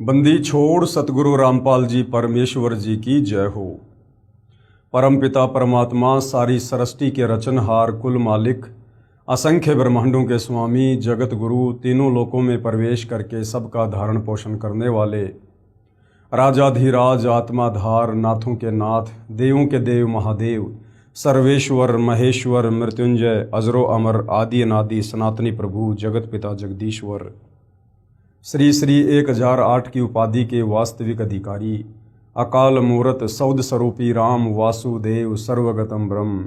बंदी छोड़ सतगुरु रामपाल जी परमेश्वर जी की जय हो। परमपिता परमात्मा सारी सृष्टि के रचनहार कुल मालिक असंख्य ब्रह्मांडों के स्वामी जगत गुरु तीनों लोकों में प्रवेश करके सबका धारण पोषण करने वाले राजाधिराज आत्माधार नाथों के नाथ देवों के देव महादेव सर्वेश्वर महेश्वर मृत्युंजय अजरो अमर आदि अनादि सनातनी प्रभु जगत पिता जगदीश्वर श्री श्री 1008 की उपाधि के वास्तविक अधिकारी अकाल मूरत सौद स्वरूपी राम वासुदेव सर्वगतम ब्रह्म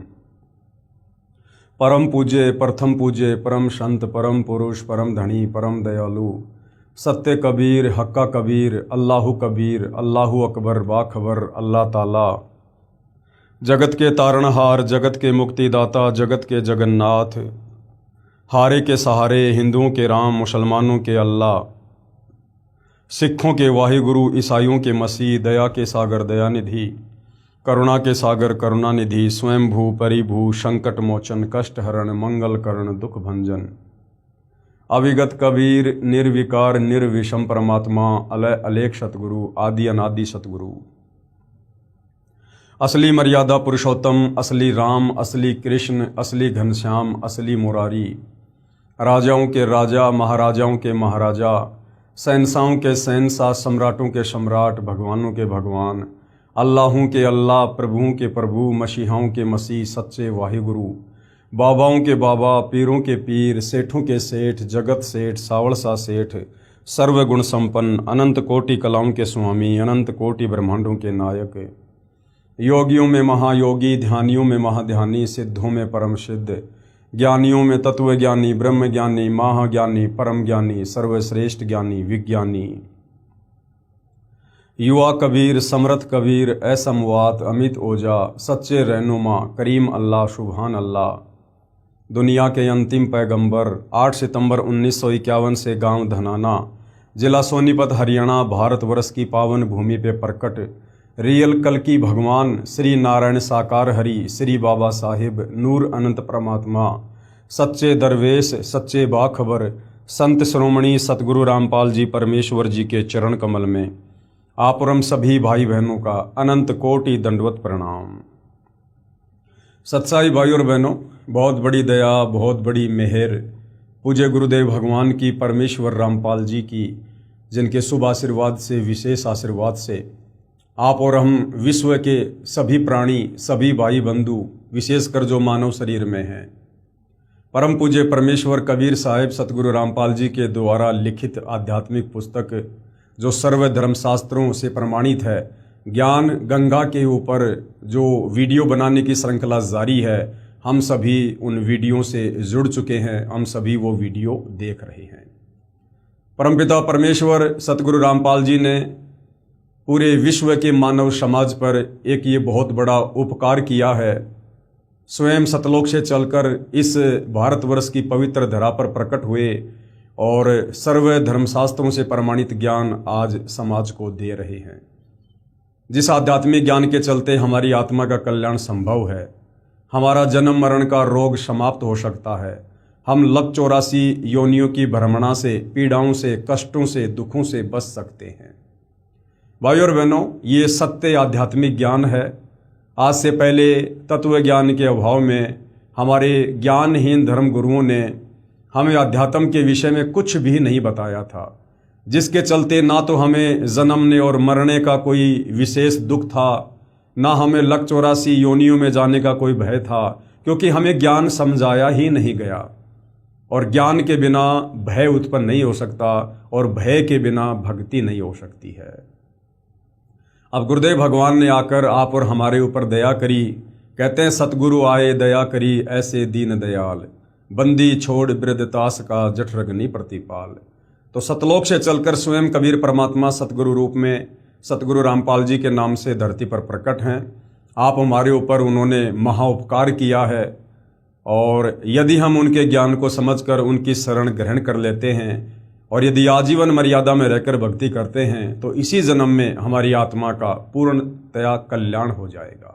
परम पूज्य प्रथम पूज्य परम संत परम पुरुष परम धनी परम दयालु सत्य कबीर हक्का कबीर अल्लाहु कबीर अल्लाहु अकबर बाखबर अल्लाह ताला जगत के तारणहार जगत के मुक्तिदाता जगत के जगन्नाथ हारे के सहारे हिंदुओं के राम मुसलमानों के अल्लाह सिखों के वाहिगुरु ईसाइयों के मसीह दया के सागर दयानिधि करुणा के सागर करुणानिधि स्वयंभू परिभू संकट मोचन कष्ट हरण मंगल करण दुख भंजन अविगत कबीर निर्विकार निर्विषम परमात्मा अलय अलेख सतगुरु आदि अनादि सतगुरु असली मर्यादा पुरुषोत्तम असली राम असली कृष्ण असली घनश्याम असली मुरारी राजाओं के राजा महाराजाओं के महाराजा शहंशाहों के शहंशाह सम्राटों के सम्राट भगवानों के भगवान अल्लाहों के अल्लाह प्रभुओं के प्रभु मसीहाओं के मसीह सच्चे वाहिगुरु बाबाओं के बाबा पीरों के पीर सेठों के सेठ जगत सेठ सावड़सा सेठ सर्वगुण संपन्न अनंत कोटि कलाओं के स्वामी अनंत कोटि ब्रह्मांडों के नायक योगियों में महायोगी ध्यानियों में महाध्यानी सिद्धों में परम सिद्ध ज्ञानियों में तत्व ज्ञानी ब्रह्म ज्ञानी महाज्ञानी परम ज्ञानी सर्वश्रेष्ठ ज्ञानी विज्ञानी युवा कबीर समर्थ कबीर असमवात अमित ओजा सच्चे रहनुमा करीम अल्लाह सुभान अल्लाह दुनिया के अंतिम पैगंबर 8 सितंबर 1951 से गांव धनाना जिला सोनीपत हरियाणा भारतवर्ष की पावन भूमि पे प्रकट रियल कल्कि भगवान श्री नारायण साकार हरि श्री बाबा साहिब नूर अनंत परमात्मा सच्चे दरवेश सच्चे बाखबर संत श्रोमणी सतगुरु रामपाल जी परमेश्वर जी के चरण कमल में आप और हम सभी भाई बहनों का अनंत कोटि दंडवत प्रणाम। सत्साई भाई और बहनों, बहुत बड़ी दया बहुत बड़ी मेहर पूज्य गुरुदेव भगवान की परमेश्वर रामपाल जी की जिनके शुभ आशीर्वाद से विशेष आशीर्वाद से आप और हम विश्व के सभी प्राणी सभी भाई बंधु विशेषकर जो मानव शरीर में हैं परम पूज्य परमेश्वर कबीर साहिब सतगुरु रामपाल जी के द्वारा लिखित आध्यात्मिक पुस्तक जो सर्व धर्मशास्त्रों से प्रमाणित है ज्ञान गंगा के ऊपर जो वीडियो बनाने की श्रृंखला जारी है, हम सभी उन वीडियो से जुड़ चुके हैं, हम सभी वो वीडियो देख रहे हैं। परमपिता परमेश्वर सतगुरु रामपाल जी ने पूरे विश्व के मानव समाज पर एक ये बहुत बड़ा उपकार किया है। स्वयं सतलोक से चलकर इस भारतवर्ष की पवित्र धरा पर प्रकट हुए और सर्व धर्मशास्त्रों से प्रमाणित ज्ञान आज समाज को दे रहे हैं, जिस आध्यात्मिक ज्ञान के चलते हमारी आत्मा का कल्याण संभव है, हमारा जन्म मरण का रोग समाप्त हो सकता है, हम लक 84 योनियों की भ्रमणा से पीड़ाओं से कष्टों से दुखों से बच सकते हैं। भाई और बहनों, ये सत्य आध्यात्मिक ज्ञान है। आज से पहले तत्व ज्ञान के अभाव में हमारे ज्ञानहीन धर्म गुरुओं ने हमें अध्यात्म के विषय में कुछ भी नहीं बताया था, जिसके चलते ना तो हमें जन्मने और मरने का कोई विशेष दुख था, ना हमें लक 84 योनियों में जाने का कोई भय था, क्योंकि हमें ज्ञान समझाया ही नहीं गया। और ज्ञान के बिना भय उत्पन्न नहीं हो सकता और भय के बिना भक्ति नहीं हो सकती है। अब गुरुदेव भगवान ने आकर आप और हमारे ऊपर दया करी। कहते हैं सतगुरु आए दया करी ऐसे दीन दयाल बंदी छोड़ वृद्धतास का जठरग्नि प्रतिपाल। तो सतलोक से चलकर स्वयं कबीर परमात्मा सतगुरु रूप में सतगुरु रामपाल जी के नाम से धरती पर प्रकट हैं। आप हमारे ऊपर उन्होंने महाउपकार किया है और यदि हम उनके ज्ञान को समझकर उनकी शरण ग्रहण कर लेते हैं और यदि आजीवन मर्यादा में रहकर भक्ति करते हैं तो इसी जन्म में हमारी आत्मा का पूर्णतया कल्याण हो जाएगा।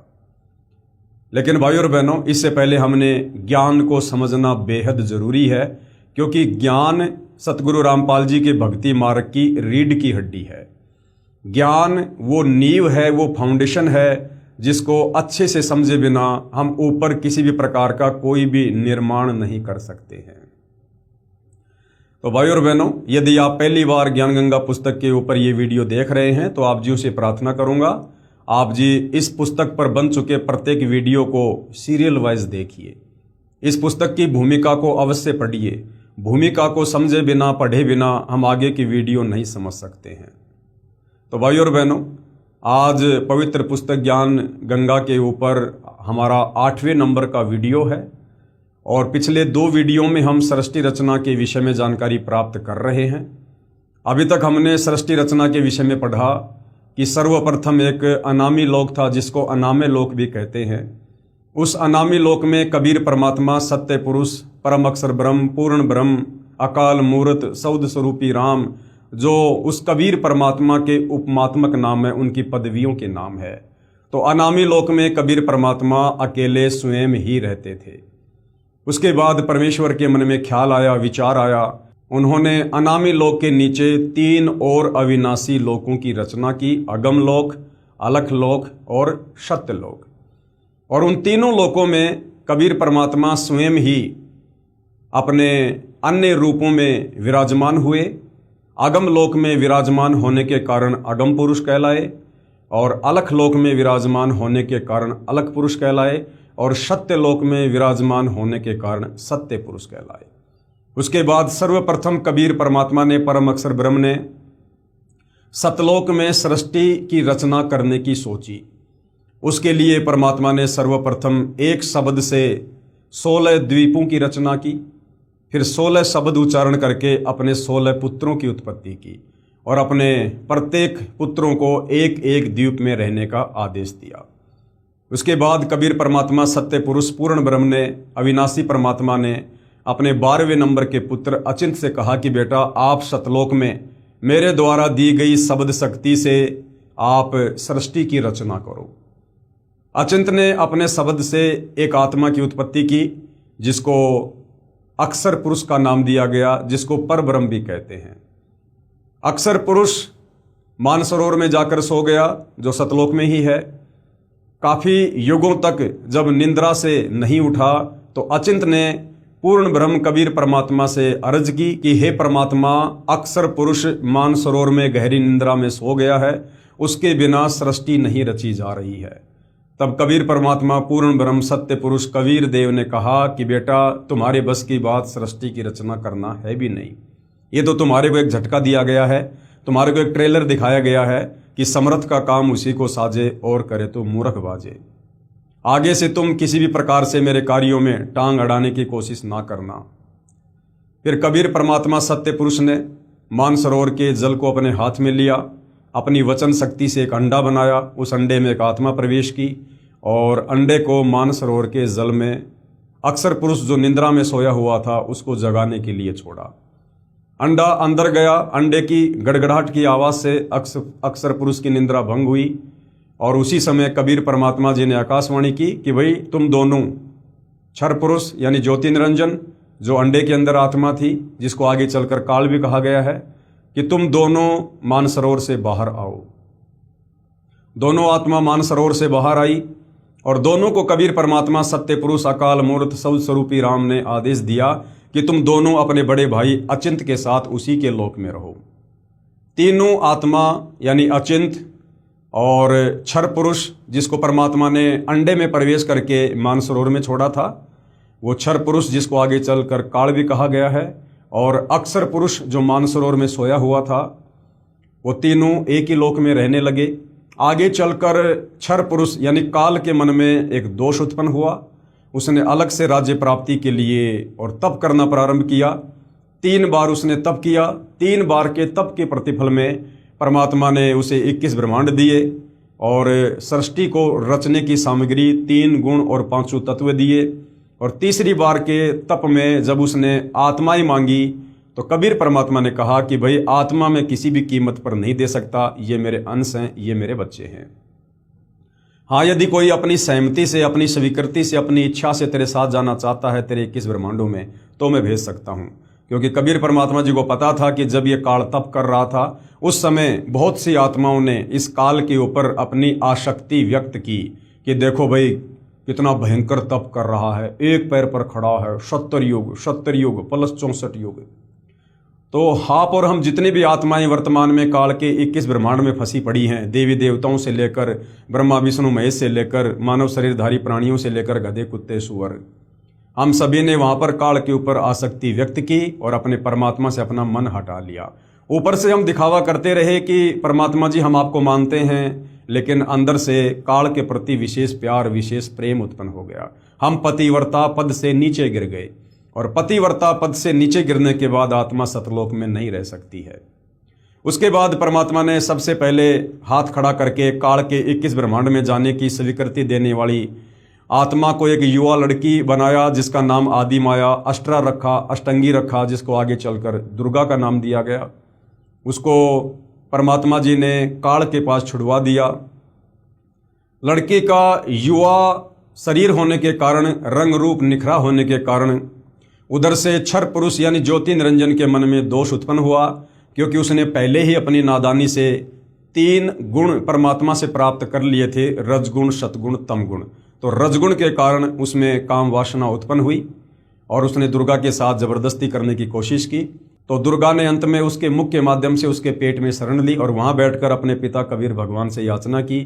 लेकिन भाई और बहनों, इससे पहले हमने ज्ञान को समझना बेहद ज़रूरी है क्योंकि ज्ञान सतगुरु रामपाल जी के भक्ति मार्ग की रीढ़ की हड्डी है। ज्ञान वो नींव है, वो फाउंडेशन है जिसको अच्छे से समझे बिना हम ऊपर किसी भी प्रकार का कोई भी निर्माण नहीं कर सकते हैं। तो भाई और बहनों, यदि आप पहली बार ज्ञान गंगा पुस्तक के ऊपर ये वीडियो देख रहे हैं तो आप जी से प्रार्थना करूंगा, आप जी इस पुस्तक पर बन चुके प्रत्येक वीडियो को सीरियल वाइज देखिए। इस पुस्तक की भूमिका को अवश्य पढ़िए। भूमिका को समझे बिना, पढ़े बिना हम आगे की वीडियो नहीं समझ सकते हैं। तो भाई और बहनों, आज पवित्र पुस्तक ज्ञान गंगा के ऊपर हमारा 8वें नंबर का वीडियो है और पिछले 2 वीडियो में हम सृष्टि रचना के विषय में जानकारी प्राप्त कर रहे हैं। अभी तक हमने सृष्टि रचना के विषय में पढ़ा कि सर्वप्रथम एक अनामी लोक था जिसको अनामे लोक भी कहते हैं। उस अनामी लोक में कबीर परमात्मा, सत्य पुरुष, परम अक्षर ब्रह्म, पूर्ण ब्रह्म, अकाल मूर्त, सौद स्वरूपी राम, जो उस कबीर परमात्मा के उपमात्मक नाम है, उनकी पदवियों के नाम है। तो अनामी लोक में कबीर परमात्मा अकेले स्वयं ही रहते थे। उसके बाद परमेश्वर के मन में ख्याल आया, विचार आया। उन्होंने अनामी लोक के नीचे 3 और अविनाशी लोकों की रचना की, अगम लोक, अलख लोक और सत्य लोक। और उन तीनों लोकों में कबीर परमात्मा स्वयं ही अपने अन्य रूपों में विराजमान हुए। अगम लोक में विराजमान होने के कारण अगम पुरुष कहलाए और अलख लोक में विराजमान होने के कारण अलख पुरुष कहलाए और सत्य लोक में विराजमान होने के कारण सत्य पुरुष कहलाए। उसके बाद सर्वप्रथम कबीर परमात्मा ने, परम अक्षर ब्रह्म ने सतलोक में सृष्टि की रचना करने की सोची। उसके लिए परमात्मा ने सर्वप्रथम एक शब्द से 16 द्वीपों की रचना की, फिर 16 शब्द उच्चारण करके अपने 16 पुत्रों की उत्पत्ति की और अपने प्रत्येक पुत्रों को एक एक द्वीप में रहने का आदेश दिया। उसके बाद कबीर परमात्मा, सत्य पुरुष, पूर्ण ब्रह्म ने, अविनाशी परमात्मा ने अपने 12वें नंबर के पुत्र अचिंत से कहा कि बेटा, आप सतलोक में मेरे द्वारा दी गई शब्द शक्ति से आप सृष्टि की रचना करो। अचिंत ने अपने शब्द से एक आत्मा की उत्पत्ति की जिसको अक्षर पुरुष का नाम दिया गया, जिसको पर ब्रह्म भी कहते हैं। अक्षर पुरुष मानसरोवर में जाकर सो गया, जो सतलोक में ही है। काफी युगों तक जब निंद्रा से नहीं उठा तो अचिंत ने पूर्ण ब्रह्म कबीर परमात्मा से अर्ज की कि हे परमात्मा, अक्षर पुरुष मानसरोवर में गहरी निंद्रा में सो गया है, उसके बिना सृष्टि नहीं रची जा रही है। तब कबीर परमात्मा, पूर्ण ब्रह्म, सत्य पुरुष कबीर देव ने कहा कि बेटा, तुम्हारे बस की बात सृष्टि की रचना करना है भी नहीं। ये तो तुम्हारे को एक झटका दिया गया है, तुम्हारे को एक ट्रेलर दिखाया गया है कि समर्थ का काम उसी को साजे और करे तो मूर्ख बाजे। आगे से तुम किसी भी प्रकार से मेरे कार्यों में टांग अड़ाने की कोशिश ना करना। फिर कबीर परमात्मा, सत्य पुरुष ने मानसरोवर के जल को अपने हाथ में लिया, अपनी वचन शक्ति से एक अंडा बनाया, उस अंडे में एक आत्मा प्रवेश की और अंडे को मानसरोवर के जल में अक्षर पुरुष जो निंद्रा में सोया हुआ था उसको जगाने के लिए छोड़ा। अंडा अंदर गया, अंडे की गड़गड़ाहट की आवाज़ से अक्षर पुरुष की निंद्रा भंग हुई और उसी समय कबीर परमात्मा जी ने आकाशवाणी की कि भाई, तुम दोनों क्षर पुरुष यानी ज्योति निरंजन, जो अंडे के अंदर आत्मा थी, जिसको आगे चलकर काल भी कहा गया है, कि तुम दोनों मानसरोवर से बाहर आओ। दोनों आत्मा मानसरोवर से बाहर आई और दोनों को कबीर परमात्मा, सत्य पुरुष, अकाल मूर्त, सौद स्वरूपी राम ने आदेश दिया कि तुम दोनों अपने बड़े भाई अचिंत के साथ उसी के लोक में रहो। तीनों आत्मा यानी अचिंत और क्षर पुरुष, जिसको परमात्मा ने अंडे में प्रवेश करके मानसरोवर में छोड़ा था, वो क्षर पुरुष जिसको आगे चलकर काल भी कहा गया है, और अक्षर पुरुष जो मानसरोवर में सोया हुआ था, वो तीनों एक ही लोक में रहने लगे। आगे चलकर क्षर पुरुष यानी काल के मन में एक दोष उत्पन्न हुआ। उसने अलग से राज्य प्राप्ति के लिए और तप करना प्रारंभ किया। 3 बार उसने तप किया। 3 बार के तप के प्रतिफल में परमात्मा ने उसे 21 ब्रह्मांड दिए और सृष्टि को रचने की सामग्री 3 गुण और 5 तत्व दिए। और तीसरी बार के तप में जब उसने आत्माएं मांगी तो कबीर परमात्मा ने कहा कि भाई, आत्मा में किसी भी कीमत पर नहीं दे सकता, ये मेरे अंश हैं, ये मेरे बच्चे हैं। हाँ, यदि कोई अपनी सहमति से, अपनी स्वीकृति से, अपनी इच्छा से तेरे साथ जाना चाहता है तेरे 21 ब्रह्मांडों में, तो मैं भेज सकता हूँ, क्योंकि कबीर परमात्मा जी को पता था कि जब ये काल तप कर रहा था उस समय बहुत सी आत्माओं ने इस काल के ऊपर अपनी आसक्ति व्यक्त की कि देखो भाई कितना भयंकर तप कर रहा है, एक पैर पर खड़ा है, 70 युग प्लस 64 युग। तो आप और हम जितनी भी आत्माएं वर्तमान में काल के 21 ब्रह्मांड में फंसी पड़ी हैं, देवी देवताओं से लेकर ब्रह्मा विष्णु महेश से लेकर मानव शरीरधारी प्राणियों से लेकर गधे कुत्ते सुअर, हम सभी ने वहां पर काल के ऊपर आसक्ति व्यक्त की और अपने परमात्मा से अपना मन हटा लिया। ऊपर से हम दिखावा करते रहे कि परमात्मा जी हम आपको मानते हैं, लेकिन अंदर से काल के प्रति विशेष प्यार विशेष प्रेम उत्पन्न हो गया। हम पतिव्रता पद से नीचे गिर गए और पतिव्रता पद से नीचे गिरने के बाद आत्मा सतलोक में नहीं रह सकती है। उसके बाद परमात्मा ने सबसे पहले हाथ खड़ा करके काल के 21 ब्रह्मांड में जाने की स्वीकृति देने वाली आत्मा को एक युवा लड़की बनाया जिसका नाम आदि माया, अष्टरा रखा, अष्टंगी रखा, जिसको आगे चलकर दुर्गा का नाम दिया गया। उसको परमात्मा जी ने काल के पास छुड़वा दिया। लड़की का युवा शरीर होने के कारण, रंग रूप निखरा होने के कारण उधर से क्षर पुरुष यानी ज्योति निरंजन के मन में दोष उत्पन्न हुआ, क्योंकि उसने पहले ही अपनी नादानी से 3 गुण परमात्मा से प्राप्त कर लिए थे, रजगुण सतगुण तम गुण। तो रजगुण के कारण उसमें काम वासना उत्पन्न हुई और उसने दुर्गा के साथ जबरदस्ती करने की कोशिश की। तो दुर्गा ने अंत में उसके मुख के माध्यम से उसके पेट में शरण ली और वहां बैठकर अपने पिता कबीर भगवान से याचना की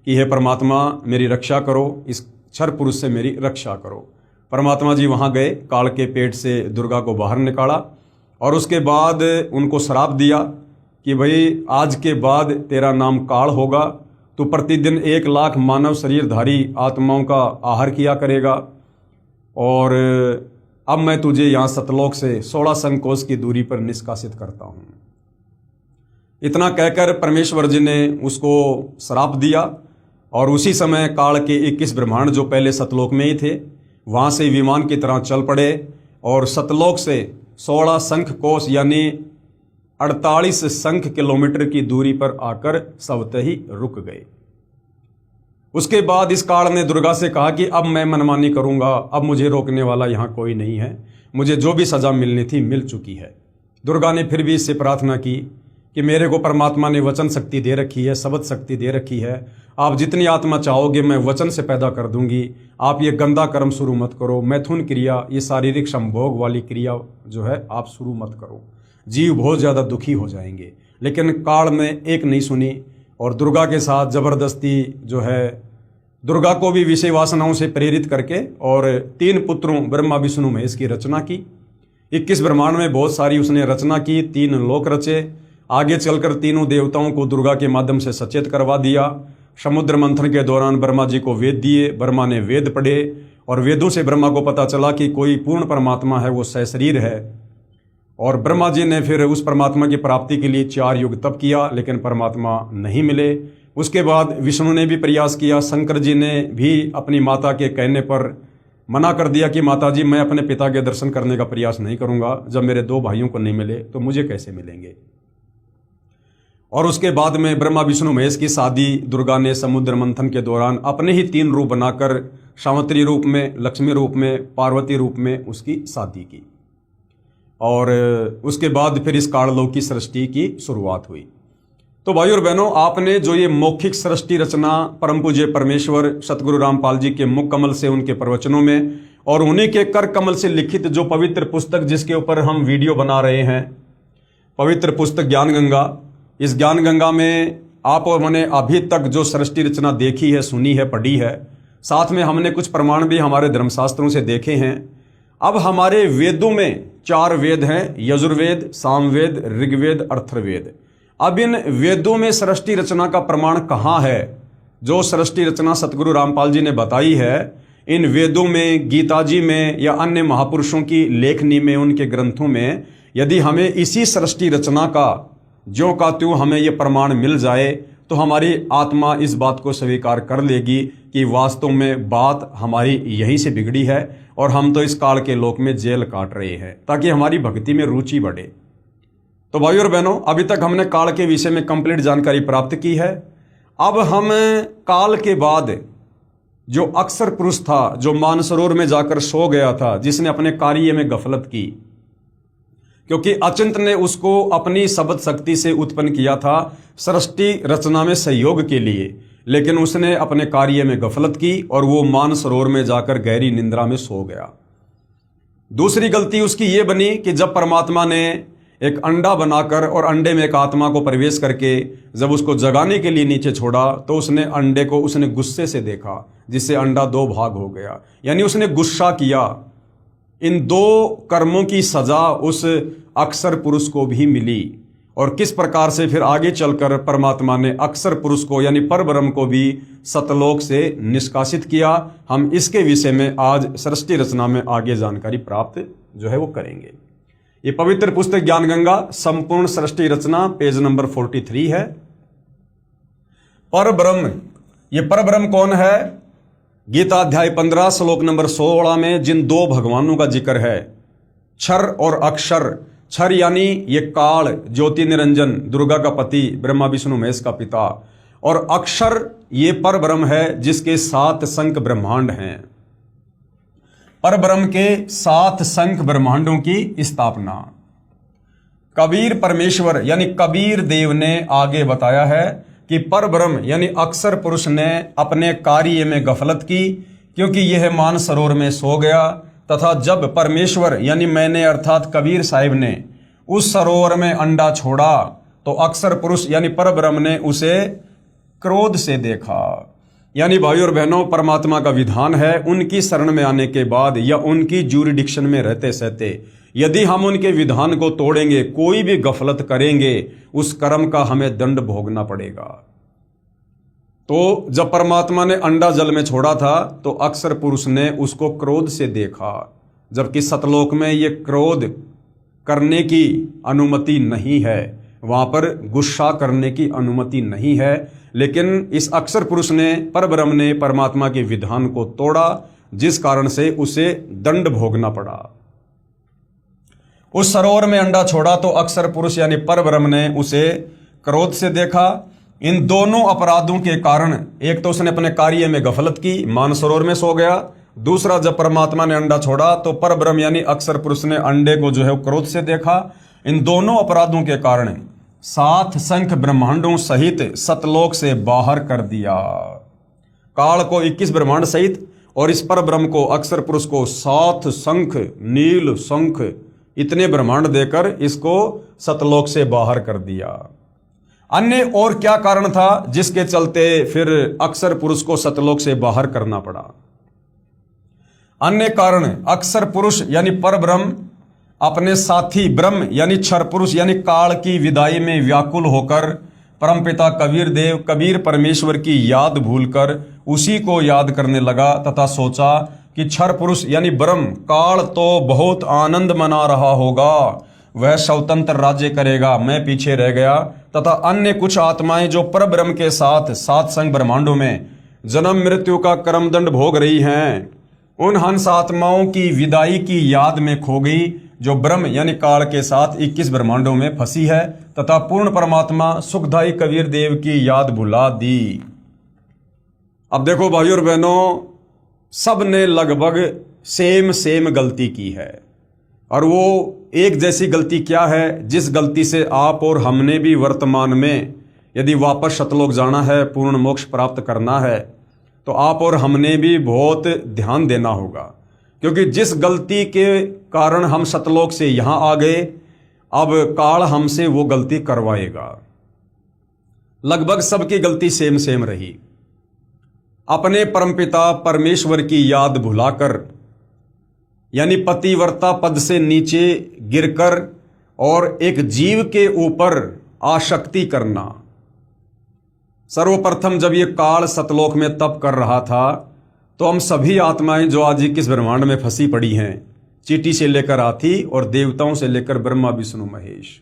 कि हे परमात्मा मेरी रक्षा करो, इस क्षर पुरुष से मेरी रक्षा करो। परमात्मा जी वहां गए, काल के पेट से दुर्गा को बाहर निकाला और उसके बाद उनको श्राप दिया कि भाई आज के बाद तेरा नाम काल होगा, तू प्रतिदिन 1 लाख मानव शरीरधारी आत्माओं का आहार किया करेगा और अब मैं तुझे यहाँ सतलोक से 16 संकोच की दूरी पर निष्कासित करता हूँ। इतना कहकर परमेश्वर जी ने उसको श्राप दिया और उसी समय काल के 21 ब्रह्मांड जो पहले सतलोक में ही थे वहाँ से विमान की तरह चल पड़े और सतलोक से 16 शंख कोश यानी 48 शंख किलोमीटर की दूरी पर आकर स्वतः ही रुक गए। उसके बाद इस काल ने दुर्गा से कहा कि अब मैं मनमानी करूंगा, अब मुझे रोकने वाला यहाँ कोई नहीं है, मुझे जो भी सजा मिलनी थी मिल चुकी है। दुर्गा ने फिर भी इससे प्रार्थना की कि मेरे को परमात्मा ने वचन शक्ति दे रखी है, शब्द शक्ति दे रखी है, आप जितनी आत्मा चाहोगे मैं वचन से पैदा कर दूंगी, आप ये गंदा कर्म शुरू मत करो, मैथुन क्रिया, ये शारीरिक संभोग वाली क्रिया जो है आप शुरू मत करो, जीव बहुत ज़्यादा दुखी हो जाएंगे। लेकिन काल ने एक नहीं सुनी और दुर्गा के साथ जबरदस्ती जो है दुर्गा को भी विषय वासनाओं से प्रेरित करके और 3 पुत्रों ब्रह्मा विष्णु महेश की रचना की। 21 ब्रह्मांड में बहुत सारी उसने रचना की, 3 लोक रचे। आगे चलकर तीनों देवताओं को दुर्गा के माध्यम से सचेत करवा दिया। समुद्र मंथन के दौरान ब्रह्मा जी को वेद दिए, ब्रह्मा ने वेद पढ़े और वेदों से ब्रह्मा को पता चला कि कोई पूर्ण परमात्मा है, वो सशरीर है। और ब्रह्मा जी ने फिर उस परमात्मा की प्राप्ति के लिए 4 युग तप किया, लेकिन परमात्मा नहीं मिले। उसके बाद विष्णु ने भी प्रयास किया, शंकर जी ने भी अपनी माता के कहने पर मना कर दिया कि माता जी मैं अपने पिता के दर्शन करने का प्रयास नहीं करूंगा, जब मेरे 2 भाइयों को नहीं मिले तो मुझे कैसे मिलेंगे। और उसके बाद में ब्रह्मा विष्णु महेश की शादी दुर्गा ने समुद्र मंथन के दौरान अपने ही 3 रूप बनाकर सावित्री रूप में, लक्ष्मी रूप में, पार्वती रूप में उसकी शादी की। और उसके बाद फिर इस काललोक की सृष्टि की शुरुआत हुई। तो भाई और बहनों, आपने जो ये मौखिक सृष्टि रचना परम पूज्य परमेश्वर सतगुरु रामपाल जी के मुख कमल से, उनके प्रवचनों में और उन्हीं के कर कमल से लिखित जो पवित्र पुस्तक जिसके ऊपर हम वीडियो बना रहे हैं, पवित्र पुस्तक ज्ञान गंगा, इस ज्ञान गंगा में आप और मैंने अभी तक जो सृष्टि रचना देखी है, सुनी है, पढ़ी है, साथ में हमने कुछ प्रमाण भी हमारे धर्मशास्त्रों से देखे हैं। अब हमारे वेदों में 4 वेद हैं, यजुर्वेद, सामवेद, ऋग्वेद, अथर्ववेद। अब इन वेदों में सृष्टि रचना का प्रमाण कहाँ है? जो सृष्टि रचना सतगुरु रामपाल जी ने बताई है, इन वेदों में, गीता जी में या अन्य महापुरुषों की लेखनी में, उनके ग्रंथों में यदि हमें इसी सृष्टि रचना का ज्यों का त्यों हमें ये प्रमाण मिल जाए तो हमारी आत्मा इस बात को स्वीकार कर लेगी कि वास्तव में बात हमारी यहीं से बिगड़ी है और हम तो इस काल के लोक में जेल काट रहे हैं, ताकि हमारी भक्ति में रुचि बढ़े। तो भाई और बहनों, अभी तक हमने काल के विषय में कंप्लीट जानकारी प्राप्त की है। अब हम काल के बाद जो अक्षर पुरुष था, जो मानसरोवर में जाकर सो गया था, जिसने अपने कार्य में गफलत की, क्योंकि अचिंत ने उसको अपनी शब्द शक्ति से उत्पन्न किया था सृष्टि रचना में सहयोग के लिए, लेकिन उसने अपने कार्य में गफलत की और वो मानसरोवर में जाकर गहरी निंद्रा में सो गया। दूसरी गलती उसकी ये बनी कि जब परमात्मा ने एक अंडा बनाकर और अंडे में एक आत्मा को प्रवेश करके जब उसको जगाने के लिए नीचे छोड़ा तो उसने अंडे को उसने गुस्से से देखा, जिससे अंडा दो भाग हो गया। यानी उसने गुस्सा किया। इन दो कर्मों की सजा उस अक्षर पुरुष को भी मिली। और किस प्रकार से फिर आगे चलकर परमात्मा ने अक्षर पुरुष को यानी परब्रह्म को भी सतलोक से निष्कासित किया, हम इसके विषय में आज सृष्टि रचना में आगे जानकारी प्राप्त जो है वो करेंगे। ये पवित्र पुस्तक ज्ञान गंगा संपूर्ण सृष्टि रचना पेज नंबर 43 है। परब्रह्म, ये परब्रह्म कौन है? गीता अध्याय 15 श्लोक नंबर 16 में जिन दो भगवानों का जिक्र है, क्षर और अक्षर। क्षर यानी ये काल ज्योति निरंजन दुर्गा का पति ब्रह्मा विष्णु महेश का पिता, और अक्षर ये परब्रह्म है जिसके 7 संख्य ब्रह्मांड हैं। परब्रह्म के 7 संख्य ब्रह्मांडों की स्थापना कबीर परमेश्वर यानी कबीर देव ने आगे बताया है कि परब्रह्म यानी अक्षर पुरुष ने अपने कार्य में गफलत की, क्योंकि यह मानसरोवर में सो गया। तथा जब परमेश्वर यानी मैंने अर्थात कबीर साहिब ने उस सरोवर में अंडा छोड़ा तो अक्षर पुरुष यानी परब्रह्म ने उसे क्रोध से देखा। यानी भाई और बहनों, परमात्मा का विधान है उनकी शरण में आने के बाद या उनकी ज्यूरिडिक्शन में रहते सहते यदि हम उनके विधान को तोड़ेंगे, कोई भी गफलत करेंगे, उस कर्म का हमें दंड भोगना पड़ेगा। तो जब परमात्मा ने अंडा जल में छोड़ा था तो अक्षर पुरुष ने उसको क्रोध से देखा, जबकि सतलोक में ये क्रोध करने की अनुमति नहीं है, वहां पर गुस्सा करने की अनुमति नहीं है। लेकिन इस अक्षर पुरुष ने परब्रह्म ने परमात्मा के विधान को तोड़ा, जिस कारण से उसे दंड भोगना पड़ा। उस सरोवर में अंडा छोड़ा तो अक्षर पुरुष यानी परब्रह्म ने उसे क्रोध से देखा। इन दोनों अपराधों के कारण, एक तो उसने अपने कार्य में गफलत की, मानसरोवर में सो गया। दूसरा, जब परमात्मा ने अंडा छोड़ा तो परब्रह्म यानी अक्षर पुरुष ने अंडे को जो है क्रोध से देखा। इन दोनों अपराधों के कारण 7 संख्य ब्रह्मांडों सहित सतलोक से बाहर कर दिया। काल को 21 ब्रह्मांड सहित और इस परब्रह्म को अक्षर पुरुष को 7 शंख नील शंख इतने ब्रह्मांड देकर इसको सतलोक से बाहर कर दिया। अन्य और क्या कारण था जिसके चलते फिर अक्षर पुरुष को सतलोक से बाहर करना पड़ा? अन्य कारण, अक्षर पुरुष यानी परब्रह्म अपने साथी ब्रह्म यानी क्षर पुरुष यानी काल की विदाई में व्याकुल होकर परमपिता कबीर देव कबीर परमेश्वर की याद भूलकर उसी को याद करने लगा तथा सोचा कि क्षर पुरुष यानी ब्रह्म काल तो बहुत आनंद मना रहा होगा, वह स्वतंत्र राज्य करेगा, मैं पीछे रह गया। तथा अन्य कुछ आत्माएं जो परब्रह्म के साथ 7 संख्य ब्रह्मांडों में जन्म मृत्यु का कर्मदंड भोग रही हैं, उन हंस आत्माओं की विदाई की याद में खो गई, जो ब्रह्म यानी काल के साथ 21 ब्रह्मांडों में फंसी है, तथा पूर्ण परमात्मा सुखदाई कबीर देव की याद भुला दी। अब देखो भाइयों और बहनों, सब ने लगभग सेम गलती की है, और वो एक जैसी गलती क्या है जिस गलती से आप और हमने भी वर्तमान में यदि वापस सतलोक जाना है, पूर्ण मोक्ष प्राप्त करना है, तो आप और हमने भी बहुत ध्यान देना होगा। क्योंकि जिस गलती के कारण हम सतलोक से यहां आ गए, अब काल हमसे वो गलती करवाएगा। लगभग सबकी गलती सेम रही। अपने परमपिता परमेश्वर की याद भुलाकर यानी पतिव्रता पद से नीचे गिरकर और एक जीव के ऊपर आसक्ति करना। सर्वप्रथम जब ये काल सतलोक में तप कर रहा था तो हम सभी आत्माएं जो आज 21 ब्रह्मांड में फंसी पड़ी हैं, चीटी से लेकर हाथी और देवताओं से लेकर ब्रह्मा विष्णु महेश,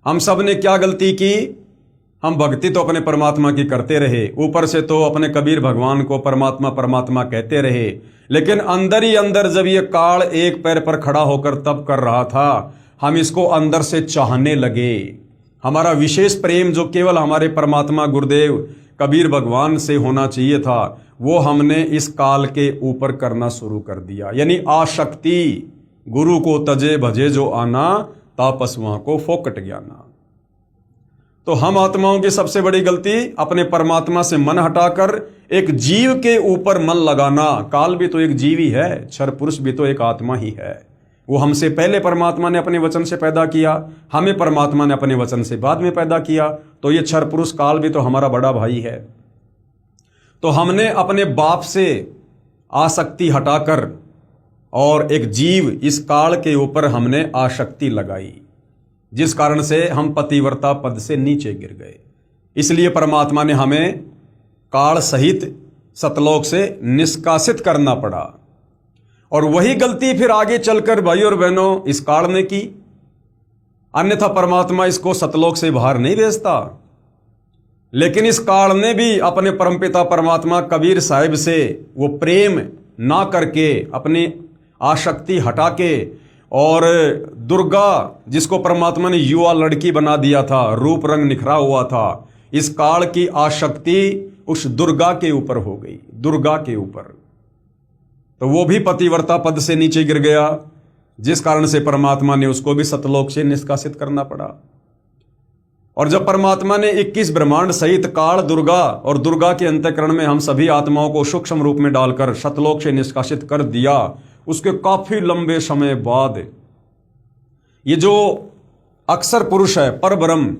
हम सब ने क्या गलती की? हम भक्ति तो अपने परमात्मा की करते रहे, ऊपर से तो अपने कबीर भगवान को परमात्मा परमात्मा कहते रहे, लेकिन अंदर ही अंदर जब ये काल एक पैर पर खड़ा होकर तप कर रहा था, हम इसको अंदर से चाहने लगे। हमारा विशेष प्रेम जो केवल हमारे परमात्मा गुरुदेव कबीर भगवान से होना चाहिए था, वो हमने इस काल के ऊपर करना शुरू कर दिया। यानी आसक्ति, गुरु को तजे भजे जो आना, तापसवां को फोकट ज्ञाना। तो हम आत्माओं की सबसे बड़ी गलती अपने परमात्मा से मन हटाकर एक जीव के ऊपर मन लगाना। काल भी तो एक जीव ही है, क्षर पुरुष भी तो एक आत्मा ही है। वो हमसे पहले परमात्मा ने अपने वचन से पैदा किया, हमें परमात्मा ने अपने वचन से बाद में पैदा किया। तो ये क्षर पुरुष काल भी तो हमारा बड़ा भाई है। तो हमने अपने बाप से आसक्ति हटाकर और एक जीव इस काल के ऊपर हमने आसक्ति लगाई, जिस कारण से हम पतिव्रता पद से नीचे गिर गए। इसलिए परमात्मा ने हमें काल सहित सतलोक से निष्कासित करना पड़ा। और वही गलती फिर आगे चलकर भाई और बहनों इस काल ने की। अन्यथा परमात्मा इसको सतलोक से बाहर नहीं भेजता। लेकिन इस काल ने भी अपने परमपिता परमात्मा कबीर साहिब से वो प्रेम ना करके, अपनी आसक्ति हटा के, और दुर्गा जिसको परमात्मा ने युवा लड़की बना दिया था, रूप रंग निखरा हुआ था, इस काल की आसक्ति उस दुर्गा के ऊपर हो गई, दुर्गा के ऊपर। तो वो भी पतिव्रता पद से नीचे गिर गया, जिस कारण से परमात्मा ने उसको भी सतलोक से निष्कासित करना पड़ा। और जब परमात्मा ने 21 ब्रह्मांड सहित काल, दुर्गा और दुर्गा के अंतःकरण में हम सभी आत्माओं को सूक्ष्म रूप में डालकर सतलोक से निष्कासित कर दिया, उसके काफी लंबे समय बाद ये जो अक्षर पुरुष है, परब्रह्म,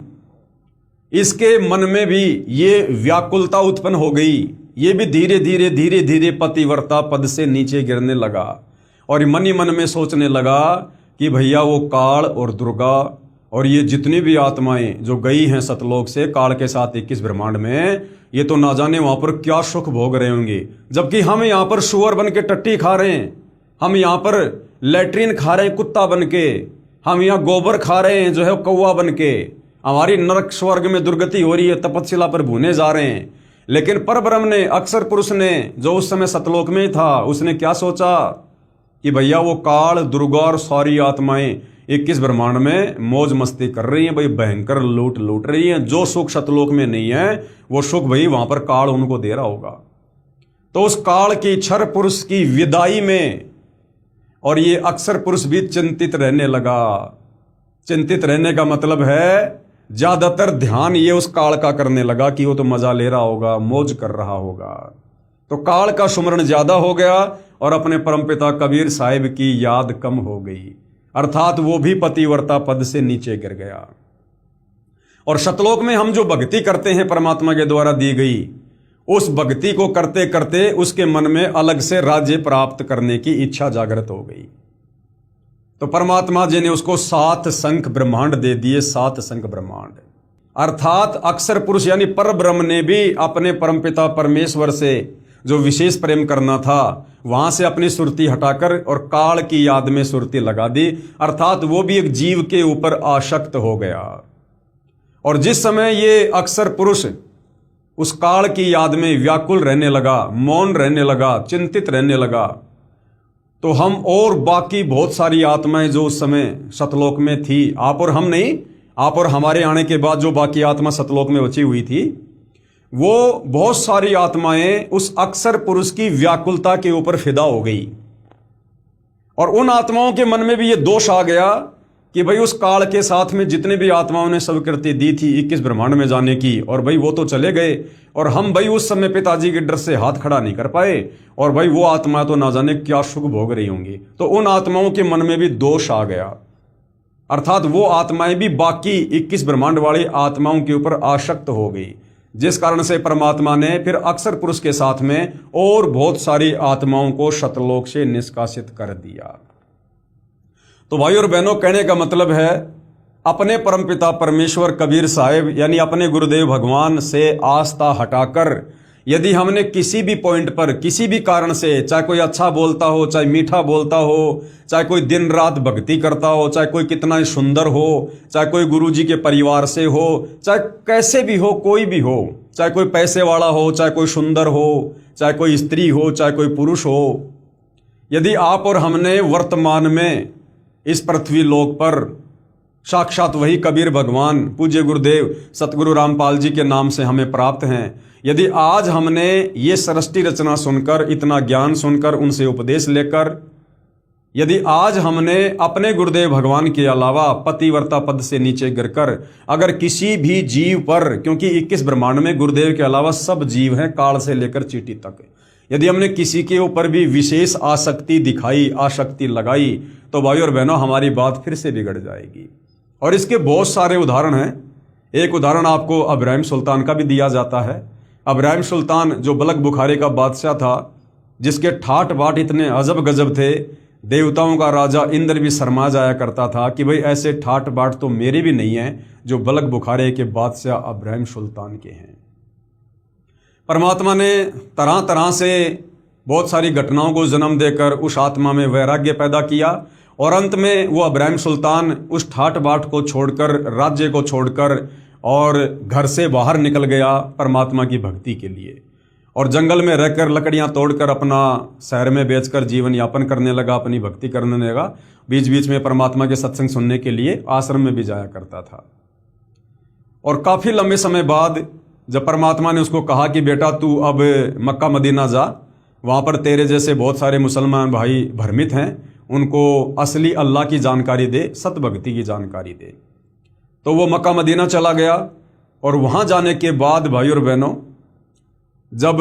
इसके मन में भी ये व्याकुलता उत्पन्न हो गई। ये भी धीरे धीरे धीरे धीरे पतिव्रता पद से नीचे गिरने लगा और मन ही मन में सोचने लगा कि भैया वो काल और दुर्गा और ये जितनी भी आत्माएं जो गई हैं सतलोक से काल के साथ 21 ब्रह्मांड में, ये तो ना जाने वहां पर क्या सुख भोग रहे होंगे, जबकि हम यहाँ पर सुअर बन के टट्टी खा रहे हैं, हम यहाँ पर लैट्रिन खा रहे हैं कुत्ता बन के, हम यहाँ गोबर खा रहे हैं जो है कौवा बन के, हमारी नरक स्वर्ग में दुर्गति हो रही है, तपस्या पर भूने जा रहे हैं। लेकिन परब्रह्म ने, अक्षर पुरुष ने, जो उस समय सतलोक में था, उसने क्या सोचा कि भैया वो काल, दुर्गा और सारी आत्माएं 21 ब्रह्मांड में मौज मस्ती कर रही हैं, भाई भयंकर लूट रही हैं। जो सुख सतलोक में नहीं है वो सुख भाई वहां पर काल उनको दे रहा होगा। तो उस काल की, क्षर पुरुष की विदाई में और ये अक्षर पुरुष भी चिंतित रहने लगा। चिंतित रहने का मतलब है ज्यादातर ध्यान ये उस काल का करने लगा कि वो तो मजा ले रहा होगा, मौज कर रहा होगा। तो काल का सुमरण ज्यादा हो गया और अपने परमपिता कबीर साहिब की याद कम हो गई, अर्थात वो भी पतिव्रता पद से नीचे गिर गया। और सतलोक में हम जो भक्ति करते हैं परमात्मा के द्वारा दी गई, उस भक्ति को करते करते उसके मन में अलग से राज्य प्राप्त करने की इच्छा जागृत हो गई। तो परमात्मा जी ने उसको 7 शंख ब्रह्मांड दे दिए, 7 शंख ब्रह्मांड। अर्थात अक्षर पुरुष यानी परब्रह्म ने भी अपने परमपिता परमेश्वर से जो विशेष प्रेम करना था, वहां से अपनी सुरती हटाकर और काल की याद में सुरती लगा दी। अर्थात वो भी एक जीव के ऊपर आसक्त हो गया। और जिस समय ये अक्षर पुरुष उस काल की याद में व्याकुल रहने लगा, मौन रहने लगा, चिंतित रहने लगा, तो हम और बाकी बहुत सारी आत्माएं जो उस समय सतलोक में थी, आप और हम नहीं, आप और हमारे आने के बाद जो बाकी आत्मा सतलोक में बची हुई थी, वो बहुत सारी आत्माएं उस अक्षर पुरुष की व्याकुलता के ऊपर फिदा हो गई। और उन आत्माओं के मन में भी ये दोष आ गया कि भाई उस काल के साथ में जितने भी आत्माओं ने स्वीकृति दी थी 21 ब्रह्मांड में जाने की, और भाई वो तो चले गए और हम भाई उस समय पिताजी के डर से हाथ खड़ा नहीं कर पाए, और भाई वो आत्मा तो ना जाने क्या सुख भोग रही होंगी। तो उन आत्माओं के मन में भी दोष आ गया, अर्थात वो आत्माएं भी बाकी 21 ब्रह्मांड वाली आत्माओं के ऊपर आसक्त हो गई, जिस कारण से परमात्मा ने फिर अक्षर पुरुष के साथ में और बहुत सारी आत्माओं को सतलोक से निष्कासित कर दिया। तो भाई और बहनों, कहने का मतलब है अपने परमपिता परमेश्वर कबीर साहिब यानी अपने गुरुदेव भगवान से आस्था हटाकर यदि हमने किसी भी पॉइंट पर किसी भी कारण से, चाहे कोई अच्छा बोलता हो, चाहे मीठा बोलता हो, चाहे कोई दिन रात भक्ति करता हो, चाहे कोई कितना ही सुंदर हो, चाहे कोई गुरुजी के परिवार से हो, चाहे कैसे भी हो, कोई भी हो, चाहे कोई पैसे वाला हो, चाहे कोई सुंदर हो, चाहे कोई स्त्री हो, चाहे कोई पुरुष हो, यदि आप और हमने वर्तमान में इस पृथ्वी लोक पर साक्षात वही कबीर भगवान पूज्य गुरुदेव सतगुरु रामपाल जी के नाम से हमें प्राप्त हैं, यदि आज हमने ये सृष्टि रचना सुनकर, इतना ज्ञान सुनकर, उनसे उपदेश लेकर यदि आज हमने अपने गुरुदेव भगवान के अलावा पतिव्रता पद से नीचे गिरकर अगर किसी भी जीव पर, क्योंकि 21 ब्रह्मांड में गुरुदेव के अलावा सब जीव हैं काल से लेकर चींटी तक, यदि हमने किसी के ऊपर भी विशेष आसक्ति दिखाई, आसक्ति लगाई, तो भाई और बहनों हमारी बात फिर से बिगड़ जाएगी। और इसके बहुत सारे उदाहरण हैं। एक उदाहरण आपको अब्राहिम सुल्तान का भी दिया जाता है। अब्राहिम सुल्तान जो बलक बुखारे का बादशाह था, जिसके ठाट बाट इतने अजब गजब थे, देवताओं का राजा इंद्र भी शर्मा जाया करता था कि भाई ऐसे ठाट बाट तो मेरे भी नहीं हैं जो बलक बुखारे के बादशाह अब्राहिम सुल्तान के हैं। परमात्मा ने तरह तरह से बहुत सारी घटनाओं को जन्म देकर उस आत्मा में वैराग्य पैदा किया और अंत में वो अब्राहिम सुल्तान उस ठाट बाट को छोड़कर, राज्य को छोड़कर और घर से बाहर निकल गया परमात्मा की भक्ति के लिए, और जंगल में रहकर लकड़ियां तोड़कर अपना शहर में बेचकर जीवन यापन करने लगा, अपनी भक्ति करने लगा। बीच बीच में परमात्मा के सत्संग सुनने के लिए आश्रम में भी जाया करता था। और काफ़ी लंबे समय बाद जब परमात्मा ने उसको कहा कि बेटा तू अब मक्का मदीना जा, वहाँ पर तेरे जैसे बहुत सारे मुसलमान भाई भ्रमित हैं, उनको असली अल्लाह की जानकारी दे, सतभक्ति की जानकारी दे। तो वो मक्का मदीना चला गया और वहाँ जाने के बाद भाई और बहनों, जब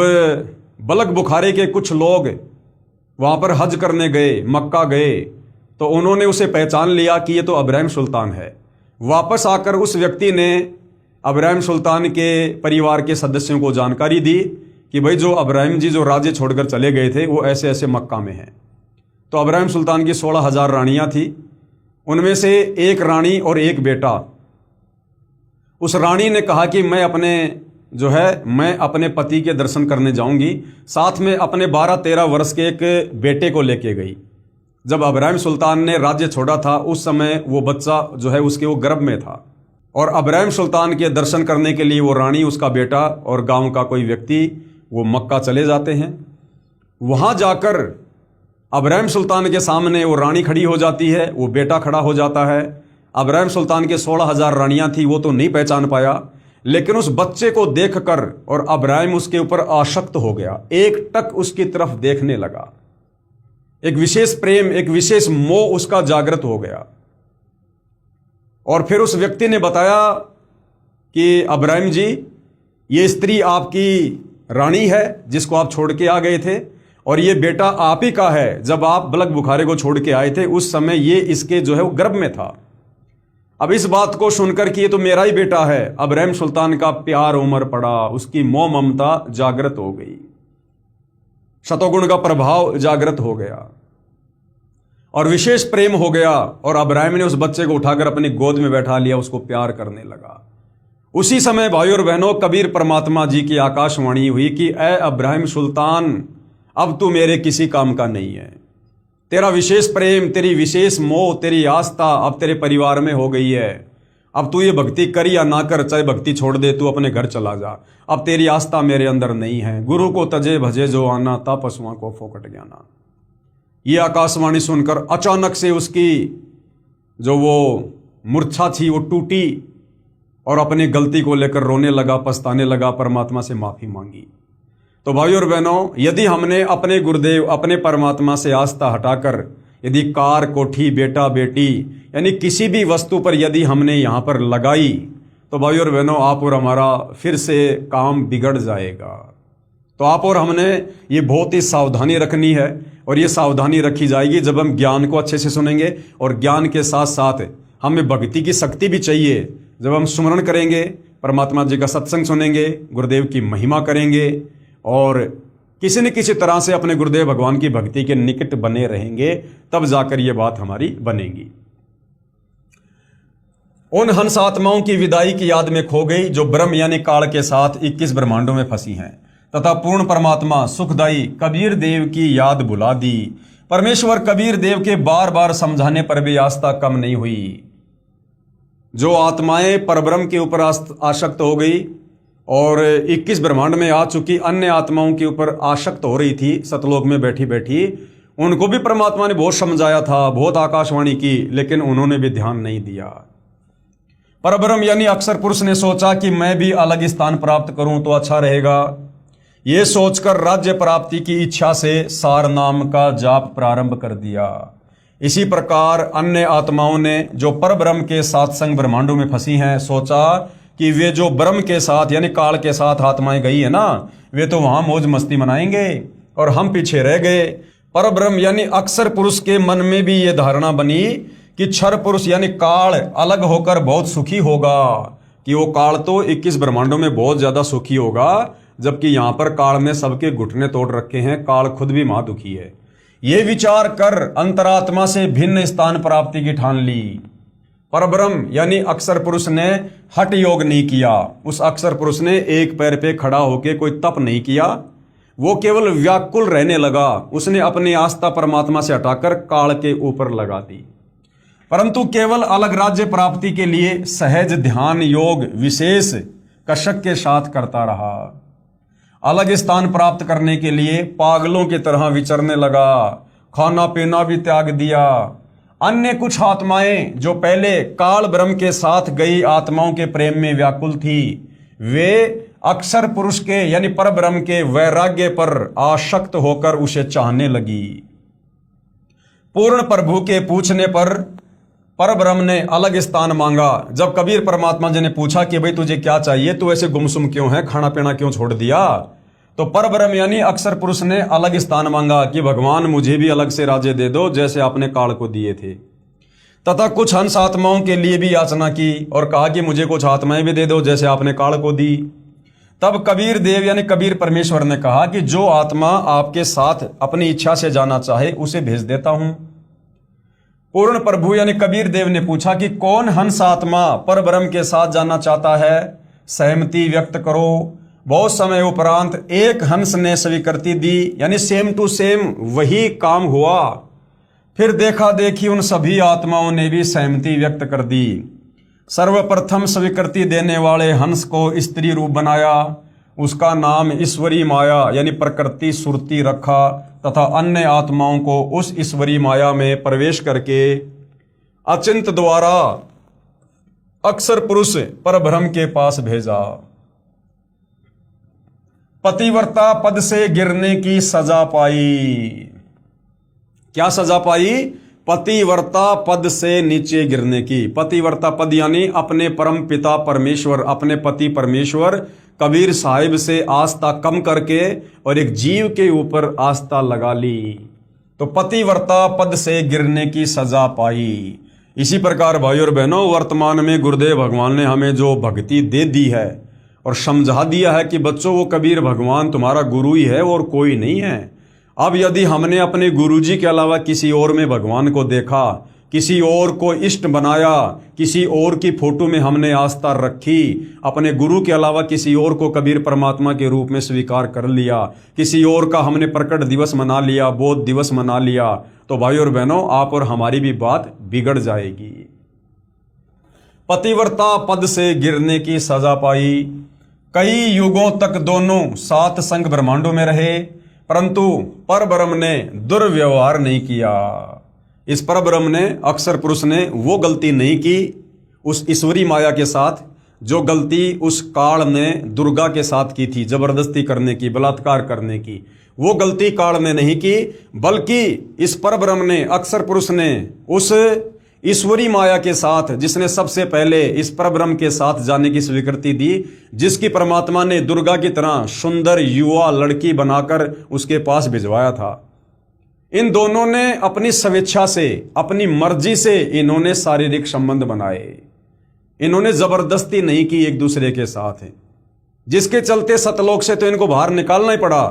बलक बुखारे के कुछ लोग वहाँ पर हज करने गए, मक्का गए, तो उन्होंने उसे पहचान लिया कि ये तो अब्राहिम सुल्तान है। वापस आकर उस व्यक्ति ने अब्राहिम सुल्तान के परिवार के सदस्यों को जानकारी दी कि भाई जो अब्राहिम जी जो राज्य छोड़कर चले गए थे वो ऐसे ऐसे मक्का में हैं। तो अब्राहिम सुल्तान की 16,000 रानियाँ थी, उनमें से एक रानी और एक बेटा। उस रानी ने कहा कि मैं अपने पति के दर्शन करने जाऊंगी, साथ में अपने 12-13 वर्ष के एक बेटे को लेके गई। जब अब्राहिम सुल्तान ने राज्य छोड़ा था उस समय वो बच्चा उसके वो गर्भ में था, और अब्राहिम सुल्तान के दर्शन करने के लिए वो रानी, उसका बेटा और गांव का कोई व्यक्ति वो मक्का चले जाते हैं। वहाँ जाकर अब्राहिम सुल्तान के सामने वो रानी खड़ी हो जाती है, वो बेटा खड़ा हो जाता है। अब्राहिम सुल्तान के 16,000 रानियाँ थी, वो तो नहीं पहचान पाया, लेकिन उस बच्चे को देखकर और अब्राहिम उसके ऊपर आसक्त हो गया, एक टक उसकी तरफ देखने लगा। एक विशेष प्रेम, एक विशेष मोह उसका जागृत हो गया। और फिर उस व्यक्ति ने बताया कि अब्राहिम जी, ये स्त्री आपकी रानी है जिसको आप छोड़ के आ गए थे, और ये बेटा आप ही का है। जब आप बलक बुखारे को छोड़ के आए थे उस समय ये इसके वो गर्भ में था। अब इस बात को सुनकर कि ये तो मेरा ही बेटा है, अब्राहिम सुल्तान का प्यार उमड़ पड़ा, उसकी मोह ममता जागृत हो गई, शतोगुण का प्रभाव जागृत हो गया और विशेष प्रेम हो गया। और अब्राहिम ने उस बच्चे को उठाकर अपनी गोद में बैठा लिया, उसको प्यार करने लगा। उसी समय भाई और बहनों कबीर परमात्मा जी की आकाशवाणी हुई कि ए अब्राहिम सुल्तान, अब तू मेरे किसी काम का नहीं है। तेरा विशेष प्रेम, तेरी विशेष मोह, तेरी आस्था अब तेरे परिवार में हो गई है। अब तू ये भक्ति कर या ना कर, चाहे भक्ति छोड़ दे, तू अपने घर चला जा। अब तेरी आस्था मेरे अंदर नहीं है। गुरु को तजे भजे जो आना, ता पशुओं को फोकट ज्ञाना। ये आकाशवाणी सुनकर अचानक से उसकी वो मूर्छा थी वो टूटी और अपनी गलती को लेकर रोने लगा, पछताने लगा, परमात्मा से माफी मांगी। तो भाई और बहनों, यदि हमने अपने गुरुदेव, अपने परमात्मा से आस्था हटाकर यदि कार, कोठी, बेटा, बेटी यानी किसी भी वस्तु पर यदि हमने यहाँ पर लगाई, तो भाई और बहनों आप और हमारा फिर से काम बिगड़ जाएगा। तो आप और हमने ये बहुत ही सावधानी रखनी है, और ये सावधानी रखी जाएगी जब हम ज्ञान को अच्छे से सुनेंगे, और ज्ञान के साथ साथ हमें भक्ति की शक्ति भी चाहिए। जब हम सुमरण करेंगे, परमात्मा जी का सत्संग सुनेंगे, गुरुदेव की महिमा करेंगे और किसी न किसी तरह से अपने गुरुदेव भगवान की भक्ति के निकट बने रहेंगे, तब जाकर ये बात हमारी बनेगी। उन हंस आत्माओं की विदाई की याद में खो गई जो ब्रह्म यानी काल के साथ 21 ब्रह्मांडों में फंसी हैं, तथा पूर्ण परमात्मा सुखदाई कबीर देव की याद बुला दी। परमेश्वर कबीर देव के बार बार समझाने पर भी आस्था कम नहीं हुई। जो आत्माएं परब्रह्म के ऊपर आसक्त हो गई और 21 ब्रह्मांड में आ चुकी अन्य आत्माओं के ऊपर आसक्त हो रही थी सतलोक में बैठी बैठी, उनको भी परमात्मा ने बहुत समझाया था, बहुत आकाशवाणी की, लेकिन उन्होंने भी ध्यान नहीं दिया। परब्रह्म यानी अक्षर पुरुष ने सोचा कि मैं भी अलग स्थान प्राप्त करूं तो अच्छा रहेगा। ये सोचकर राज्य प्राप्ति की इच्छा से सार नाम का जाप प्रारंभ कर दिया। इसी प्रकार अन्य आत्माओं ने जो परब्रह्म के सत्संग ब्रह्मांडों में फंसी हैं, सोचा कि वे जो ब्रह्म के साथ यानी काल के साथ आत्माएं गई है ना, वे तो वहां मौज मस्ती मनाएंगे और हम पीछे रह गए। परब्रह्म यानी अक्षर पुरुष के मन में भी ये धारणा बनी कि क्षर पुरुष यानी काल अलग होकर बहुत सुखी होगा, कि वो काल तो 21 ब्रह्मांडों में बहुत ज्यादा सुखी होगा, जबकि यहां पर काल ने सबके घुटने तोड़ रखे हैं, काल खुद भी महादुखी है। ये विचार कर अंतरात्मा से भिन्न स्थान प्राप्ति की ठान ली। परब्रह्म यानी अक्षर पुरुष ने हठ योग नहीं किया। उस अक्षर पुरुष ने एक पैर पे खड़ा होकर कोई तप नहीं किया, वो केवल व्याकुल रहने लगा। उसने अपनी आस्था परमात्मा से हटाकर काल के ऊपर लगा दी, परंतु केवल अलग राज्य प्राप्ति के लिए सहज ध्यान योग विशेष कषक के साथ करता रहा। अलग स्थान प्राप्त करने के लिए पागलों की तरह विचरने लगा, खाना पीना भी त्याग दिया। अन्य कुछ आत्माएं जो पहले काल ब्रह्म के साथ गई आत्माओं के प्रेम में व्याकुल थी, वे अक्षर पुरुष के यानी परब्रह्म के वैराग्य पर आसक्त होकर उसे चाहने लगी। पूर्ण प्रभु के पूछने पर परब्रह्म ने अलग स्थान मांगा। जब कबीर परमात्मा जी ने पूछा कि भाई तुझे क्या चाहिए, तू ऐसे गुमसुम क्यों है, खाना पीना क्यों छोड़ दिया, तो परब्रह्म यानी अक्षर पुरुष ने अलग स्थान मांगा कि भगवान मुझे भी अलग से राज्य दे दो जैसे आपने काल को दिए थे। तथा कुछ हंस आत्माओं के लिए भी याचना की और कहा कि मुझे कुछ आत्माएं भी दे दो जैसे आपने काल को दी। तब कबीर देव यानी कबीर परमेश्वर ने कहा कि जो आत्मा आपके साथ अपनी इच्छा से जाना चाहे उसे भेज देता हूं। पूर्ण प्रभु यानी कबीर देव ने पूछा कि कौन हंस आत्मा परब्रह्म के साथ जाना चाहता है, सहमति व्यक्त करो। बहुत समय उपरांत एक हंस ने स्वीकृति दी, यानी सेम टू सेम वही काम हुआ। फिर देखा देखी उन सभी आत्माओं ने भी सहमति व्यक्त कर दी। सर्वप्रथम स्वीकृति देने वाले हंस को स्त्री रूप बनाया, उसका नाम ईश्वरी माया यानी प्रकृति सुरती रखा तथा अन्य आत्माओं को उस ईश्वरी माया में प्रवेश करके अचिंत द्वारा अक्षर पुरुष परब्रह्म के पास भेजा। पतिव्रता पद से गिरने की सजा पाई। क्या सजा पाई? पतिव्रता पद से नीचे गिरने की। पतिव्रता पद यानी अपने परम पिता परमेश्वर, अपने पति परमेश्वर कबीर साहिब से आस्था कम करके और एक जीव के ऊपर आस्था लगा ली, तो पतिव्रता पद से गिरने की सजा पाई। इसी प्रकार भाई और बहनों, वर्तमान में गुरुदेव भगवान ने हमें जो भक्ति दे दी है और समझा दिया है कि बच्चों वो कबीर भगवान तुम्हारा गुरु ही है और कोई नहीं है। अब यदि हमने अपने गुरुजी के अलावा किसी और में भगवान को देखा, किसी और को इष्ट बनाया, किसी और की फोटो में हमने आस्था रखी, अपने गुरु के अलावा किसी और को कबीर परमात्मा के रूप में स्वीकार कर लिया, किसी और का हमने प्रकट दिवस मना लिया, बोध दिवस मना लिया, तो भाई और बहनों आप और हमारी भी बात बिगड़ जाएगी। पतिव्रता पद से गिरने की सजा पाई। कई युगों तक दोनों सात संग ब्रह्मांडों में रहे, परंतु परब्रह्म ने दुर्व्यवहार नहीं किया। इस परब्रह्म ने, अक्षर पुरुष ने वो गलती नहीं की उस ईश्वरी माया के साथ जो गलती उस काल ने दुर्गा के साथ की थी, जबरदस्ती करने की, बलात्कार करने की। वो गलती काल ने नहीं की, बल्कि इस परब्रह्म ने, अक्षर पुरुष ने उस ईश्वरी माया के साथ, जिसने सबसे पहले इस परब्रह्म के साथ जाने की स्वीकृति दी, जिसकी परमात्मा ने दुर्गा की तरह सुंदर युवा लड़की बनाकर उसके पास भिजवाया था, इन दोनों ने अपनी स्वेच्छा से, अपनी मर्जी से इन्होंने शारीरिक संबंध बनाए। इन्होंने जबरदस्ती नहीं की एक दूसरे के साथ, जिसके चलते सतलोक से तो इनको बाहर निकालना ही पड़ा।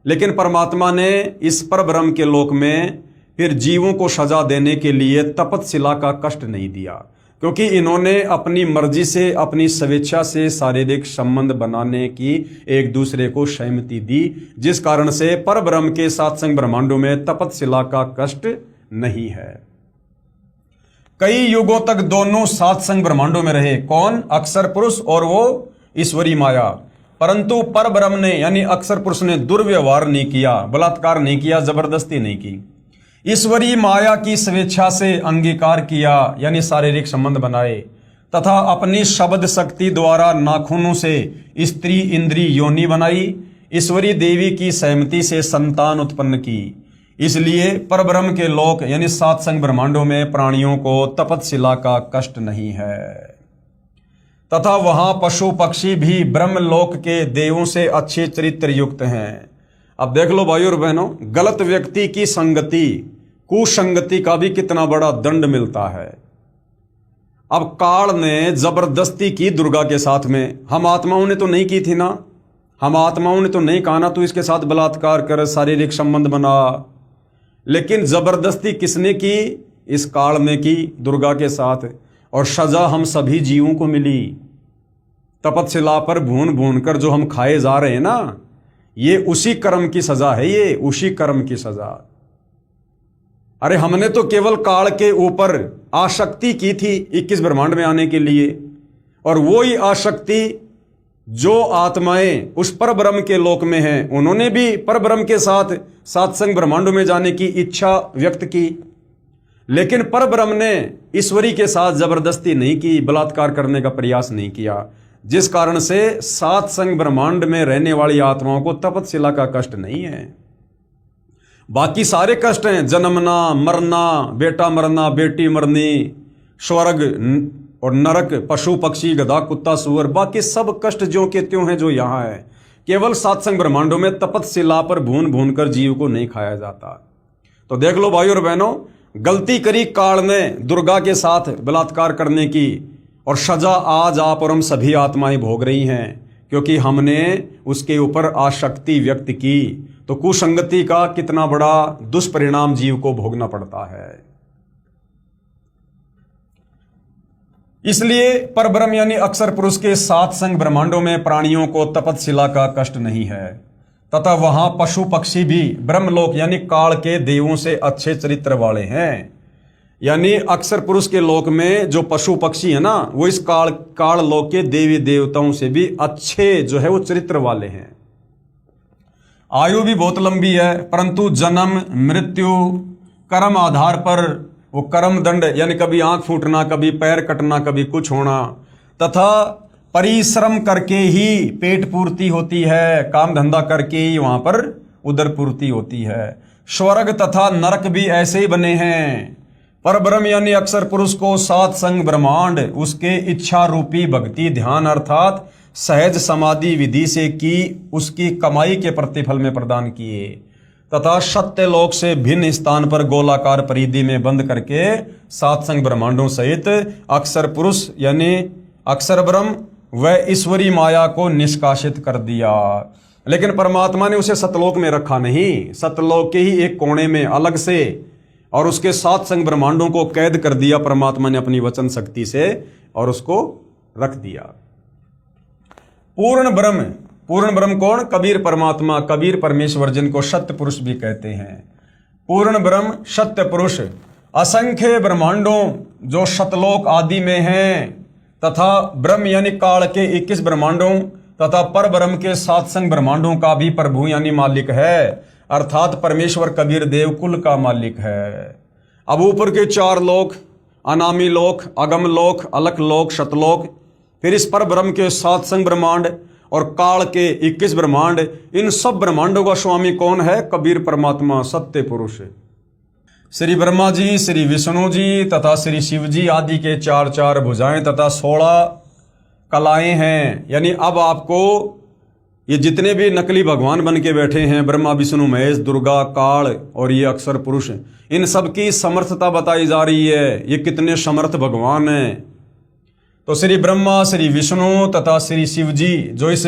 लेकिन परमात्मा ने इस परब्रह्म के लोक में फिर जीवों को सजा देने के लिए तपतशिला का कष्ट नहीं दिया, क्योंकि इन्होंने अपनी मर्जी से, अपनी स्वेच्छा से शारीरिक संबंध बनाने की एक दूसरे को सहमति दी, जिस कारण से परब्रह्म के सात्संग ब्रह्मांडों में तपतशिला का कष्ट नहीं है। कई युगों तक दोनों सात्संग ब्रह्मांडों में रहे। कौन? अक्षर पुरुष और वो ईश्वरी माया। परंतु परब्रह्म ने यानी अक्षर पुरुष ने दुर्व्यवहार नहीं किया, बलात्कार नहीं किया, जबरदस्ती नहीं की। ईश्वरी माया की स्वेच्छा से अंगीकार किया, यानी शारीरिक संबंध बनाए, तथा अपनी शब्द शक्ति द्वारा नाखूनों से स्त्री इंद्री योनि बनाई। ईश्वरी देवी की सहमति से संतान उत्पन्न की। इसलिए परब्रह्म के लोक यानी सात संग ब्रह्मांडों में प्राणियों को तपतशिला का कष्ट नहीं है, तथा वहां पशु पक्षी भी ब्रह्मलोक के देवों से अच्छे चरित्र युक्त हैं। अब देख लो भाइयों और बहनों, गलत व्यक्ति की संगति, कुसंगति का भी कितना बड़ा दंड मिलता है। अब काल ने जबरदस्ती की दुर्गा के साथ में, हम आत्माओं ने तो नहीं की थी ना, हम आत्माओं ने तो नहीं कहा ना तू इसके साथ बलात्कार कर, शारीरिक संबंध बना, लेकिन जबरदस्ती किसने की? इस काल ने की दुर्गा के साथ, और सजा हम सभी जीवों को मिली। तपतशिला पर भून भून कर जो हम खाए जा रहे हैं ना, ये उसी कर्म की सजा है, ये उसी कर्म की सजा। अरे हमने तो केवल काल के ऊपर आसक्ति की थी 21 ब्रह्मांड में आने के लिए, और वो ही आसक्ति जो आत्माएं उस पर ब्रह्म के लोक में हैं, उन्होंने भी पर ब्रह्म के साथ सातसंग ब्रह्मांडों में जाने की इच्छा व्यक्त की, लेकिन पर ब्रह्म ने ईश्वरी के साथ जबरदस्ती नहीं की, बलात्कार करने का प्रयास नहीं किया, जिस कारण से सात संग ब्रह्मांड में रहने वाली आत्माओं को तपतशिला का कष्ट नहीं है। बाकी सारे कष्ट हैं, जन्मना, मरना, बेटा मरना, बेटी मरनी, स्वर्ग और नरक, पशु पक्षी, गधा कुत्ता सूअर, बाकी सब कष्ट जो के त्यों हैं जो यहाँ है। केवल सातसंग ब्रह्मांडों में तपतशिला पर भून भून कर जीव को नहीं खाया जाता। तो देख लो भाइयों और बहनों, गलती करी काल ने दुर्गा के साथ बलात्कार करने की, और सजा आज आप और हम सभी आत्माएं भोग रही हैं, क्योंकि हमने उसके ऊपर आसक्ति व्यक्त की। तो कुसंगति का कितना बड़ा दुष्परिणाम जीव को भोगना पड़ता है। इसलिए परब्रह्म यानी अक्षर पुरुष के सात संग ब्रह्मांडों में प्राणियों को तपतशिला का कष्ट नहीं है, तथा वहां पशु पक्षी भी ब्रह्मलोक यानी काल के देवों से अच्छे चरित्र वाले हैं। यानी अक्षर पुरुष के लोक में जो पशु पक्षी है ना, वो इस काल लोक के देवी देवताओं से भी अच्छे जो है वो चरित्र वाले हैं। आयु भी बहुत लंबी है, परंतु जन्म मृत्यु कर्म आधार पर वो कर्म दंड यानी कभी आंख फूटना, कभी पैर कटना, कभी कुछ होना, तथा परिश्रम करके ही पेट पूर्ति होती है, काम धंधा करके ही वहां पर उदर पूर्ति होती है। स्वर्ग तथा नरक भी ऐसे ही बने हैं। परब्रह्म यानी अक्षर पुरुष को सात संग ब्रह्मांड उसके इच्छा रूपी भक्ति ध्यान अर्थात सहज समाधि विधि से की उसकी कमाई के प्रतिफल में प्रदान किए, तथा सत्य लोक से भिन्न स्थान पर गोलाकार परिधि में बंद करके सात संग ब्रह्मांडों सहित अक्षर पुरुष यानी अक्षर ब्रह्म व ईश्वरी माया को निष्कासित कर दिया। लेकिन परमात्मा ने उसे सतलोक में रखा नहीं, सतलोक के ही एक कोने में अलग से, और उसके सात संग ब्रह्मांडों को कैद कर दिया परमात्मा ने अपनी वचन शक्ति से, और उसको रख दिया। पूर्ण ब्रह्म कौन? कबीर परमात्मा, कबीर परमेश्वर, जिनको सत्य पुरुष भी कहते हैं। पूर्ण ब्रह्म सत्य पुरुष असंख्य ब्रह्मांडों जो सतलोक आदि में हैं, तथा ब्रह्म यानी काल के 21 ब्रह्मांडों तथा पर ब्रह्म के सात संग ब्रह्मांडों का भी प्रभु यानी मालिक है, अर्थात परमेश्वर कबीर देव कुल का मालिक है। अब ऊपर के चार लोक, अनामी लोक, अगम लोक, अलख लोक, सतलोक, फिर इस पर ब्रह्म के सात संग ब्रह्मांड और काल के 21 ब्रह्मांड, इन सब ब्रह्मांडों का स्वामी कौन है? कबीर परमात्मा, सत्य पुरुष। श्री ब्रह्मा जी, श्री विष्णु जी तथा श्री शिव जी आदि के चार चार भुजाएं तथा 16 कलाएं हैं। यानी अब आपको ये जितने भी नकली भगवान बन के बैठे हैं, ब्रह्मा विष्णु महेश दुर्गा काल और ये अक्षर पुरुष, इन सब की समर्थता बताई जा रही है, ये कितने समर्थ भगवान हैं। तो श्री ब्रह्मा, श्री विष्णु तथा श्री शिव जी जो इस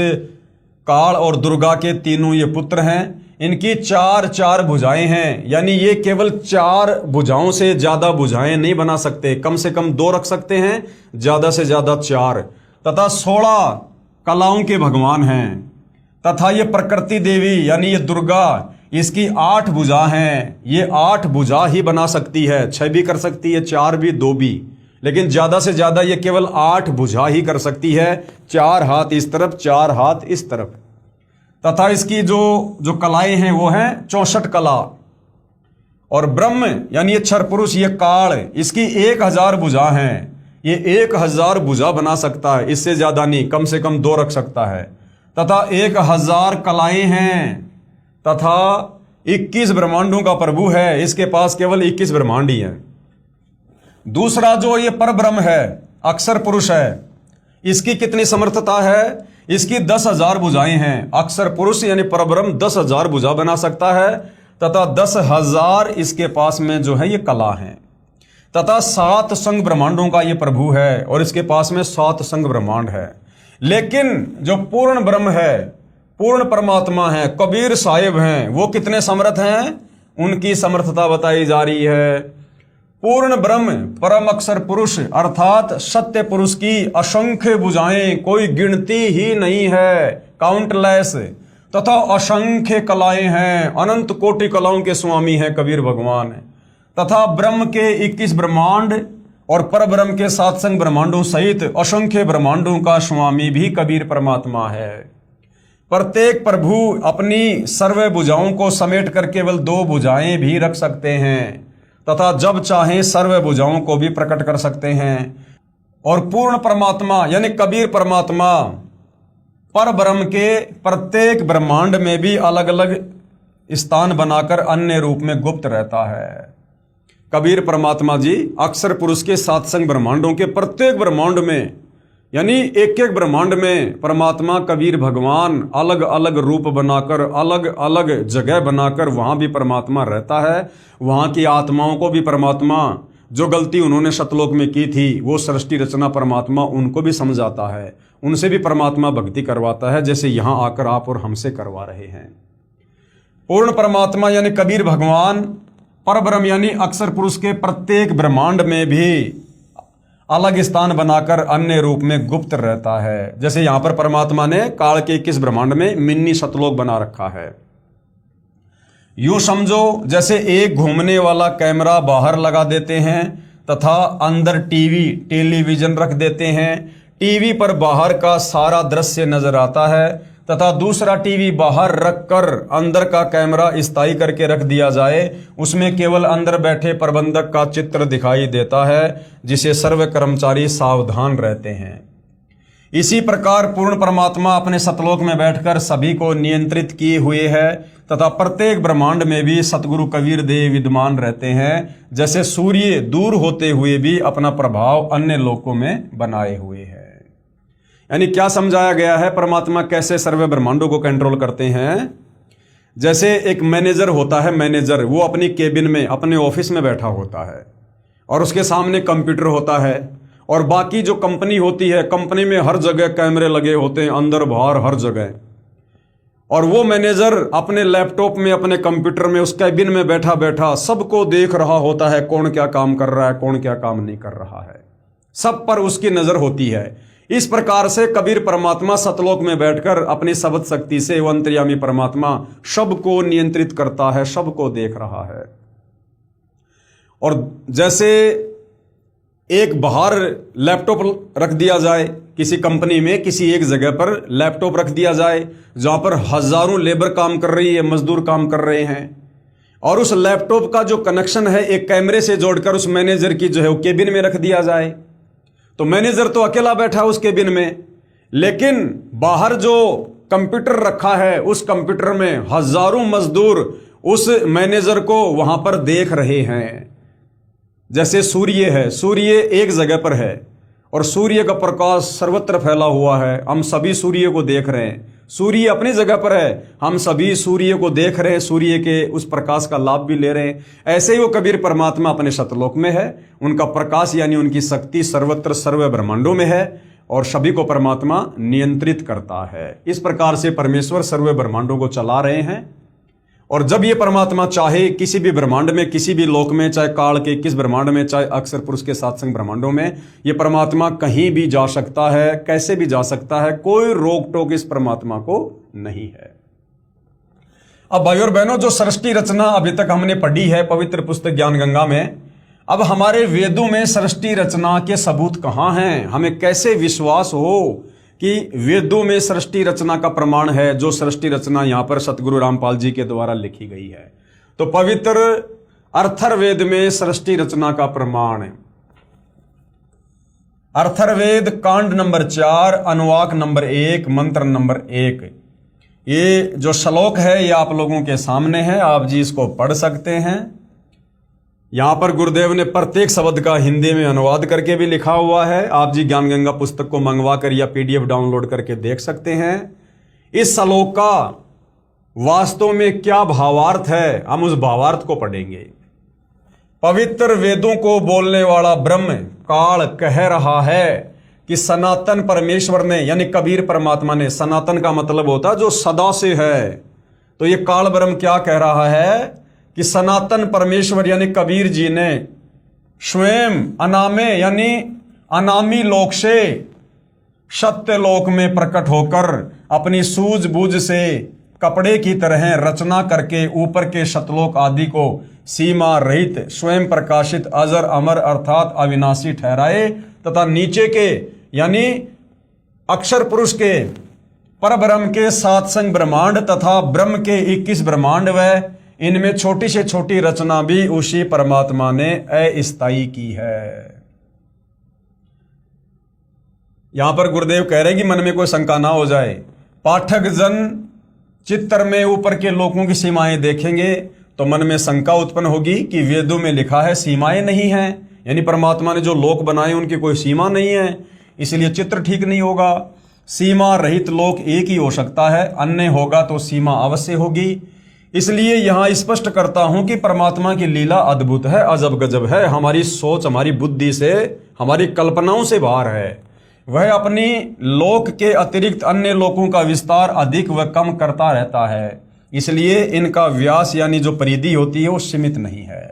काल और दुर्गा के तीनों ये पुत्र हैं, इनकी चार चार भुजाएं हैं। यानी ये केवल 4 भुजाओं से ज्यादा भुजाएं नहीं बना सकते, कम से कम 2 रख सकते हैं, ज्यादा से ज्यादा 4, तथा 16 कलाओं के भगवान हैं। तथा ये प्रकृति देवी यानी ये दुर्गा, इसकी 8 भुजा हैं। ये 8 भुजा ही बना सकती है, 6 भी कर सकती है, 4 भी, 2 भी, लेकिन ज्यादा से ज्यादा ये केवल 8 भुजा ही कर सकती है, 4 हाथ इस तरफ, 4 हाथ इस तरफ। तथा इसकी जो कलाएं हैं वो हैं 64 कला। और ब्रह्म यानी ये क्षर पुरुष, ये काल, इसकी 1000 भुजा हैं। ये 1000 भुजा बना सकता है, इससे ज्यादा नहीं, कम से कम 2 रख सकता है। तथा 1000 कलाएं हैं, तथा 21 ब्रह्मांडों का प्रभु है, इसके पास केवल 21 ब्रह्मांड ही हैं। दूसरा जो ये परब्रह्म है, अक्षर पुरुष है, इसकी कितनी समर्थता है? इसकी 10,000 भुजाएं हैं। अक्षर पुरुष यानी परब्रह्म 10,000 भुजा बना सकता है तथा 10,000 इसके पास में जो है ये कला है तथा 7 संग ब्रह्मांडों का ये प्रभु है और इसके पास में 7 संग ब्रह्मांड है। लेकिन जो पूर्ण ब्रह्म है, पूर्ण परमात्मा है, कबीर साहिब हैं, वो कितने समर्थ हैं? उनकी समर्थता बताई जा रही है। पूर्ण ब्रह्म परम अक्षर पुरुष अर्थात सत्य पुरुष की असंख्य भुजाएं, कोई गिनती ही नहीं है, काउंटलेस, तथा असंख्य कलाएं हैं, अनंत कोटि कलाओं के स्वामी हैं कबीर भगवान। तथा ब्रह्म के 21 ब्रह्मांड और परब्रह्म के 7 संग ब्रह्मांडों सहित असंख्य ब्रह्मांडों का स्वामी भी कबीर परमात्मा है। प्रत्येक प्रभु अपनी सर्व भुजाओं को समेट कर केवल 2 भुजाएं भी रख सकते हैं तथा जब चाहें सर्व भुजाओं को भी प्रकट कर सकते हैं। और पूर्ण परमात्मा यानी कबीर परमात्मा पर ब्रह्म के प्रत्येक ब्रह्मांड में भी अलग अलग स्थान बनाकर अन्य रूप में गुप्त रहता है। कबीर परमात्मा जी अक्षर पुरुष के 7 संग ब्रह्मांडों के प्रत्येक ब्रह्मांड में यानी एक एक ब्रह्मांड में परमात्मा कबीर भगवान अलग अलग रूप बनाकर, अलग अलग जगह बनाकर वहां भी परमात्मा रहता है। वहां की आत्माओं को भी परमात्मा, जो गलती उन्होंने सतलोक में की थी वो सृष्टि रचना परमात्मा उनको भी समझाता है, उनसे भी परमात्मा भक्ति करवाता है, जैसे यहां आकर आप और हमसे करवा रहे हैं। पूर्ण परमात्मा यानी कबीर भगवान परब्रह्म यानी अक्षर पुरुष के प्रत्येक ब्रह्मांड में भी अलग स्थान बनाकर अन्य रूप में गुप्त रहता है। जैसे यहां पर परमात्मा ने काल के 21 ब्रह्मांड में मिनी सतलोक बना रखा है। यूं समझो जैसे एक घूमने वाला कैमरा बाहर लगा देते हैं तथा अंदर टेलीविजन रख देते हैं। टीवी पर बाहर का सारा दृश्य नजर आता है तथा दूसरा टीवी बाहर रखकर अंदर का कैमरा स्थायी करके रख दिया जाए, उसमें केवल अंदर बैठे प्रबंधक का चित्र दिखाई देता है, जिसे सर्व कर्मचारी सावधान रहते हैं। इसी प्रकार पूर्ण परमात्मा अपने सतलोक में बैठकर सभी को नियंत्रित किए हुए है तथा प्रत्येक ब्रह्मांड में भी सतगुरु कबीर देव विद्यमान रहते हैं, जैसे सूर्य दूर होते हुए भी अपना प्रभाव अन्य लोकों में बनाए हुए है। यानी क्या समझाया गया है, परमात्मा कैसे सर्व ब्रह्मांडों को कंट्रोल करते हैं। जैसे एक मैनेजर होता है, मैनेजर वो अपनी केबिन में अपने ऑफिस में बैठा होता है और उसके सामने कंप्यूटर होता है और बाकी जो कंपनी होती है, कंपनी में हर जगह कैमरे लगे होते हैं, अंदर बाहर हर जगह। और वो मैनेजर अपने लैपटॉप में, अपने कंप्यूटर में, उस कैबिन में बैठा बैठा सबको देख रहा होता है, कौन क्या काम कर रहा है, कौन क्या काम नहीं कर रहा है, सब पर उसकी नजर होती है। इस प्रकार से कबीर परमात्मा सतलोक में बैठकर अपनी शब्द शक्ति से वो अंतर्यामी परमात्मा सबको नियंत्रित करता है, सबको देख रहा है। और जैसे एक बाहर लैपटॉप रख दिया जाए, किसी कंपनी में किसी एक जगह पर लैपटॉप रख दिया जाए जहां पर हजारों लेबर काम कर रही है, मजदूर काम कर रहे हैं, और उस लैपटॉप का जो कनेक्शन है एक कैमरे से जोड़कर उस मैनेजर की जो है वो केबिन में रख दिया जाए, तो मैनेजर तो अकेला बैठा है उस केबिन में, लेकिन बाहर जो कंप्यूटर रखा है उस कंप्यूटर में हजारों मजदूर उस मैनेजर को वहां पर देख रहे हैं। जैसे सूर्य है, सूर्य एक जगह पर है और सूर्य का प्रकाश सर्वत्र फैला हुआ है, हम सभी सूर्य को देख रहे हैं। सूर्य अपनी जगह पर है, हम सभी सूर्य को देख रहे हैं, सूर्य के उस प्रकाश का लाभ भी ले रहे हैं। ऐसे ही वो कबीर परमात्मा अपने सतलोक में है, उनका प्रकाश यानी उनकी शक्ति सर्वत्र सर्व ब्रह्मांडों में है और सभी को परमात्मा नियंत्रित करता है। इस प्रकार से परमेश्वर सर्व ब्रह्मांडों को चला रहे हैं। और जब ये परमात्मा चाहे किसी भी ब्रह्मांड में, किसी भी लोक में, चाहे काल के किस ब्रह्मांड में, चाहे अक्षर पुरुष के 7 संग ब्रह्मांडों में, ये परमात्मा कहीं भी जा सकता है, कैसे भी जा सकता है, कोई रोक टोक इस परमात्मा को नहीं है। अब भाई और बहनों, जो सृष्टि रचना अभी तक हमने पढ़ी है पवित्र पुस्तक ज्ञान गंगा में, अब हमारे वेदों में सृष्टि रचना के सबूत कहां हैं, हमें कैसे विश्वास हो कि वेदों में सृष्टि रचना का प्रमाण है, जो सृष्टि रचना यहां पर सतगुरु रामपाल जी के द्वारा लिखी गई है। तो पवित्र अर्थर्वेद में सृष्टि रचना का प्रमाण है। अर्थर्वेद कांड नंबर 4 अनुवाक नंबर 1 मंत्र नंबर 1, ये जो श्लोक है ये आप लोगों के सामने है, आप जी इसको पढ़ सकते हैं। यहाँ पर गुरुदेव ने प्रत्येक शब्द का हिंदी में अनुवाद करके भी लिखा हुआ है। आप जी ज्ञान गंगा पुस्तक को मंगवा कर या पीडीएफ डाउनलोड करके देख सकते हैं। इस श्लोक का वास्तव में क्या भावार्थ है, हम उस भावार्थ को पढ़ेंगे। पवित्र वेदों को बोलने वाला ब्रह्म काल कह रहा है कि सनातन परमेश्वर ने, यानी कबीर परमात्मा ने, सनातन का मतलब होता है जो सदा से है, तो ये काल ब्रह्म क्या कह रहा है कि सनातन परमेश्वर यानी कबीर जी ने स्वयं अनामे यानी अनामी लोक से सत्य लोक में प्रकट होकर अपनी सूझबूझ से कपड़े की तरह रचना करके ऊपर के शतलोक आदि को सीमा रहित स्वयं प्रकाशित अजर अमर अर्थात अविनाशी ठहराए तथा नीचे के यानी अक्षर पुरुष के परब्रह्म के 7 संग ब्रह्मांड तथा ब्रह्म के 21 ब्रह्मांड व इनमें छोटी से छोटी रचना भी उसी परमात्मा ने अस्थायी की है। यहां पर गुरुदेव कह रहे हैं कि मन में कोई शंका ना हो जाए। पाठक जन चित्र में ऊपर के लोकों की सीमाएं देखेंगे तो मन में शंका उत्पन्न होगी कि वेदों में लिखा है सीमाएं नहीं हैं, यानी परमात्मा ने जो लोक बनाए उनकी कोई सीमा नहीं है, इसलिए चित्र ठीक नहीं होगा। सीमा रहित लोक एक ही हो सकता है, अन्य होगा तो सीमा अवश्य होगी। इसलिए यहां स्पष्ट करता हूं कि परमात्मा की लीला अद्भुत है, अजब गजब है, हमारी सोच हमारी बुद्धि से हमारी कल्पनाओं से बाहर है। वह अपनी लोक के अतिरिक्त अन्य लोकों का विस्तार अधिक व कम करता रहता है, इसलिए इनका व्यास यानी जो परिधि होती है वो सीमित नहीं है।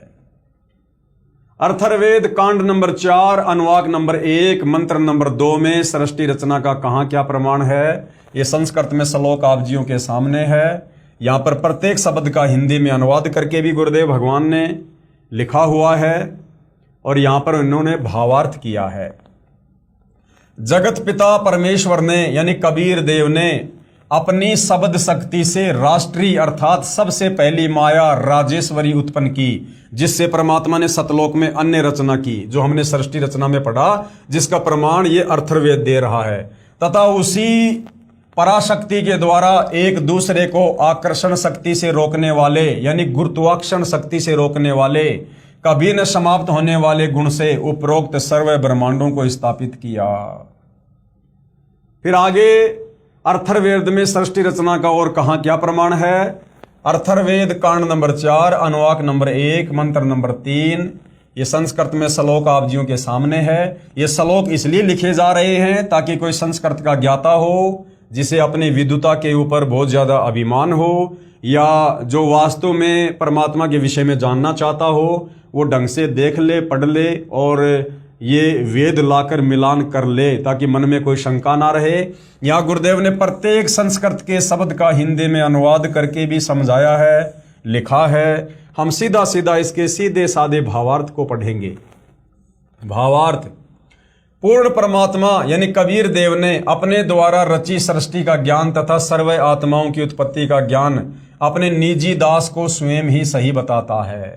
अथर्ववेद कांड नंबर 4 अनुवाक नंबर 1 मंत्र नंबर 2 में सृष्टि रचना का कहां क्या प्रमाण है, ये संस्कृत में श्लोक आप जियों के सामने है। यहां पर प्रत्येक शब्द का हिंदी में अनुवाद करके भी गुरुदेव भगवान ने लिखा हुआ है और यहां पर उन्होंने भावार्थ किया है। जगत पिता परमेश्वर ने यानी कबीर देव ने अपनी शब्द शक्ति से राष्ट्रीय अर्थात सबसे पहली माया राजेश्वरी उत्पन्न की, जिससे परमात्मा ने सतलोक में अन्य रचना की, जो हमने सृष्टि रचना में पढ़ा, जिसका प्रमाण ये अथर्ववेद दे रहा है। तथा उसी पराशक्ति के द्वारा एक दूसरे को आकर्षण शक्ति से रोकने वाले यानी गुरुत्वाकर्षण शक्ति से रोकने वाले कभी न समाप्त होने वाले गुण से उपरोक्त सर्व ब्रह्मांडों को स्थापित किया। फिर आगे अथर्ववेद में सृष्टि रचना का और कहां क्या प्रमाण है। अथर्ववेद कांड नंबर 4 अनुवाक नंबर 1 मंत्र नंबर 3, ये संस्कृत में श्लोक आप जियों के सामने है। ये श्लोक इसलिए लिखे जा रहे हैं ताकि कोई संस्कृत का ज्ञाता हो जिसे अपनी विद्वता के ऊपर बहुत ज्यादा अभिमान हो या जो वास्तव में परमात्मा के विषय में जानना चाहता हो वो ढंग से देख ले, पढ़ ले और ये वेद लाकर मिलान कर ले ताकि मन में कोई शंका ना रहे। यहाँ गुरुदेव ने प्रत्येक संस्कृत के शब्द का हिंदी में अनुवाद करके भी समझाया है, लिखा है। हम सीधा सीधा इसके सीधे साधे भावार्थ को पढ़ेंगे। भावार्थ, पूर्ण परमात्मा यानी कबीर देव ने अपने द्वारा रची सृष्टि का ज्ञान तथा सर्व आत्माओं की उत्पत्ति का ज्ञान अपने निजी दास को स्वयं ही सही बताता है।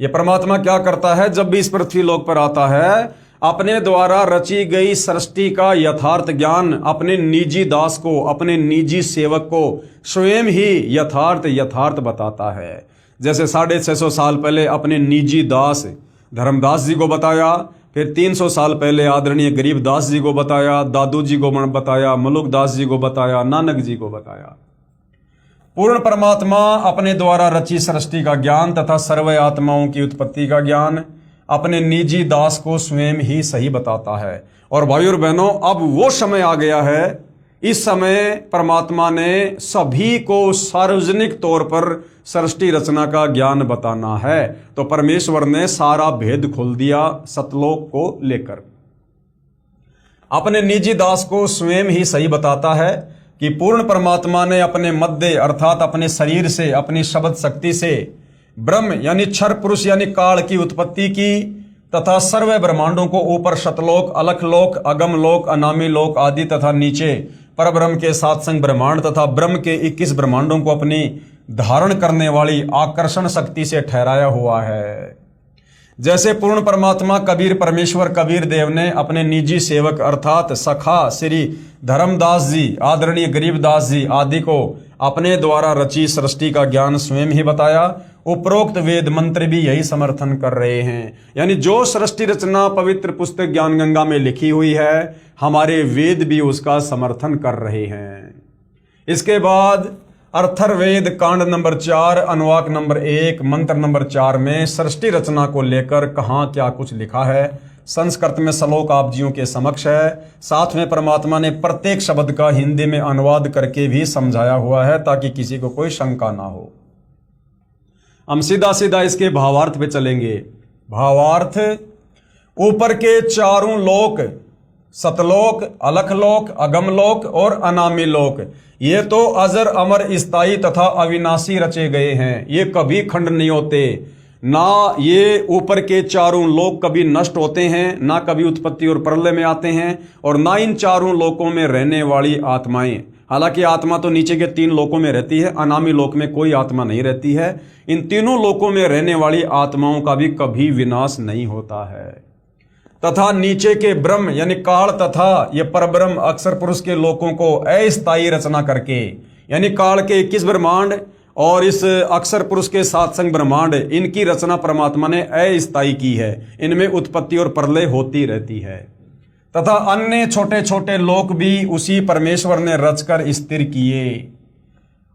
ये परमात्मा क्या करता है, जब भी इस पृथ्वी लोक पर आता है अपने द्वारा रची गई सृष्टि का यथार्थ ज्ञान अपने निजी दास को, अपने निजी सेवक को स्वयं ही यथार्थ बताता है। जैसे 650 साल पहले अपने निजी दास धर्मदास जी को बताया, फिर 300 साल पहले आदरणीय गरीबदास जी को बताया, दादू जी को बताया, मलुकदास जी को बताया, नानक जी को बताया। पूर्ण परमात्मा अपने द्वारा रची सृष्टि का ज्ञान तथा सर्व आत्माओं की उत्पत्ति का ज्ञान अपने निजी दास को स्वयं ही सही बताता है। और भाइयों और बहनों, अब वो समय आ गया है, इस समय परमात्मा ने सभी को सार्वजनिक तौर पर सृष्टि रचना का ज्ञान बताना है। तो परमेश्वर ने सारा भेद खोल दिया सतलोक को लेकर। अपने निजी दास को स्वयं ही सही बताता है कि पूर्ण परमात्मा ने अपने मध्य अर्थात अपने शरीर से, अपनी शब्द शक्ति से ब्रह्म यानी क्षर पुरुष यानी काल की उत्पत्ति की तथा सर्व ब्रह्मांडों को ऊपर शतलोक, अलख लोक, अगम लोक, अनामी लोक आदि तथा नीचे परब्रह्म के 7 संग ब्रह्मांड तथा ब्रह्म के 21 ब्रह्मांडों को अपनी धारण करने वाली आकर्षण शक्ति से ठहराया हुआ है। जैसे पूर्ण परमात्मा कबीर परमेश्वर कबीर देव ने अपने निजी सेवक अर्थात सखा श्री धर्मदास जी, आदरणीय गरीबदास जी आदि को अपने द्वारा रची सृष्टि का ज्ञान स्वयं ही बताया। उपरोक्त वेद मंत्र भी यही समर्थन कर रहे हैं। यानी जो सृष्टि रचना पवित्र पुस्तक ज्ञान गंगा में लिखी हुई है, हमारे वेद भी उसका समर्थन कर रहे हैं। इसके बाद अर्थर्वेद कांड नंबर 4 अनुवाक नंबर 1 मंत्र नंबर 4 में सृष्टि रचना को लेकर कहाँ क्या कुछ लिखा है, संस्कृत में श्लोक आप जियों के समक्ष है। साथ में परमात्मा ने प्रत्येक शब्द का हिंदी में अनुवाद करके भी समझाया हुआ है, ताकि किसी को कोई शंका ना हो। हम सीधा सीधा इसके भावार्थ पे चलेंगे। भावार्थ, ऊपर के चारों लोक, सतलोक, अलखलोक, अगमलोक और अनामी लोक, ये तो अजर अमर स्थायी तथा अविनाशी रचे गए हैं। ये कभी खंड नहीं होते। ना ये ऊपर के चारों लोक कभी नष्ट होते हैं, ना कभी उत्पत्ति और प्रलय में आते हैं, और ना इन चारों लोकों में रहने वाली आत्माएं। हालांकि आत्मा तो नीचे के 3 लोकों में रहती है, अनामी लोक में कोई आत्मा नहीं रहती है। इन तीनों लोकों में रहने वाली आत्माओं का भी कभी विनाश नहीं होता है। तथा नीचे के ब्रह्म यानी काल तथा ये परब्रह्म अक्षर पुरुष के लोकों को अस्थायी रचना करके, यानी काल के 21 ब्रह्मांड और इस अक्षर पुरुष के 7 संग ब्रह्मांड, इनकी रचना परमात्मा ने अस्थायी की है। इनमें उत्पत्ति और प्रलय होती रहती है। तथा अन्य छोटे छोटे लोक भी उसी परमेश्वर ने रचकर स्थिर किए।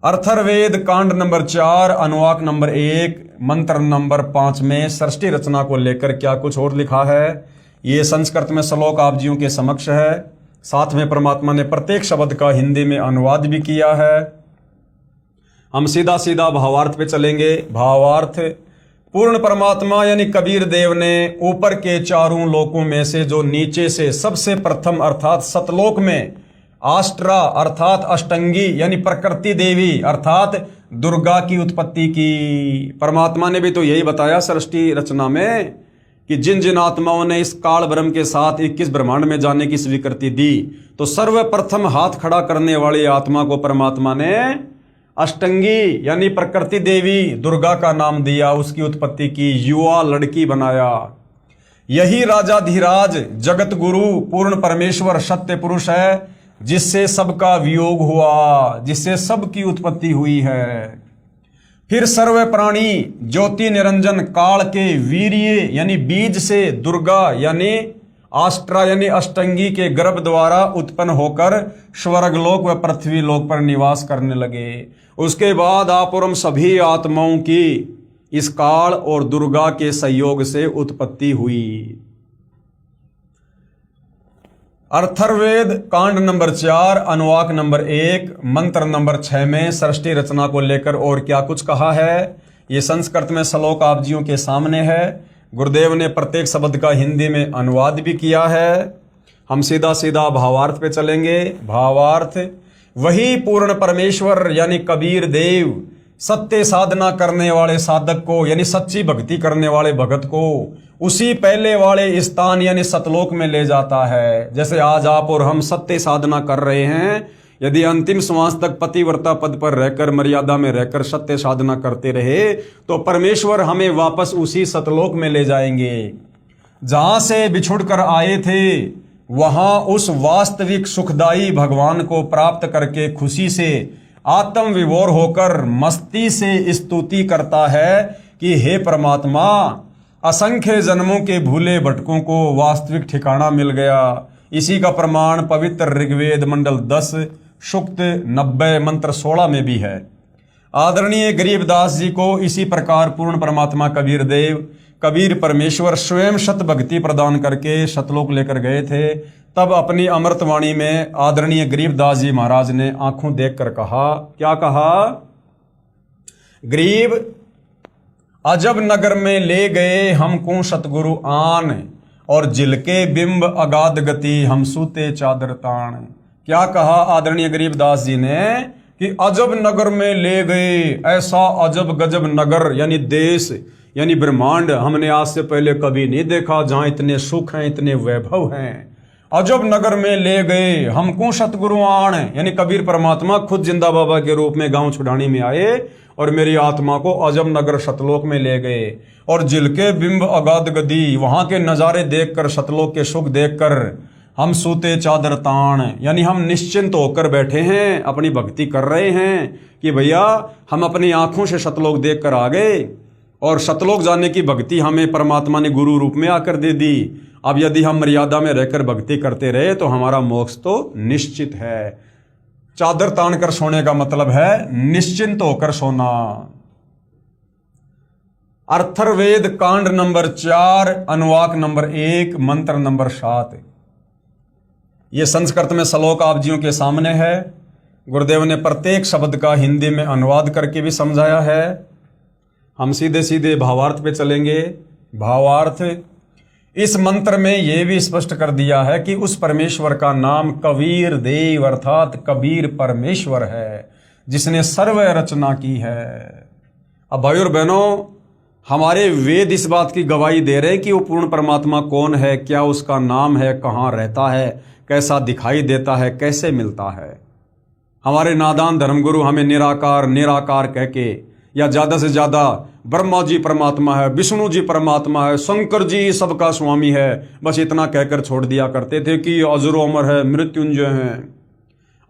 अर्थर्वेद कांड नंबर 4 अनुवाक नंबर 1 मंत्र नंबर 5 में सृष्टि रचना को लेकर क्या कुछ और लिखा है, ये संस्कृत में श्लोक आप जियों के समक्ष है। साथ में परमात्मा ने प्रत्येक शब्द का हिंदी में अनुवाद भी किया है। हम सीधा सीधा भावार्थ पे चलेंगे। भावार्थ, पूर्ण परमात्मा यानी कबीर देव ने ऊपर के चारों लोकों में से जो नीचे से सबसे प्रथम अर्थात सतलोक में आष्ट्रा अर्थात अष्टंगी यानी प्रकृति देवी अर्थात दुर्गा की उत्पत्ति की। परमात्मा ने भी तो यही बताया सृष्टि रचना में कि जिन जिन आत्माओं ने इस काल ब्रह्म के साथ 21 ब्रह्मांड में जाने की स्वीकृति दी, तो सर्वप्रथम हाथ खड़ा करने वाली आत्मा को परमात्मा ने अष्टंगी यानी प्रकृति देवी दुर्गा का नाम दिया, उसकी उत्पत्ति की, युवा लड़की बनाया। यही राजाधिराज जगत गुरु पूर्ण परमेश्वर सत्य पुरुष है, जिससे सबका वियोग हुआ, जिससे सबकी उत्पत्ति हुई है। फिर सर्व प्राणी ज्योति निरंजन काल के वीर्य यानी बीज से दुर्गा यानी आष्ट्रा यानी अष्टंगी के गर्भ द्वारा उत्पन्न होकर स्वर्गलोक व पृथ्वी लोक पर निवास करने लगे। उसके बाद आप और हम सभी आत्माओं की इस काल और दुर्गा के सहयोग से उत्पत्ति हुई। अर्थर्वेद कांड नंबर 4 अनुवाक नंबर 1 मंत्र नंबर 6 में सृष्टि रचना को लेकर और क्या कुछ कहा है, ये संस्कृत में श्लोक आप जियों के सामने है। गुरुदेव ने प्रत्येक शब्द का हिंदी में अनुवाद भी किया है। हम सीधा सीधा भावार्थ पे चलेंगे। भावार्थ, वही पूर्ण परमेश्वर यानी कबीर देव सत्य साधना करने वाले साधक को यानी सच्ची भक्ति करने वाले भगत को उसी पहले वाले स्थान यानी सतलोक में ले जाता है। जैसे आज आप और हम सत्य साधना कर रहे हैं, यदि अंतिम श्वास तक पतिव्रता पद पर रहकर मर्यादा में रहकर सत्य साधना करते रहे, तो परमेश्वर हमें वापस उसी सतलोक में ले जाएंगे जहां से बिछुड़ कर आए थे। वहां उस वास्तविक सुखदायी भगवान को प्राप्त करके खुशी से आत्म विभोर होकर मस्ती से स्तुति करता है कि हे परमात्मा, असंख्य जन्मों के भूले भटकों को वास्तविक ठिकाना मिल गया। इसी का प्रमाण पवित्र ऋग्वेद मंडल 10 सूक्त 90 मंत्र 16 में भी है। आदरणीय गरीबदास जी को इसी प्रकार पूर्ण परमात्मा कबीर देव कबीर परमेश्वर स्वयं शत भक्ति प्रदान करके सतलोक लेकर गए थे। तब अपनी अमृतवाणी में आदरणीय गरीबदास जी महाराज ने आंखों देखकर कहा, क्या कहा? गरीब अजब नगर में ले गए हमको सतगुरु आन, और जिलके बिंब अगाध गति हम सूते चादर तान। क्या कहा आदरणीय गरीबदास जी ने कि अजब नगर में ले गए। ऐसा अजब गजब नगर यानी देश यानी ब्रह्मांड हमने आज से पहले कभी नहीं देखा, जहां इतने सुख हैं, इतने वैभव हैं। अजब नगर में ले गए हमको सतगुरु आन, यानी कबीर परमात्मा खुद जिंदा बाबा के रूप में गांव छुड़ानी में आए और मेरी आत्मा को अजब नगर सतलोक में ले गए। और जिलके बिंब अगाध गदी, वहां के नजारे देखकर सतलोक के सुख देखकर हम सूते चादर तान, यानी हम निश्चिंत होकर बैठे हैं, अपनी भक्ति कर रहे हैं कि भैया हम अपनी आंखों से सतलोक देख कर आ गए और सतलोक जाने की भक्ति हमें परमात्मा ने गुरु रूप में आकर दे दी। अब यदि हम मर्यादा में रहकर भक्ति करते रहे तो हमारा मोक्ष तो निश्चित है। चादर तान कर सोने का मतलब है निश्चिंत होकर सोना। अथर्ववेद कांड नंबर 4, अनुवाक नंबर 1, मंत्र नंबर 7। यह संस्कृत में श्लोक आप जियों के सामने है। गुरुदेव ने प्रत्येक शब्द का हिंदी में अनुवाद करके भी समझाया है। हम सीधे सीधे भावार्थ पे चलेंगे। भावार्थ, इस मंत्र में यह भी स्पष्ट कर दिया है कि उस परमेश्वर का नाम कबीर देव अर्थात कबीर परमेश्वर है, जिसने सर्व रचना की है। अब भाई और बहनों, हमारे वेद इस बात की गवाही दे रहे हैं कि वो पूर्ण परमात्मा कौन है, क्या उसका नाम है, कहाँ रहता है, कैसा दिखाई देता है, कैसे मिलता है। हमारे नादान धर्मगुरु हमें निराकार निराकार कह के, या ज़्यादा से ज़्यादा ब्रह्मा जी परमात्मा है, विष्णु जी परमात्मा है, शंकर जी सबका स्वामी है, बस इतना कहकर छोड़ दिया करते थे कि अजरो अमर है, मृत्युंजय हैं।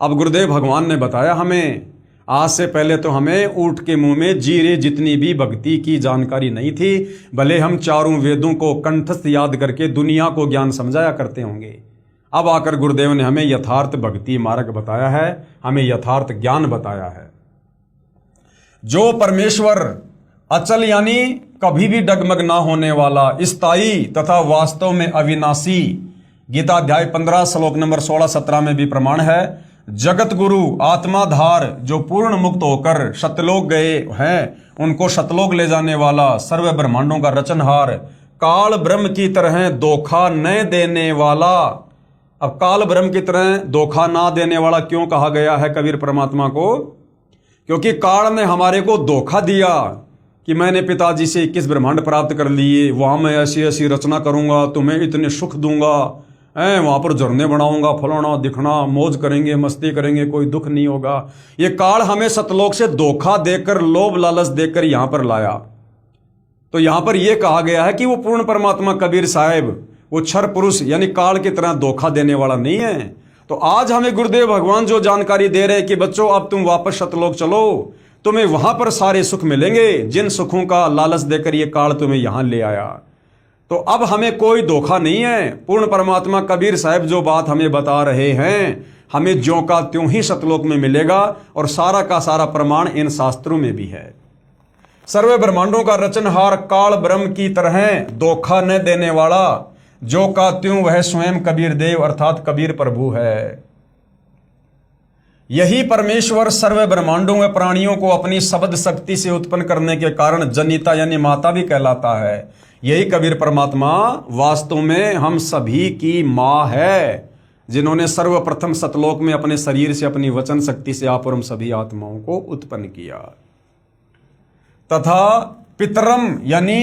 अब गुरुदेव भगवान ने बताया हमें, आज से पहले तो हमें ऊँट के मुंह में जीरे जितनी भी भक्ति की जानकारी नहीं थी, भले हम चारों वेदों को कंठस्थ याद करके दुनिया को ज्ञान समझाया करते होंगे। अब आकर गुरुदेव ने हमें यथार्थ भक्ति मार्ग बताया है, हमें यथार्थ ज्ञान बताया है। जो परमेश्वर अचल यानी कभी भी डगमग ना होने वाला, स्थायी तथा वास्तव में अविनाशी, गीता अध्याय 15 श्लोक नंबर 16-17 में भी प्रमाण है। जगत गुरु आत्माधार, जो पूर्ण मुक्त होकर सतलोक गए हैं, उनको सतलोक ले जाने वाला, सर्व ब्रह्मांडों का रचनहार, काल ब्रह्म की तरह धोखा न देने वाला। अब काल ब्रह्म की तरह धोखा ना देने वाला क्यों कहा गया है कबीर परमात्मा को? क्योंकि काल ने हमारे को धोखा दिया कि मैंने पिताजी से 21 ब्रह्मांड प्राप्त कर लिए, वहां मैं ऐसी ऐसी रचना करूंगा, तुम्हें इतने सुख दूंगा, वहां पर झरने बनाऊंगा, फलाना दिखना, मौज करेंगे, मस्ती करेंगे, कोई दुख नहीं होगा। ये काल हमें सतलोक से धोखा देकर, लोभ लालच देकर यहां पर लाया। तो यहां पर यह कहा गया है कि वो पूर्ण परमात्मा कबीर साहब वो क्षर पुरुष यानी काल की तरह धोखा देने वाला नहीं है। तो आज हमें गुरुदेव भगवान जो जानकारी दे रहे हैं कि बच्चों अब तुम वापस सतलोक चलो, तुम्हें वहां पर सारे सुख मिलेंगे जिन सुखों का लालच देकर ये काल तुम्हें यहां ले आया। तो अब हमें कोई धोखा नहीं है। पूर्ण परमात्मा कबीर साहब जो बात हमें बता रहे हैं, हमें ज्यों का त्यों ही सतलोक में मिलेगा, और सारा का सारा प्रमाण इन शास्त्रों में भी है। सर्व ब्रह्मांडों का रचनहार, काल ब्रह्म की तरह धोखा न देने वाला, जो का त्यों वह स्वयं कबीर देव अर्थात कबीर प्रभु है। यही परमेश्वर सर्व ब्रह्मांडों व प्राणियों को अपनी शब्द शक्ति से उत्पन्न करने के कारण जनिता यानी माता भी कहलाता है। यही कबीर परमात्मा वास्तव में हम सभी की माँ है, जिन्होंने सर्वप्रथम सतलोक में अपने शरीर से, अपनी वचन शक्ति से आप और हम सभी आत्माओं को उत्पन्न किया। तथा पितरम यानी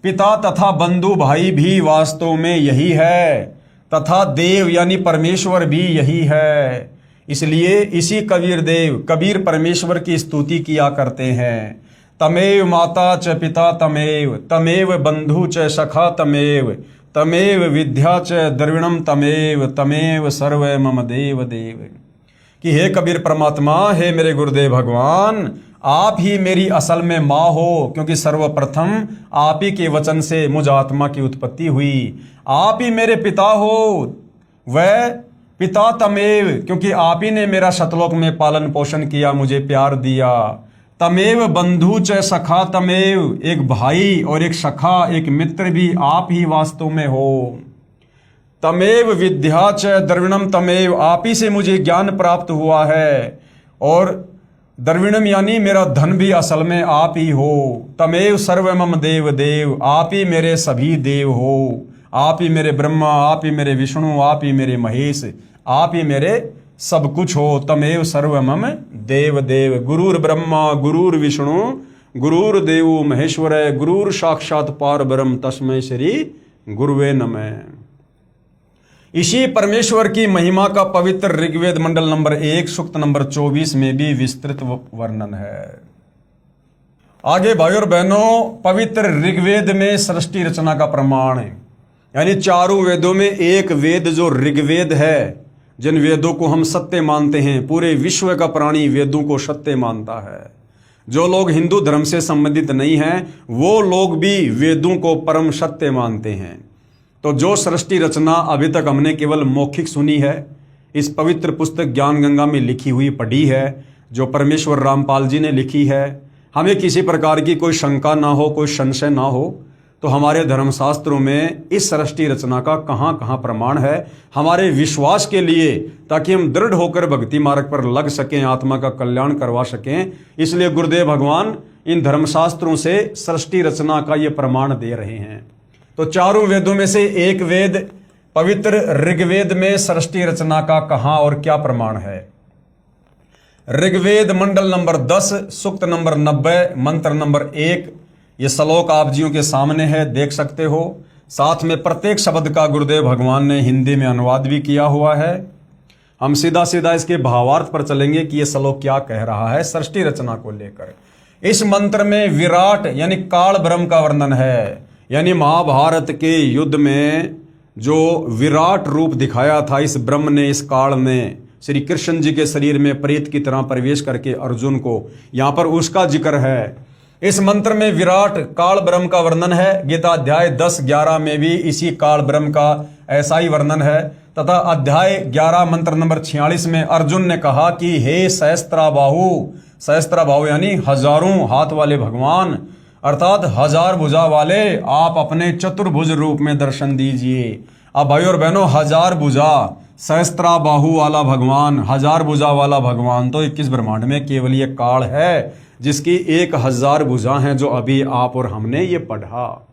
पिता तथा बंधु भाई भी वास्तव में यही है, तथा देव यानी परमेश्वर भी यही है। इसलिए इसी कबीर देव कबीर परमेश्वर की स्तुति किया करते हैं। तमेव माता च पिता तमेव, तमेव बंधु च सखा तमेव, तमेव विद्या च द्रविणम तमेव, तमेव सर्व मम देव देव। कि हे कबीर परमात्मा, हे मेरे गुरुदेव भगवान, आप ही मेरी असल में माँ हो, क्योंकि सर्वप्रथम आप ही के वचन से मुझ आत्मा की उत्पत्ति हुई। आप ही मेरे पिता हो, वह पिता तमेव, क्योंकि आप ही ने मेरा सतलोक में पालन पोषण किया, मुझे प्यार दिया। तमेव बंधु च सखा तमेव, एक भाई और एक सखा, एक मित्र भी आप ही वास्तव में हो। तमेव विद्या च द्रविणम तमेव, आप ही से मुझे ज्ञान प्राप्त हुआ है, और द्रविणम यानी मेरा धन भी असल में आप ही हो। तमेव सर्व मम देव देव, आप ही मेरे सभी देव हो। आप ही मेरे ब्रह्मा, आप ही मेरे विष्णु, आप ही मेरे महेश, आप ही मेरे सब कुछ हो। तमेव सर्व मम देव देव। गुरुर ब्रह्मा गुरुर विष्णु गुरुर देवो महेश्वर, गुरुर साक्षात पार ब्रह्म, तस्मै श्री गुरुवे नमः। इसी परमेश्वर की महिमा का पवित्र ऋग्वेद मंडल नंबर 1 सूक्त नंबर 24 में भी विस्तृत वर्णन है। आगे भाइयों और बहनों, पवित्र ऋग्वेद में सृष्टि रचना का प्रमाण है। यानी चारों वेदों में एक वेद जो ऋग्वेद है, जिन वेदों को हम सत्य मानते हैं, पूरे विश्व का प्राणी वेदों को सत्य मानता है। जो लोग हिंदू धर्म से संबंधित नहीं हैं वो लोग भी वेदों को परम सत्य मानते हैं। तो जो सृष्टि रचना अभी तक हमने केवल मौखिक सुनी है, इस पवित्र पुस्तक ज्ञान गंगा में लिखी हुई पढ़ी है, जो परमेश्वर रामपाल जी ने लिखी है, हमें किसी प्रकार की कोई शंका ना हो, कोई संशय ना हो, तो हमारे धर्मशास्त्रों में इस सृष्टि रचना का कहाँ कहाँ प्रमाण है हमारे विश्वास के लिए, ताकि हम दृढ़ होकर भक्ति मार्ग पर लग सकें, आत्मा का कल्याण करवा सकें। इसलिए गुरुदेव भगवान इन धर्मशास्त्रों से सृष्टि रचना का ये प्रमाण दे रहे हैं। तो चारों वेदों में से एक वेद पवित्र ऋग्वेद में सृष्टि रचना का कहाँ और क्या प्रमाण है। ऋग्वेद मंडल नंबर 10 सूक्त नंबर 90 मंत्र नंबर 1। ये श्लोक आप जियों के सामने है, देख सकते हो। साथ में प्रत्येक शब्द का गुरुदेव भगवान ने हिंदी में अनुवाद भी किया हुआ है। हम सीधा सीधा इसके भावार्थ पर चलेंगे कि ये श्लोक क्या कह रहा है सृष्टि रचना को लेकर। इस मंत्र में विराट यानी काल ब्रह्म का वर्णन है, यानी महाभारत के युद्ध में जो विराट रूप दिखाया था इस ब्रह्म ने, इस काल ने श्री कृष्ण जी के शरीर में प्रेत की तरह प्रवेश करके अर्जुन को, यहां पर उसका जिक्र है। इस मंत्र में विराट काल ब्रह्म का वर्णन है। गीता अध्याय 10-11 में भी इसी काल ब्रह्म का ऐसा ही वर्णन है। तथा अध्याय 11 मंत्र नंबर 46 में अर्जुन ने कहा कि हे सहस्त्राबाहु, सहस्त्राबाहु यानी हजारों हाथ वाले भगवान, अर्थात हजार भुजा वाले, आप अपने चतुर्भुज रूप में दर्शन दीजिए। अब भाई और बहनों, हजार भुजा, सहस्त्राबाहु वाला भगवान, हजार भुजा वाला भगवान तो 21 ब्रह्मांड में केवल ये काल है जिसकी 1000 भुजा हैं, जो अभी आप और हमने ये पढ़ा।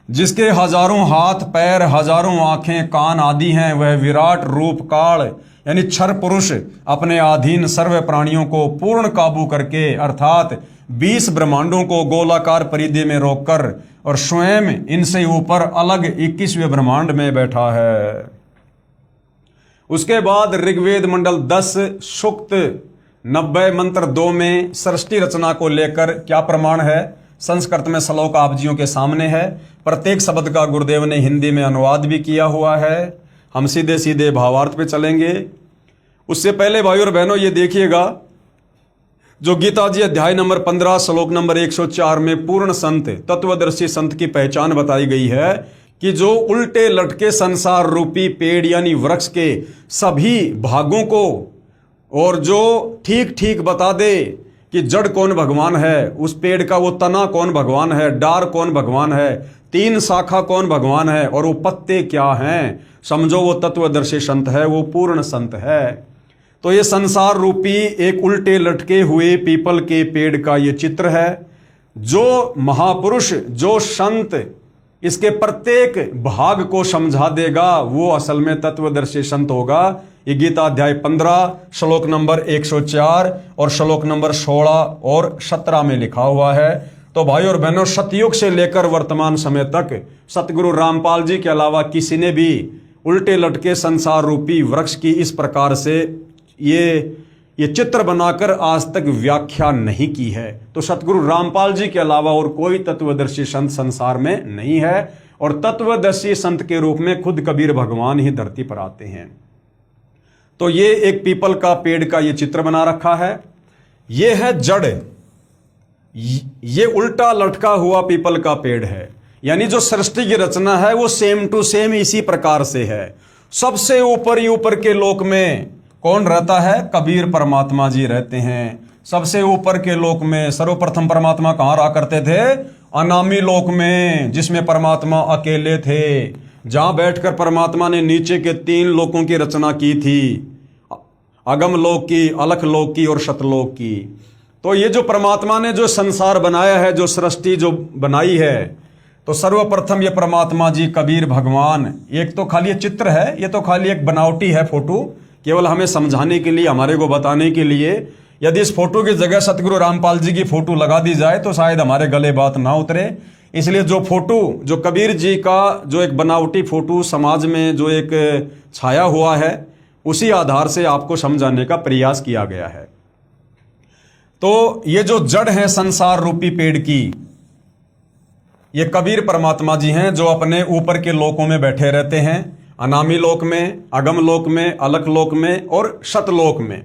जिसके हजारों हाथ पैर, हजारों आंखें कान आदि हैं, वह विराट रूप काल यानी क्षर पुरुष अपने अधीन सर्व प्राणियों को पूर्ण काबू करके, अर्थात 20 ब्रह्मांडों को गोलाकार परिधि में रोककर और स्वयं इनसे ऊपर अलग 21वें ब्रह्मांड में बैठा है। उसके बाद ऋग्वेद मंडल 10 सूक्त 90 मंत्र 2 में सृष्टि रचना को लेकर क्या प्रमाण है। संस्कृत में श्लोक आप जियों के सामने है। प्रत्येक शब्द का गुरुदेव ने हिंदी में अनुवाद भी किया हुआ है। हम सीधे सीधे भावार्थ पे चलेंगे। उससे पहले भाई और बहनों ये देखिएगा, जो गीता जी अध्याय नंबर 15 श्लोक नंबर 104 में पूर्ण संत तत्वदर्शी संत की पहचान बताई गई है कि जो उल्टे लटके संसार रूपी पेड़ यानी वृक्ष के सभी भागों को और जो ठीक ठीक बता दे कि जड़ कौन भगवान है, उस पेड़ का वो तना कौन भगवान है, डार कौन भगवान है, 3 शाखा कौन भगवान है और वो पत्ते क्या हैं, समझो वो तत्वदर्शी संत है, वो पूर्ण संत है। तो ये संसार रूपी एक उल्टे लटके हुए पीपल के पेड़ का ये चित्र है। जो महापुरुष, जो संत इसके प्रत्येक भाग को समझा देगा वो असल में तत्वदर्शी संत होगा। ये गीता अध्याय 15 श्लोक नंबर 104 और श्लोक नंबर 16 और 17 में लिखा हुआ है। तो भाई और बहनों, सतयुग से लेकर वर्तमान समय तक सतगुरु रामपाल जी के अलावा किसी ने भी उल्टे लटके संसार रूपी वृक्ष की इस प्रकार से ये चित्र बनाकर आज तक व्याख्या नहीं की है। तो सतगुरु रामपाल जी के अलावा और कोई तत्वदर्शी संत संसार में नहीं है और तत्वदर्शी संत के रूप में खुद कबीर भगवान ही धरती पर आते हैं। तो ये एक पीपल का पेड़ का ये चित्र बना रखा है। ये है जड़, ये उल्टा लटका हुआ पीपल का पेड़ है। यानी जो सृष्टि की रचना है वो सेम टू सेम इसी प्रकार से है। सबसे ऊपर ही ऊपर के लोक में कौन रहता है? कबीर परमात्मा जी रहते हैं। सबसे ऊपर के लोक में सर्वप्रथम परमात्मा कहाँ रहा करते थे? अनामी लोक में, जिसमें परमात्मा अकेले थे, जहां बैठकर परमात्मा ने नीचे के 3 लोकों की रचना की थी, अगम लोक की, अलख लोक की और सतलोक की। तो ये जो परमात्मा ने जो संसार बनाया है, जो सृष्टि जो बनाई है, तो सर्वप्रथम ये परमात्मा जी कबीर भगवान, एक तो खाली चित्र है, ये तो खाली एक बनावटी है फोटो, केवल हमें समझाने के लिए, हमारे को बताने के लिए। यदि इस फोटो की जगह सतगुरु रामपाल जी की फोटो लगा दी जाए तो शायद हमारे गले बात ना उतरे। इसलिए जो फोटो, जो कबीर जी का जो एक बनावटी फोटो समाज में जो एक छाया हुआ है, उसी आधार से आपको समझाने का प्रयास किया गया है। तो ये जो जड़ है संसार रूपी पेड़ की, ये कबीर परमात्मा जी हैं जो अपने ऊपर के लोकों में बैठे रहते हैं, अनामी लोक में, अगम लोक में, अलख लोक में और शतलोक में।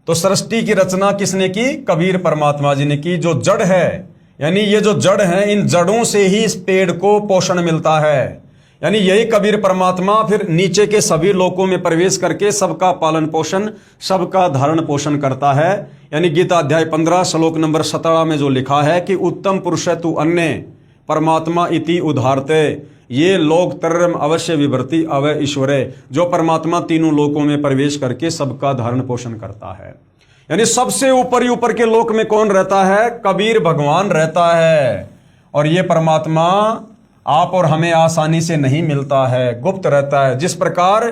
तो सृष्टि की रचना किसने की? कबीर परमात्मा जी ने की। जो जड़ है, यानी ये जो जड़ है, इन जड़ों से ही इस पेड़ को पोषण मिलता है। यानी यही कबीर परमात्मा फिर नीचे के सभी लोकों में प्रवेश करके सबका पालन पोषण, सबका धारण पोषण करता है। यानी गीता अध्याय 15 श्लोक नंबर 17 में जो लिखा है कि उत्तम पुरुष तु अन्य परमात्मा इति उदाहरते ये लोक तरम अवश्य विभर्ति अवय ईश्वरे। जो परमात्मा तीनों लोकों में प्रवेश करके सबका धारण पोषण करता है। यानी सबसे ऊपर ही ऊपर के लोक में कौन रहता है? कबीर भगवान रहता है। और ये परमात्मा आप और हमें आसानी से नहीं मिलता है, गुप्त रहता है। जिस प्रकार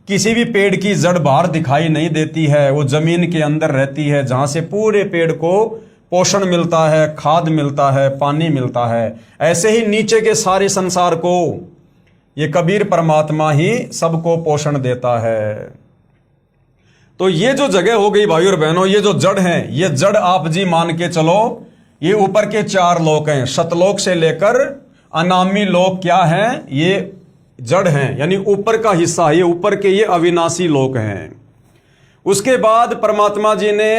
किसी भी पेड़ की जड़ बाहर दिखाई नहीं देती है, वो जमीन के अंदर रहती है, जहां से पूरे पेड़ को पोषण मिलता है, खाद मिलता है, पानी मिलता है। ऐसे ही नीचे के सारे संसार को ये कबीर परमात्मा ही सबको पोषण देता है। तो ये जो जगह हो गई भाई और बहनों, ये जो जड़ है, ये जड़ आप जी मान के चलो, ये ऊपर के 4 लोक हैं। शतलोक से लेकर अनामी लोक क्या हैं? ये जड़ हैं, यानी ऊपर का हिस्सा, ये ऊपर के ये अविनाशी लोक हैं। उसके बाद परमात्मा जी ने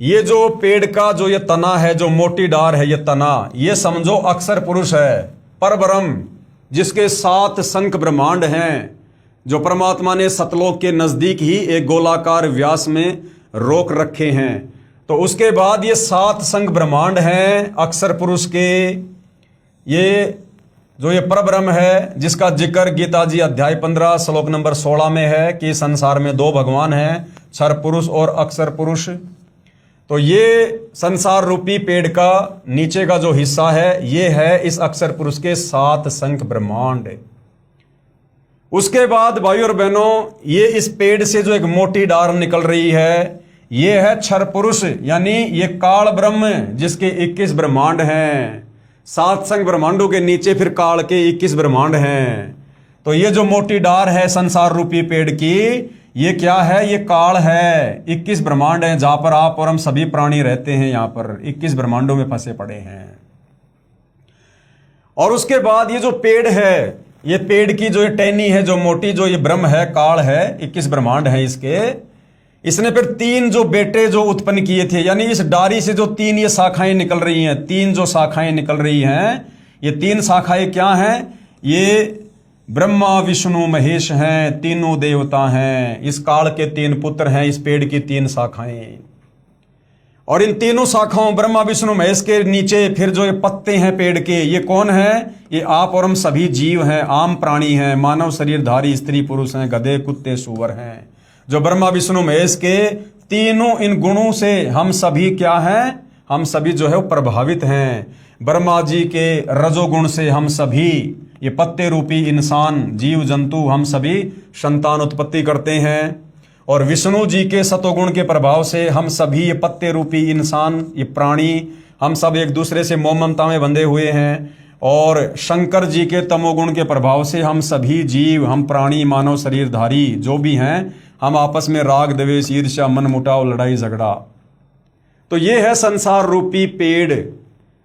ये जो पेड़ का जो ये तना है, जो मोटी डार है, ये तना, ये समझो अक्षर पुरुष है, परब्रह्म, जिसके 7 शंख ब्रह्मांड हैं, जो परमात्मा ने सतलोक के नजदीक ही एक गोलाकार व्यास में रोक रखे हैं। तो उसके बाद ये 7 शंख ब्रह्मांड हैं अक्षर पुरुष के। ये जो ये परब्रह्म है, जिसका जिक्र गीता जी अध्याय 15 श्लोक नंबर 16 में है कि संसार में 2 भगवान हैं, क्षर पुरुष और अक्षर पुरुष। तो ये संसार रूपी पेड़ का नीचे का जो हिस्सा है, ये है इस अक्षर पुरुष के 7 शंख ब्रह्मांड। उसके बाद भाई और बहनों, ये इस पेड़ से जो एक मोटी डार निकल रही है, ये है क्षर पुरुष, यानी ये काल ब्रह्म, जिसके 21 ब्रह्मांड हैं। 7 शंख ब्रह्मांडों के नीचे फिर काल के 21 ब्रह्मांड हैं। तो ये जो मोटी डार है संसार रूपी पेड़ की, ये क्या है? ये काल है। 21 ब्रह्मांड हैं जहां पर आप और हम सभी प्राणी रहते हैं। यहां पर 21 ब्रह्मांडों में फंसे पड़े हैं। और उसके बाद ये जो पेड़ है, ये पेड़ की जो ये टहनी है, जो मोटी, जो ये ब्रह्म है, काल है, 21 ब्रह्मांड है इसके। इसने फिर 3 जो बेटे जो उत्पन्न किए थे, यानी इस डारी से जो 3 ये शाखाएं निकल रही हैं, 3 जो शाखाएं निकल रही हैं, ये 3 शाखाएं क्या हैं? ये ब्रह्मा विष्णु महेश हैं, तीनों देवता हैं। इस काल के 3 पुत्र हैं, इस पेड़ की 3 शाखाएं। और इन तीनों शाखाओं ब्रह्मा विष्णु महेश के नीचे फिर जो ये पत्ते हैं पेड़ के, ये कौन है? ये आप और हम सभी जीव हैं, आम प्राणी हैं, मानव शरीरधारी स्त्री पुरुष हैं, गधे कुत्ते सूअर हैं। जो ब्रह्मा विष्णु महेश के तीनों इन गुणों से हम सभी क्या हैं? हम सभी जो है वो प्रभावित हैं। ब्रह्मा जी के रजोगुण से हम सभी, ये पत्ते रूपी इंसान, जीव जंतु, हम सभी संतान उत्पत्ति करते हैं। और विष्णु जी के सतोगुण के प्रभाव से हम सभी ये पत्ते रूपी इंसान, ये प्राणी, हम सब एक दूसरे से मोह ममता में बंधे हुए हैं। और शंकर जी के तमोगुण के प्रभाव से हम सभी जीव, हम प्राणी, मानव शरीरधारी जो भी हैं, हम आपस में राग द्वेष ईर्ष्या मन मुटाव लड़ाई झगड़ा। तो ये है संसार रूपी पेड़,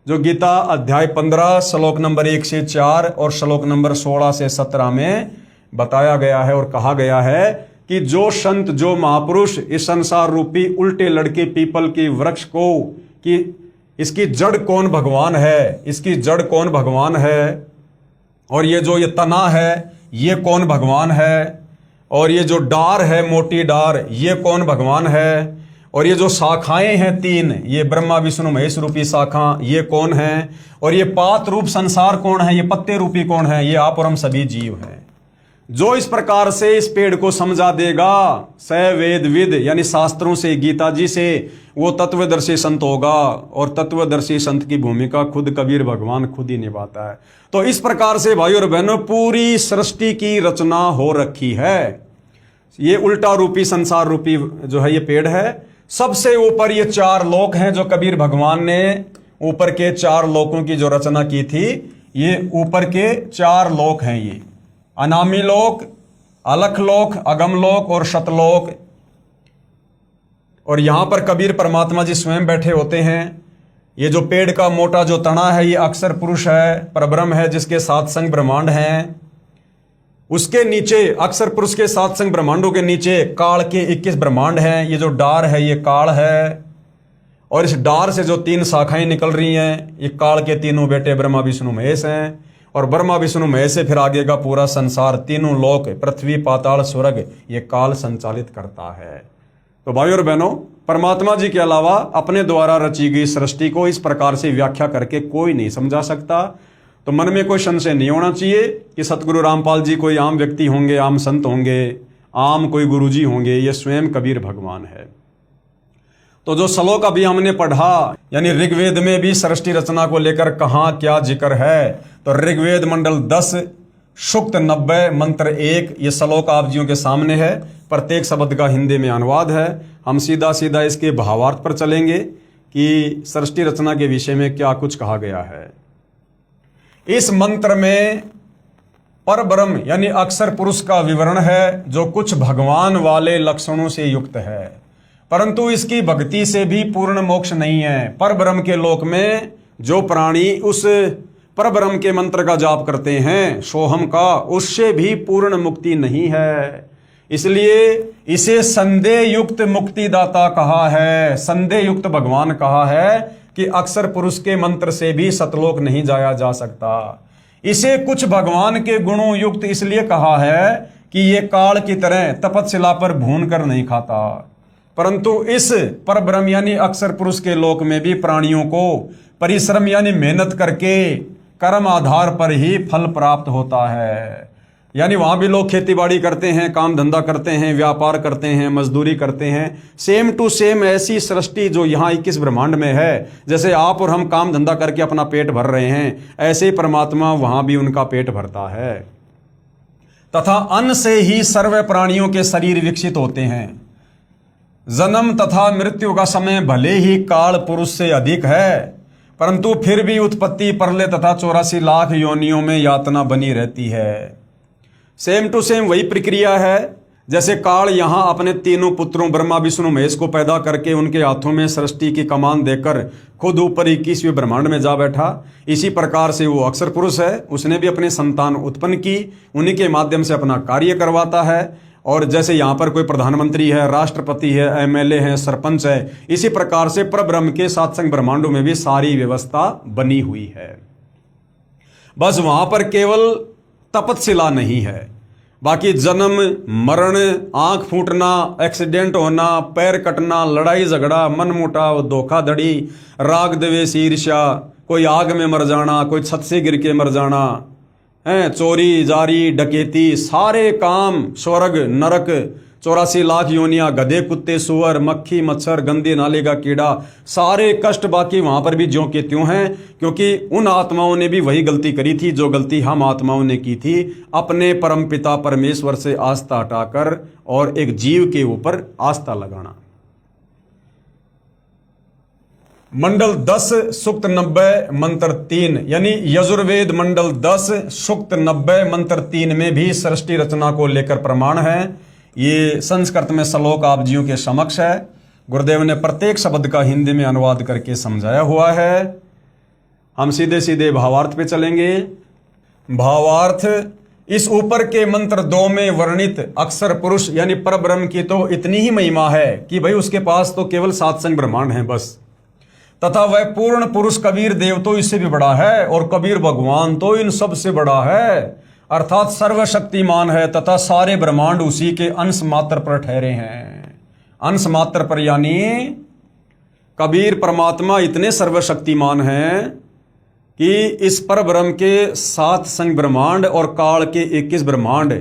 जो गीता अध्याय 15 श्लोक नंबर 1 से 4 और श्लोक नंबर 16 से 17 में बताया गया है। और कहा गया है कि जो संत, जो महापुरुष इस संसार रूपी उल्टे लड़के पीपल की वृक्ष को, कि इसकी जड़ कौन? भगवान है। इसकी जड़ कौन? भगवान है। और ये जो ये तना है, ये कौन? भगवान है। और ये जो डार है, मोटी डार, ये कौन? भगवान है। और ये जो शाखाएं हैं 3, ये ब्रह्मा विष्णु महेश रूपी शाखा, ये कौन है? और ये पात रूप संसार कौन है? ये पत्ते रूपी कौन है? ये आप और हम सभी जीव हैं। जो इस प्रकार से इस पेड़ को समझा देगा, स वेद विद, यानी शास्त्रों से, गीता जी से, वो तत्वदर्शी संत होगा। और तत्वदर्शी संत की भूमिका खुद कबीर भगवान खुद ही निभाता है। तो इस प्रकार से भाई और बहनों पूरी सृष्टि की रचना हो रखी है। ये उल्टा रूपी संसार रूपी जो है ये पेड़ है। सबसे ऊपर ये 4 लोक हैं जो कबीर भगवान ने ऊपर के 4 लोकों की जो रचना की थी। ये ऊपर के 4 लोक हैं, ये अनामी लोक, अलख लोक, अगम लोक और शतलोक। और यहां पर कबीर परमात्मा जी स्वयं बैठे होते हैं। ये जो पेड़ का मोटा जो तना है ये अक्षर पुरुष है, परब्रह्म है, जिसके सात संग ब्रह्मांड हैं। उसके नीचे अक्षर पुरुष के सात संग ब्रह्मांडों के नीचे काल के 21 ब्रह्मांड हैं। ये जो डार है ये काल है, और इस डार से जो 3 शाखाएं निकल रही हैं ये काल के तीनों बेटे ब्रह्मा विष्णु महेश हैं। और ब्रह्मा विष्णु महेश से फिर आगे का पूरा संसार, तीनों लोक, पृथ्वी पाताल स्वर्ग, ये काल संचालित करता है। तो भाइयों और बहनों, परमात्मा जी के अलावा अपने द्वारा रची गई सृष्टि को इस प्रकार से व्याख्या करके कोई नहीं समझा सकता। तो मन में कोई संशय नहीं होना चाहिए कि सतगुरु रामपाल जी कोई आम व्यक्ति होंगे, आम संत होंगे, आम कोई गुरुजी होंगे। ये स्वयं कबीर भगवान है। तो जो श्लोक अभी हमने पढ़ा, यानी ऋग्वेद में भी सृष्टि रचना को लेकर कहाँ क्या जिक्र है, तो ऋग्वेद मंडल 10 सूक्त 90 मंत्र 1 ये श्लोक आप जियों के सामने है। प्रत्येक शब्द का हिंदी में अनुवाद है। हम सीधा सीधा इसके भावार्थ पर चलेंगे कि सृष्टि रचना के विषय में क्या कुछ कहा गया है। इस मंत्र में परब्रह्म यानी अक्षर पुरुष का विवरण है, जो कुछ भगवान वाले लक्षणों से युक्त है, परंतु इसकी भक्ति से भी पूर्ण मोक्ष नहीं है। परब्रह्म के लोक में जो प्राणी उस परब्रह्म के मंत्र का जाप करते हैं, सोहम का, उससे भी पूर्ण मुक्ति नहीं है। इसलिए इसे संदेह युक्त मुक्तिदाता कहा है, संदेह युक्त भगवान कहा है कि अक्षर पुरुष के मंत्र से भी सतलोक नहीं जाया जा सकता। इसे कुछ भगवान के गुणों युक्त इसलिए कहा है कि ये काल की तरह तपस्या पर भून कर नहीं खाता, परंतु इस परब्रह्म यानी अक्षर पुरुष के लोक में भी प्राणियों को परिश्रम यानी मेहनत करके कर्म आधार पर ही फल प्राप्त होता है। यानी वहां भी लोग खेतीबाड़ी करते हैं, काम धंधा करते हैं, व्यापार करते हैं, मजदूरी करते हैं। सेम टू सेम ऐसी सृष्टि जो यहाँ 21 ब्रह्मांड में है, जैसे आप और हम काम धंधा करके अपना पेट भर रहे हैं, ऐसे ही परमात्मा वहां भी उनका पेट भरता है। तथा अन्न से ही सर्व प्राणियों के शरीर विकसित होते हैं। जन्म तथा मृत्यु का समय भले ही काल पुरुष से अधिक है, परंतु फिर भी उत्पत्ति, प्रलय तथा 84 लाख योनियों में यातना बनी रहती है। सेम टू सेम वही प्रक्रिया है। जैसे काल यहां अपने तीनों पुत्रों ब्रह्मा विष्णु महेश को पैदा करके उनके हाथों में सृष्टि की कमान देकर खुद ऊपर 21वें ब्रह्मांड में जा बैठा, इसी प्रकार से वो अक्षर पुरुष है, उसने भी अपने संतान उत्पन्न की, उन्हीं के माध्यम से अपना कार्य करवाता है। और जैसे यहाँ पर कोई प्रधानमंत्री है, राष्ट्रपति है, एमएलए है, सरपंच है, इसी प्रकार से परब्रह्म के सात संग ब्रह्मांडों में भी सारी व्यवस्था बनी हुई है। बस वहां पर केवल तपस्या नहीं है, बाकी जन्म मरण, आंख फूटना, एक्सीडेंट होना, पैर कटना, लड़ाई झगड़ा, मनमुटाव, धोखाधड़ी, राग द्वेष, ईर्ष्या, कोई आग में मर जाना, कोई छत से गिर के मर जाना है, चोरी जारी डकैती, सारे काम, स्वर्ग नरक, 84 लाख योनियां, गधे कुत्ते सुअर, मक्खी मच्छर, गंदे नाले का कीड़ा, सारे कष्ट बाकी वहां पर भी ज्यों के त्यों हैं, क्योंकि उन आत्माओं ने भी वही गलती करी थी जो गलती हम आत्माओं ने की थी, अपने परमपिता परमेश्वर से आस्था हटाकर और एक जीव के ऊपर आस्था लगाना। मंडल 10 सूक्त 90 मंत्र 3 यानी यजुर्वेद मंडल 10 सूक्त 90 मंत्र 3 में भी सृष्टि रचना को लेकर प्रमाण है। ये संस्कृत में श्लोक आप जियों के समक्ष है। गुरुदेव ने प्रत्येक शब्द का हिंदी में अनुवाद करके समझाया हुआ है। हम सीधे सीधे भावार्थ पे चलेंगे। भावार्थ, इस ऊपर के मंत्र 2 में वर्णित अक्षर पुरुष यानी परब्रह्म की तो इतनी ही महिमा है कि भाई उसके पास तो केवल 7 संग ब्रह्मांड है बस, तथा वह पूर्ण पुरुष कबीर देव तो इससे भी बड़ा है, और कबीर भगवान तो इन सब से बड़ा है, अर्थात सर्वशक्तिमान है, तथा सारे ब्रह्मांड उसी के अंश मात्र पर ठहरे हैं। अंश मात्र पर यानी कबीर परमात्मा इतने सर्वशक्तिमान हैं कि इस पर ब्रह्म के 7 संग ब्रह्मांड और काल के 21 ब्रह्मांड,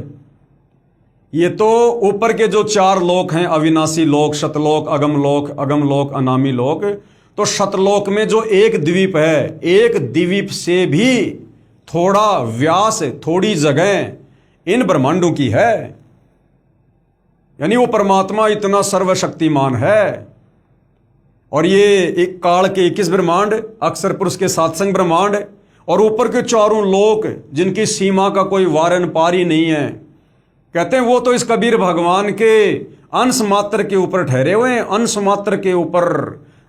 ये तो ऊपर के जो 4 लोक हैं, अविनाशी लोक, शतलोक, अगमलोक, अनामी लोक, तो शतलोक में जो एक द्वीप है, एक द्वीप से भी थोड़ा व्यास, थोड़ी जगह इन ब्रह्मांडों की है। यानी वो परमात्मा इतना सर्वशक्तिमान है। और ये एक काल के 21 ब्रह्मांड, अक्षर पुरुष के 7 संग ब्रह्मांड, और ऊपर के 4 लोक जिनकी सीमा का कोई वारन पार ही नहीं है, कहते हैं वो तो इस कबीर भगवान के अंश मात्र के ऊपर ठहरे हुए हैं। अंश मात्र के ऊपर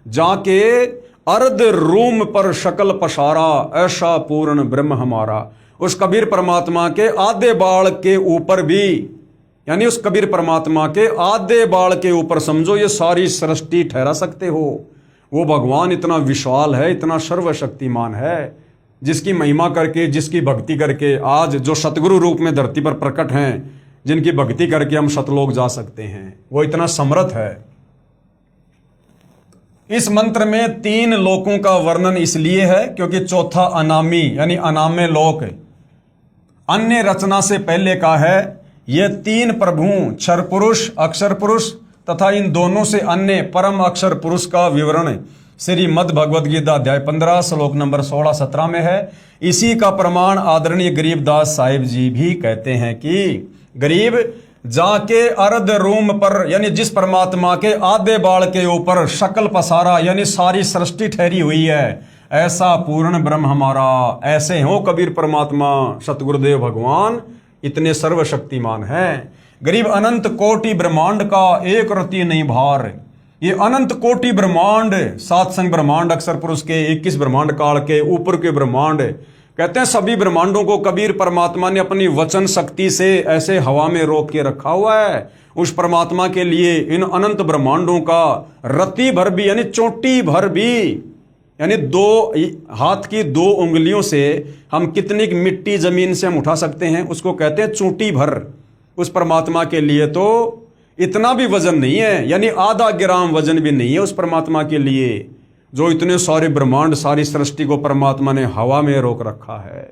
जाके अर्ध रूम पर शकल पसारा, ऐसा पूर्ण ब्रह्म हमारा। उस कबीर परमात्मा के आधे बाल के ऊपर भी, यानी उस कबीर परमात्मा के आधे बाल के ऊपर समझो ये सारी सृष्टि ठहरा सकते हो। वो भगवान इतना विशाल है, इतना सर्वशक्तिमान है, जिसकी महिमा करके, जिसकी भक्ति करके आज जो सतगुरु रूप में धरती पर प्रकट हैं, जिनकी भक्ति करके हम सतलोक जा सकते हैं, वो इतना समर्थ है। इस मंत्र में 3 लोकों का वर्णन इसलिए है क्योंकि चौथा अनामी यानी अनामे लोक अन्य रचना से पहले का है। ये 3 प्रभु क्षर पुरुष, अक्षर पुरुष तथा इन दोनों से अन्य परम अक्षर पुरुष का विवरण श्रीमद् भगवद गीता अध्याय 15 श्लोक नंबर 16-17 में है। इसी का प्रमाण आदरणीय गरीबदास साहिब जी भी कहते हैं कि गरीब जाके अर्ध रूम पर, यानी जिस परमात्मा के आधे बाल के ऊपर शकल पसारा यानी सारी सृष्टि ठहरी हुई है, ऐसा पूर्ण ब्रह्म हमारा। ऐसे हो कबीर परमात्मा सतगुरुदेव भगवान, इतने सर्वशक्तिमान हैं। गरीब अनंत कोटि ब्रह्मांड का एक रति नहीं भार। ये अनंत कोटि ब्रह्मांड, 7 संग ब्रह्मांड, अक्षर पुरुष के 21 ब्रह्मांड काल के ऊपर के ब्रह्मांड, कहते हैं सभी ब्रह्मांडों को कबीर परमात्मा ने अपनी वचन शक्ति से ऐसे हवा में रोक के रखा हुआ है। उस परमात्मा के लिए इन अनंत ब्रह्मांडों का रत्ती भर भी, यानी चोटी भर भी, यानी 2 हाथ की 2 उंगलियों से हम कितनी मिट्टी जमीन से हम उठा सकते हैं, उसको कहते हैं चोटी भर। उस परमात्मा के लिए तो इतना भी वजन नहीं है, यानी आधा ग्राम वजन भी नहीं है उस परमात्मा के लिए, जो इतने सारे ब्रह्मांड, सारी सृष्टि को परमात्मा ने हवा में रोक रखा है।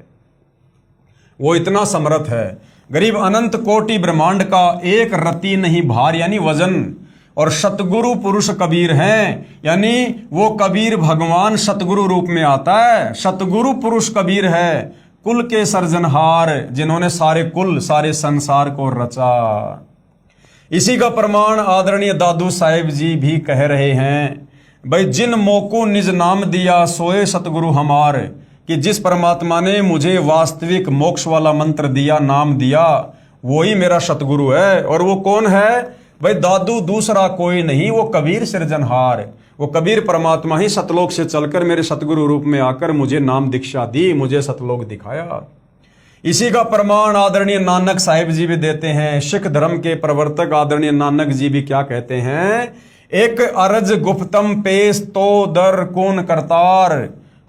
वो इतना समर्थ है। गरीब अनंत कोटि ब्रह्मांड का एक रत्ती नहीं भार, यानी वजन। और सतगुरु पुरुष कबीर हैं, यानी वो कबीर भगवान सतगुरु रूप में आता है। सतगुरु पुरुष कबीर है, कुल के सर्जनहार, जिन्होंने सारे कुल, सारे संसार को रचा। इसी का प्रमाण आदरणीय दादू साहेब जी भी कह रहे हैं, भाई जिन मोको निज नाम दिया सोए सतगुरु हमार, कि जिस परमात्मा ने मुझे वास्तविक मोक्ष वाला मंत्र दिया, नाम दिया, वही मेरा सतगुरु है। और वो कौन है? भाई दादू दूसरा कोई नहीं, वो कबीर सृजनहार, वो कबीर परमात्मा ही सतलोक से चलकर मेरे सतगुरु रूप में आकर मुझे नाम दीक्षा दी, मुझे सतलोक दिखाया। इसी का प्रमाण आदरणीय नानक साहिब जी भी देते हैं। सिख धर्म के प्रवर्तक आदरणीय नानक जी भी क्या कहते हैं? एक अरज गुप्तम पेश तो दर कौन करतार,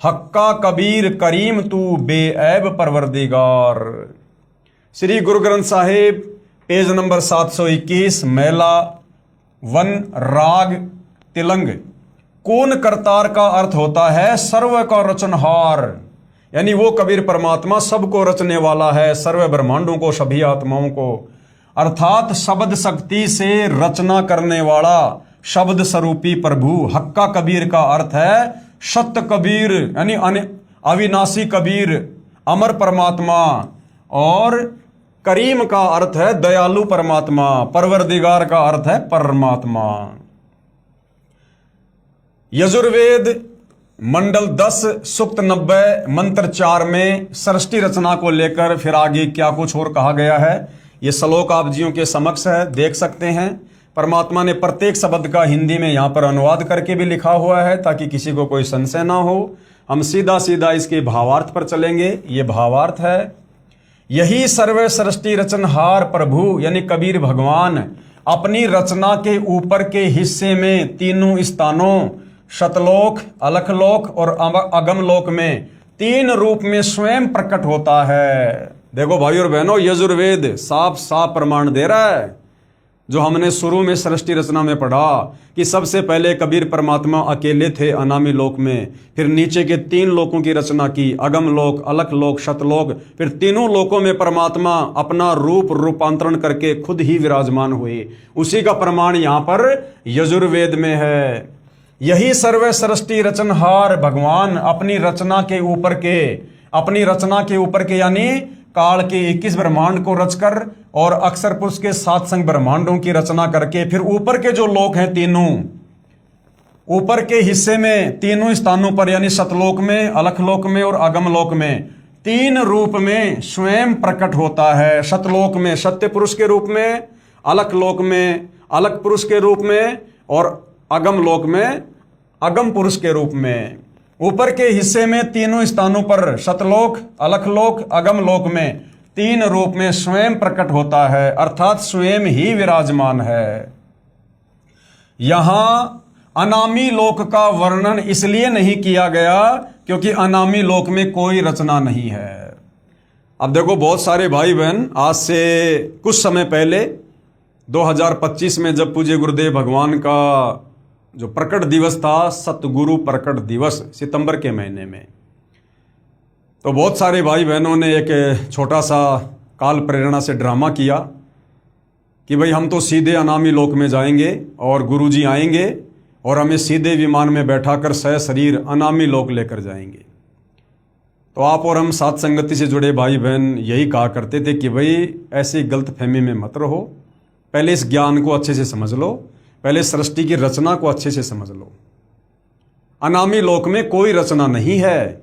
हक्का कबीर करीम तू बेऐब परवरदिगार। श्री गुरु ग्रंथ साहिब पेज नंबर 721, मेला 1 राग तिलंग। कौन करतार का अर्थ होता है सर्व का रचनहार, यानी वो कबीर परमात्मा सबको रचने वाला है, सर्व ब्रह्मांडों को, सभी आत्माओं को, अर्थात शब्द शक्ति से रचना करने वाला शब्द स्वरूपी प्रभु। हक्का कबीर का अर्थ है सत्य कबीर, यानी अविनाशी कबीर, अमर परमात्मा। और करीम का अर्थ है दयालु परमात्मा। परवरदिगार का अर्थ है परमात्मा। यजुर्वेद मंडल 10 सूक्त 90 मंत्र 4 में सृष्टि रचना को लेकर फिर आगे क्या कुछ और कहा गया है, ये श्लोक आप जियों के समक्ष है, देख सकते हैं। परमात्मा ने प्रत्येक शब्द का हिंदी में यहाँ पर अनुवाद करके भी लिखा हुआ है, ताकि किसी को कोई संशय ना हो। हम सीधा सीधा इसके भावार्थ पर चलेंगे। ये भावार्थ है, यही सर्व सृष्टि रचनहार प्रभु यानी कबीर भगवान अपनी रचना के ऊपर के हिस्से में तीनों स्थानों शतलोक, अलखलोक और अगमलोक में 3 रूप में स्वयं प्रकट होता है। देखो भाई और बहनों, यजुर्वेद साफ साफ प्रमाण दे रहा है, जो हमने शुरू में सृष्टि रचना में पढ़ा कि सबसे पहले कबीर परमात्मा अकेले थे अनामी लोक में, फिर नीचे के 3 लोकों की रचना की, अगम लोक, अलख लोक, शतलोक, फिर तीनों लोकों में परमात्मा अपना रूपांतरण करके खुद ही विराजमान हुए। उसी का प्रमाण यहाँ पर यजुर्वेद में है। यही सर्व सृष्टि रचनहार भगवान अपनी रचना के ऊपर के यानी काल के 21 ब्रह्मांड को रचकर और अक्षर पुरुष के 7 संग ब्रह्मांडों की रचना करके फिर ऊपर के जो लोक हैं तीनों, ऊपर के हिस्से में तीनों स्थानों पर यानी सतलोक में, अलखलोक में और अगमलोक में 3 रूप में स्वयं प्रकट होता है। सतलोक में सत्य पुरुष के रूप में, अलखलोक में अलख पुरुष के रूप में और अगमलोक में अगम पुरुष के रूप में। ऊपर के हिस्से में तीनों स्थानों पर सतलोक, अलखलोक, अगम लोक में तीन रूप में स्वयं प्रकट होता है, अर्थात स्वयं ही विराजमान है। यहां अनामी लोक का वर्णन इसलिए नहीं किया गया क्योंकि अनामी लोक में कोई रचना नहीं है। अब देखो, बहुत सारे भाई बहन आज से कुछ समय पहले 2025 में जब पूज्य गुरुदेव भगवान का जो प्रकट दिवस था, सतगुरु प्रकट दिवस, सितंबर के महीने में, तो बहुत सारे भाई बहनों ने एक छोटा सा काल प्रेरणा से ड्रामा किया कि भाई हम तो सीधे अनामी लोक में जाएंगे और गुरुजी आएंगे और हमें सीधे विमान में बैठाकर सशरीर अनामी लोक लेकर जाएंगे। तो आप और हम साथ संगति से जुड़े भाई बहन यही कहा करते थे कि भाई ऐसी गलतफहमी में मत रहो, पहले इस ज्ञान को अच्छे से समझ लो, पहले सृष्टि की रचना को अच्छे से समझ लो। अनामी लोक में कोई रचना नहीं है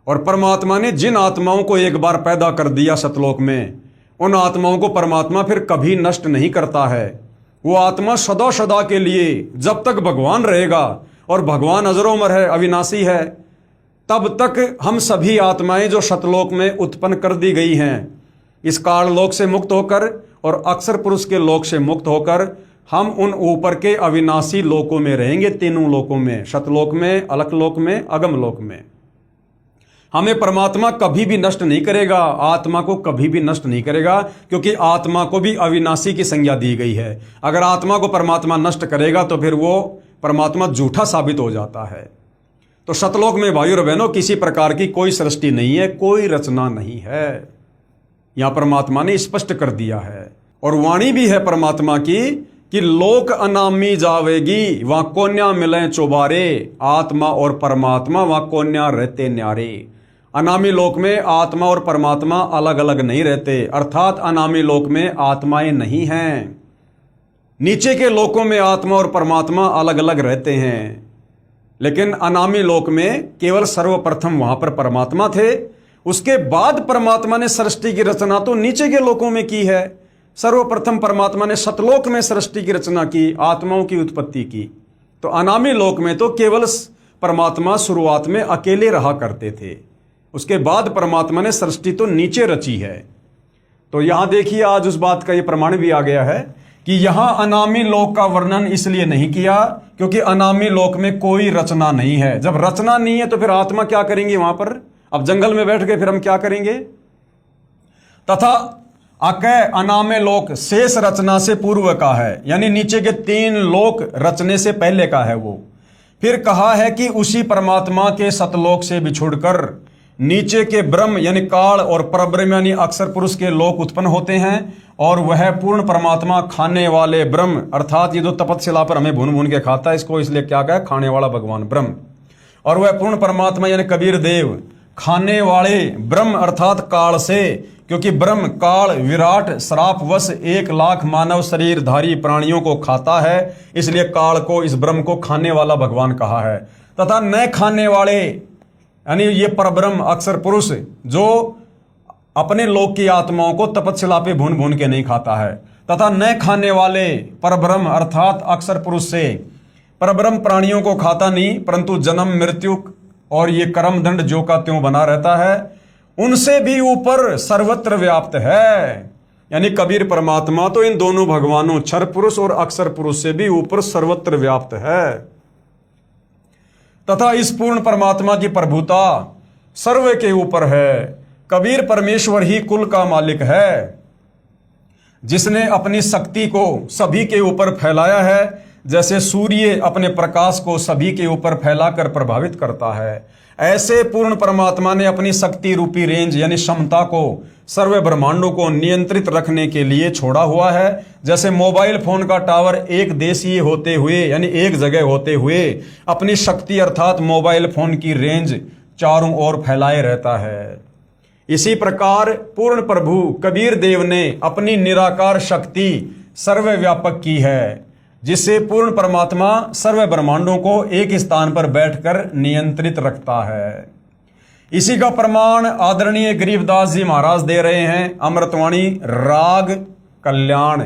और परमात्मा ने जिन आत्माओं को एक बार पैदा कर दिया सतलोक में, उन आत्माओं को परमात्मा फिर कभी नष्ट नहीं करता है। वो आत्मा सदा सदा के लिए, जब तक भगवान रहेगा, और भगवान अजरोमर है, अविनाशी है, तब तक हम सभी आत्माएं जो सतलोक में उत्पन्न कर दी गई हैं, इस काल लोक से मुक्त होकर और अक्षर पुरुष के लोक से मुक्त होकर हम उन ऊपर के अविनाशी लोकों में रहेंगे, तीनों लोकों में, सतलोक में, अलखलोक में, अगम लोक में। हमें परमात्मा कभी भी नष्ट नहीं करेगा, आत्मा को कभी भी नष्ट नहीं करेगा, क्योंकि आत्मा को भी अविनाशी की संज्ञा दी गई है। अगर आत्मा को परमात्मा नष्ट करेगा तो फिर वो परमात्मा झूठा साबित हो जाता है। तो सतलोक में भाइयों और बहनों किसी प्रकार की कोई सृष्टि नहीं है, कोई रचना नहीं है, यहां परमात्मा ने स्पष्ट कर दिया है। और वाणी भी है परमात्मा की कि लोक अनामी जावेगी, वहां कोन्या मिले चौबारे, आत्मा और परमात्मा वहां कोन्या रहते न्यारे। अनामी लोक में आत्मा और परमात्मा अलग अलग नहीं रहते, अर्थात अनामी लोक में आत्माएं नहीं हैं। नीचे के लोकों में आत्मा और परमात्मा अलग अलग रहते हैं, लेकिन अनामी लोक में केवल सर्वप्रथम वहां पर परमात्मा थे, उसके बाद परमात्मा ने सृष्टि की रचना तो नीचे के लोकों में की है। सर्वप्रथम परमात्मा ने सतलोक में सृष्टि की रचना की, आत्माओं की उत्पत्ति की। तो अनामी लोक में तो केवल परमात्मा शुरुआत में अकेले रहा करते थे, उसके बाद परमात्मा ने सृष्टि तो नीचे रची है। तो यहां देखिए, आज उस बात का यह प्रमाण भी आ गया है कि यहां अनामी लोक का वर्णन इसलिए नहीं किया क्योंकि अनामी लोक में कोई रचना नहीं है। जब रचना नहीं है तो फिर आत्मा क्या करेंगे वहां पर? अब जंगल में बैठ के फिर हम क्या करेंगे? तथा अकय अनामे लोक शेष रचना से पूर्व का है, यानी नीचे के तीन लोक रचने से पहले का है वो। फिर कहा है कि उसी परमात्मा के सतलोक से बिछुड़कर नीचे के ब्रह्म यानी काल और परब्रह्म यानी अक्षर पुरुष के लोक उत्पन्न होते हैं, और वह पूर्ण परमात्मा खाने वाले ब्रह्म, अर्थात ये जो तपतशिला पर हमें भून भून के खाता है, इसको इसलिए क्या कहा? खाने वाला भगवान ब्रह्म। और वह पूर्ण परमात्मा यानी कबीर देव खाने वाले ब्रह्म अर्थात काल से, क्योंकि ब्रह्म काल विराट श्रापवश 1,00,000 मानव शरीरधारी प्राणियों को खाता है, इसलिए काल को, इस ब्रह्म को खाने वाला भगवान कहा है। तथा न खाने वाले यानी ये परब्रह्म अक्षर पुरुष जो अपने लोक की आत्माओं को तपतशिला पे भून भून के नहीं खाता है, तथा न खाने वाले परब्रह्म अर्थात अक्षर पुरुष से परब्रह्म प्राणियों को खाता नहीं, परंतु जन्म मृत्यु और ये कर्म दंड जो का त्यों बना रहता है, उनसे भी ऊपर सर्वत्र व्याप्त है। यानी कबीर परमात्मा तो इन दोनों भगवानों क्षर पुरुष और अक्षर पुरुष से भी ऊपर सर्वत्र व्याप्त है। तथा इस पूर्ण परमात्मा की प्रभुता सर्व के ऊपर है। कबीर परमेश्वर ही कुल का मालिक है, जिसने अपनी शक्ति को सभी के ऊपर फैलाया है, जैसे सूर्य अपने प्रकाश को सभी के ऊपर फैलाकर प्रभावित करता है। ऐसे पूर्ण परमात्मा ने अपनी शक्ति रूपी रेंज यानी क्षमता को सर्व ब्रह्मांडों को नियंत्रित रखने के लिए छोड़ा हुआ है। जैसे मोबाइल फोन का टावर एक देशीय होते हुए यानी एक जगह होते हुए अपनी शक्ति अर्थात मोबाइल फोन की रेंज चारों ओर फैलाए रहता है, इसी प्रकार पूर्ण प्रभु कबीर देव ने अपनी निराकार शक्ति सर्वव्यापक की है, जिससे पूर्ण परमात्मा सर्व ब्रह्मांडों को एक स्थान पर बैठकर नियंत्रित रखता है। इसी का प्रमाण आदरणीय गरीबदास जी महाराज दे रहे हैं अमृतवाणी राग कल्याण।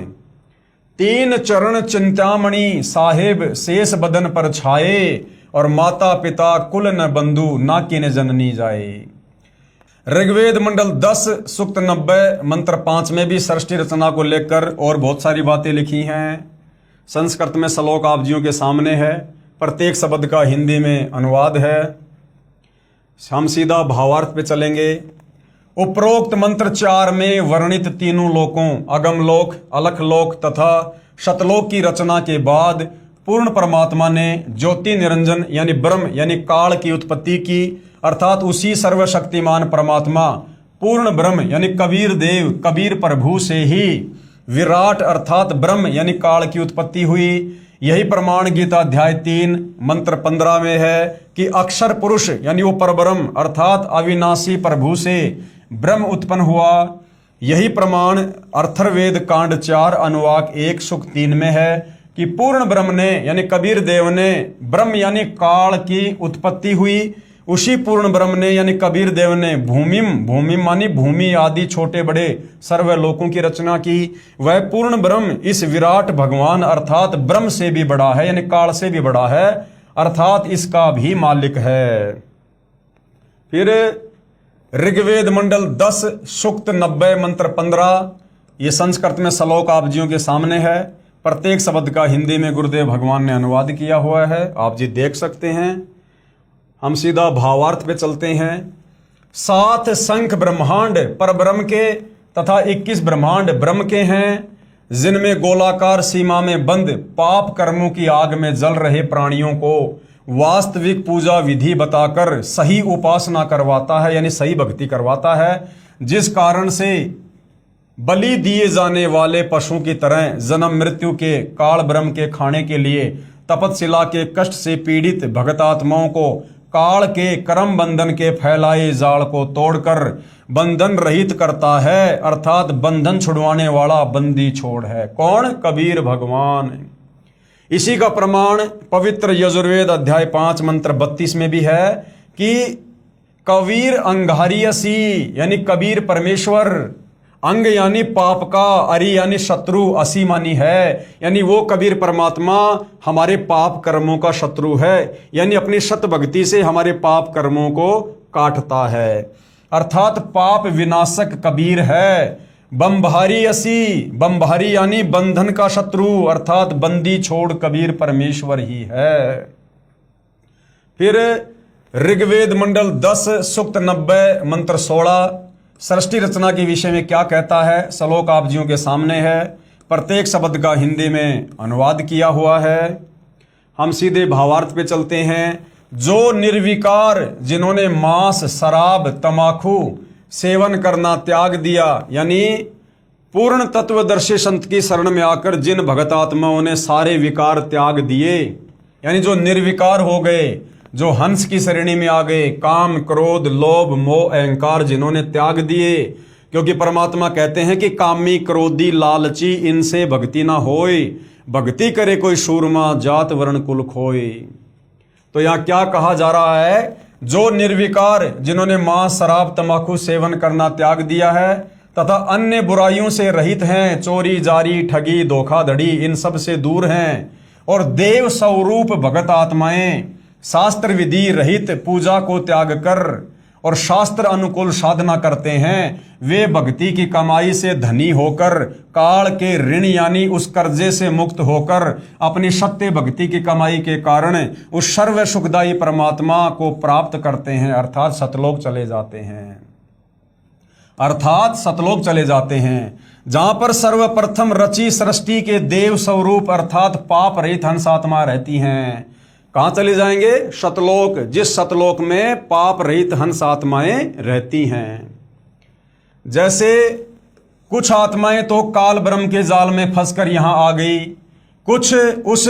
तीन चरण चिंतामणि साहेब शेष बदन पर छाए, और माता पिता कुल न बंधु ना किन जननी जाए। ऋग्वेद मंडल 10 सूक्त 90 मंत्र 5 में भी सृष्टि रचना को लेकर और बहुत सारी बातें लिखी हैं। संस्कृत में श्लोक आप जियों के सामने है, प्रत्येक शब्द का हिंदी में अनुवाद है। हम सीधा भावार्थ पे चलेंगे। उपरोक्त मंत्र 4 में वर्णित तीनों लोकों अगम लोक, अलख लोक तथा शतलोक की रचना के बाद पूर्ण परमात्मा ने ज्योति निरंजन यानी ब्रह्म यानी काल की उत्पत्ति की, अर्थात उसी सर्वशक्तिमान परमात्मा पूर्ण ब्रह्म यानी कबीर देव कबीर प्रभु से ही विराट अर्थात ब्रह्म यानी काल की उत्पत्ति हुई। यही प्रमाण गीता अध्याय 3 मंत्र 15 में है कि अक्षर पुरुष यानी वो परब्रह्म अर्थात अविनाशी प्रभु से ब्रह्म उत्पन्न हुआ। यही प्रमाण अथर्ववेद कांड 4 अनुवाक 1 सूक्त 3 में है कि पूर्ण ब्रह्म ने यानी कबीर देव ने ब्रह्म यानी काल की उत्पत्ति हुई। उसी पूर्ण ब्रह्म ने यानी कबीर देव ने भूमिम मानी भूमि आदि छोटे बड़े सर्व लोकों की रचना की। वह पूर्ण ब्रह्म इस विराट भगवान अर्थात ब्रह्म से भी बड़ा है यानी काल से भी बड़ा है, अर्थात इसका भी मालिक है। फिर ऋग्वेद मंडल 10 सूक्त 90 मंत्र 15, ये संस्कृत में श्लोक आप जियों के सामने है। प्रत्येक शब्द का हिंदी में गुरुदेव भगवान ने अनुवाद किया हुआ है, आप जी देख सकते हैं। हम सीधा भावार्थ पे चलते हैं। 7 शंख ब्रह्मांड पर ब्रह्म के तथा 21 ब्रह्मांड ब्रह्म के हैं, जिनमें गोलाकार सीमा में बंद पाप कर्मों की आग में जल रहे प्राणियों को वास्तविक पूजा विधि बताकर सही उपासना करवाता है यानी सही भक्ति करवाता है, जिस कारण से बलि दिए जाने वाले पशु की तरह जन्म मृत्यु के काल ब्रह्म के खाने के लिए तपतशिला के कष्ट से पीड़ित भगतात्माओं को काल के कर्म बंधन के फैलाए जाल को तोड़कर बंधन रहित करता है, अर्थात बंधन छुड़वाने वाला बंदी छोड़ है। कौन? कबीर भगवान। इसी का प्रमाण पवित्र यजुर्वेद अध्याय 5 मंत्र 32 में भी है कि कबीर अंगारियसी यानी कबीर परमेश्वर, अंग यानी पाप का, अरि यानी शत्रु, असी मानी है यानी वो कबीर परमात्मा हमारे पाप कर्मों का शत्रु है, यानी अपनी शत भक्ति से हमारे पाप कर्मों को काटता है, अर्थात पाप विनाशक कबीर है। बम्भारी असी, बम्भारी यानी बंधन का शत्रु, अर्थात बंदी छोड़ कबीर परमेश्वर ही है। फिर ऋग्वेद मंडल 10 सूक्त 90 मंत्र 16 सृष्टि रचना के विषय में क्या कहता है, श्लोक आप जियों के सामने है। प्रत्येक शब्द का हिंदी में अनुवाद किया हुआ है। हम सीधे भावार्थ पे चलते हैं। जो निर्विकार जिन्होंने मांस शराब तमाकू सेवन करना त्याग दिया, यानी पूर्ण तत्वदर्शी संत की शरण में आकर जिन भगतात्माओं ने सारे विकार त्याग दिए, यानी जो निर्विकार हो गए, जो हंस की श्रेणी में आ गए, काम क्रोध लोभ मोह अहंकार जिन्होंने त्याग दिए, क्योंकि परमात्मा कहते हैं कि कामी क्रोधी लालची इनसे भक्ति ना होए, भक्ति करे कोई शूरमा जात वर्ण कुल खोए। तो यहाँ क्या कहा जा रहा है? जो निर्विकार जिन्होंने मांस शराब तंबाकू सेवन करना त्याग दिया है तथा अन्य बुराइयों से रहित हैं, चोरी जारी ठगी धोखाधड़ी इन सब से दूर हैं, और देव स्वरूप भगत आत्माएं शास्त्र विधि रहित पूजा को त्याग कर और शास्त्र अनुकूल साधना करते हैं, वे भक्ति की कमाई से धनी होकर काल के ऋण यानी उस कर्जे से मुक्त होकर अपनी सत्य भक्ति की कमाई के कारण उस सर्व सुखदायी परमात्मा को प्राप्त करते हैं, अर्थात सतलोक चले जाते हैं, अर्थात सतलोक चले जाते हैं, जहां पर सर्वप्रथम रची सृष्टि के देव स्वरूप अर्थात पाप रहित हंस आत्मा रहती हैं। कहां चले जाएंगे? सतलोक, जिस सतलोक में पाप रहित हंस आत्माएं रहती हैं। जैसे कुछ आत्माएं तो काल ब्रह्म के जाल में फंसकर यहां आ गई, कुछ उस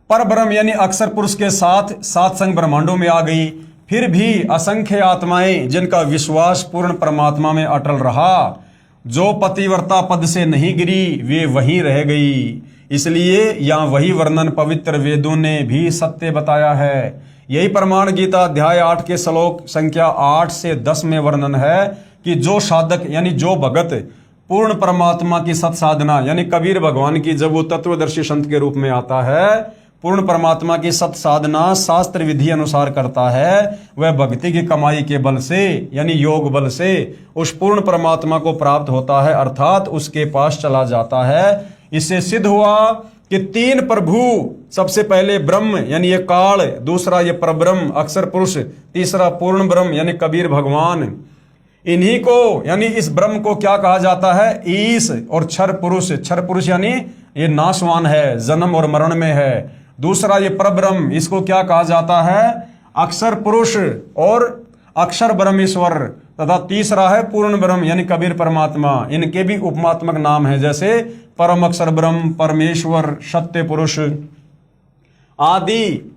पर ब्रह्म यानी अक्षर पुरुष के साथ सात संग ब्रह्मांडों में आ गई, फिर भी असंख्य आत्माएं जिनका विश्वास पूर्ण परमात्मा में अटल रहा, जो पतिव्रता पद से नहीं गिरी, वे वहीं रह गई। इसलिए यहाँ वही वर्णन पवित्र वेदों ने भी सत्य बताया है। यही प्रमाण गीता अध्याय 8 के श्लोक संख्या 8 से 10 में वर्णन है कि जो साधक यानी जो भगत पूर्ण परमात्मा की सत साधना, यानी कबीर भगवान की जब वो तत्वदर्शी संत के रूप में आता है, पूर्ण परमात्मा की सत साधना शास्त्र विधि अनुसार करता है, वह भक्ति की कमाई के बल से यानी योग बल से उस पूर्ण परमात्मा को प्राप्त होता है, अर्थात उसके पास चला जाता है। इससे सिद्ध हुआ कि तीन प्रभु, सबसे पहले ब्रह्म यानी ये काल, दूसरा ये परब्रह्म अक्षर पुरुष, तीसरा पूर्ण ब्रह्म यानी कबीर भगवान, इन्हीं को यानी इस ब्रह्म को क्या कहा जाता है? ईश। और क्षर पुरुष यानी ये नाशवान है, जन्म और मरण में है। दूसरा ये परब्रह्म, इसको क्या कहा जाता है? अक्षर पुरुष और अक्षर ब्रह्मेश्वर। तथा तीसरा है पूर्ण ब्रह्म यानी कबीर परमात्मा। इनके भी उपमात्मक नाम है, जैसे परम अक्षर ब्रह्म, परमेश्वर, सत्य पुरुष आदि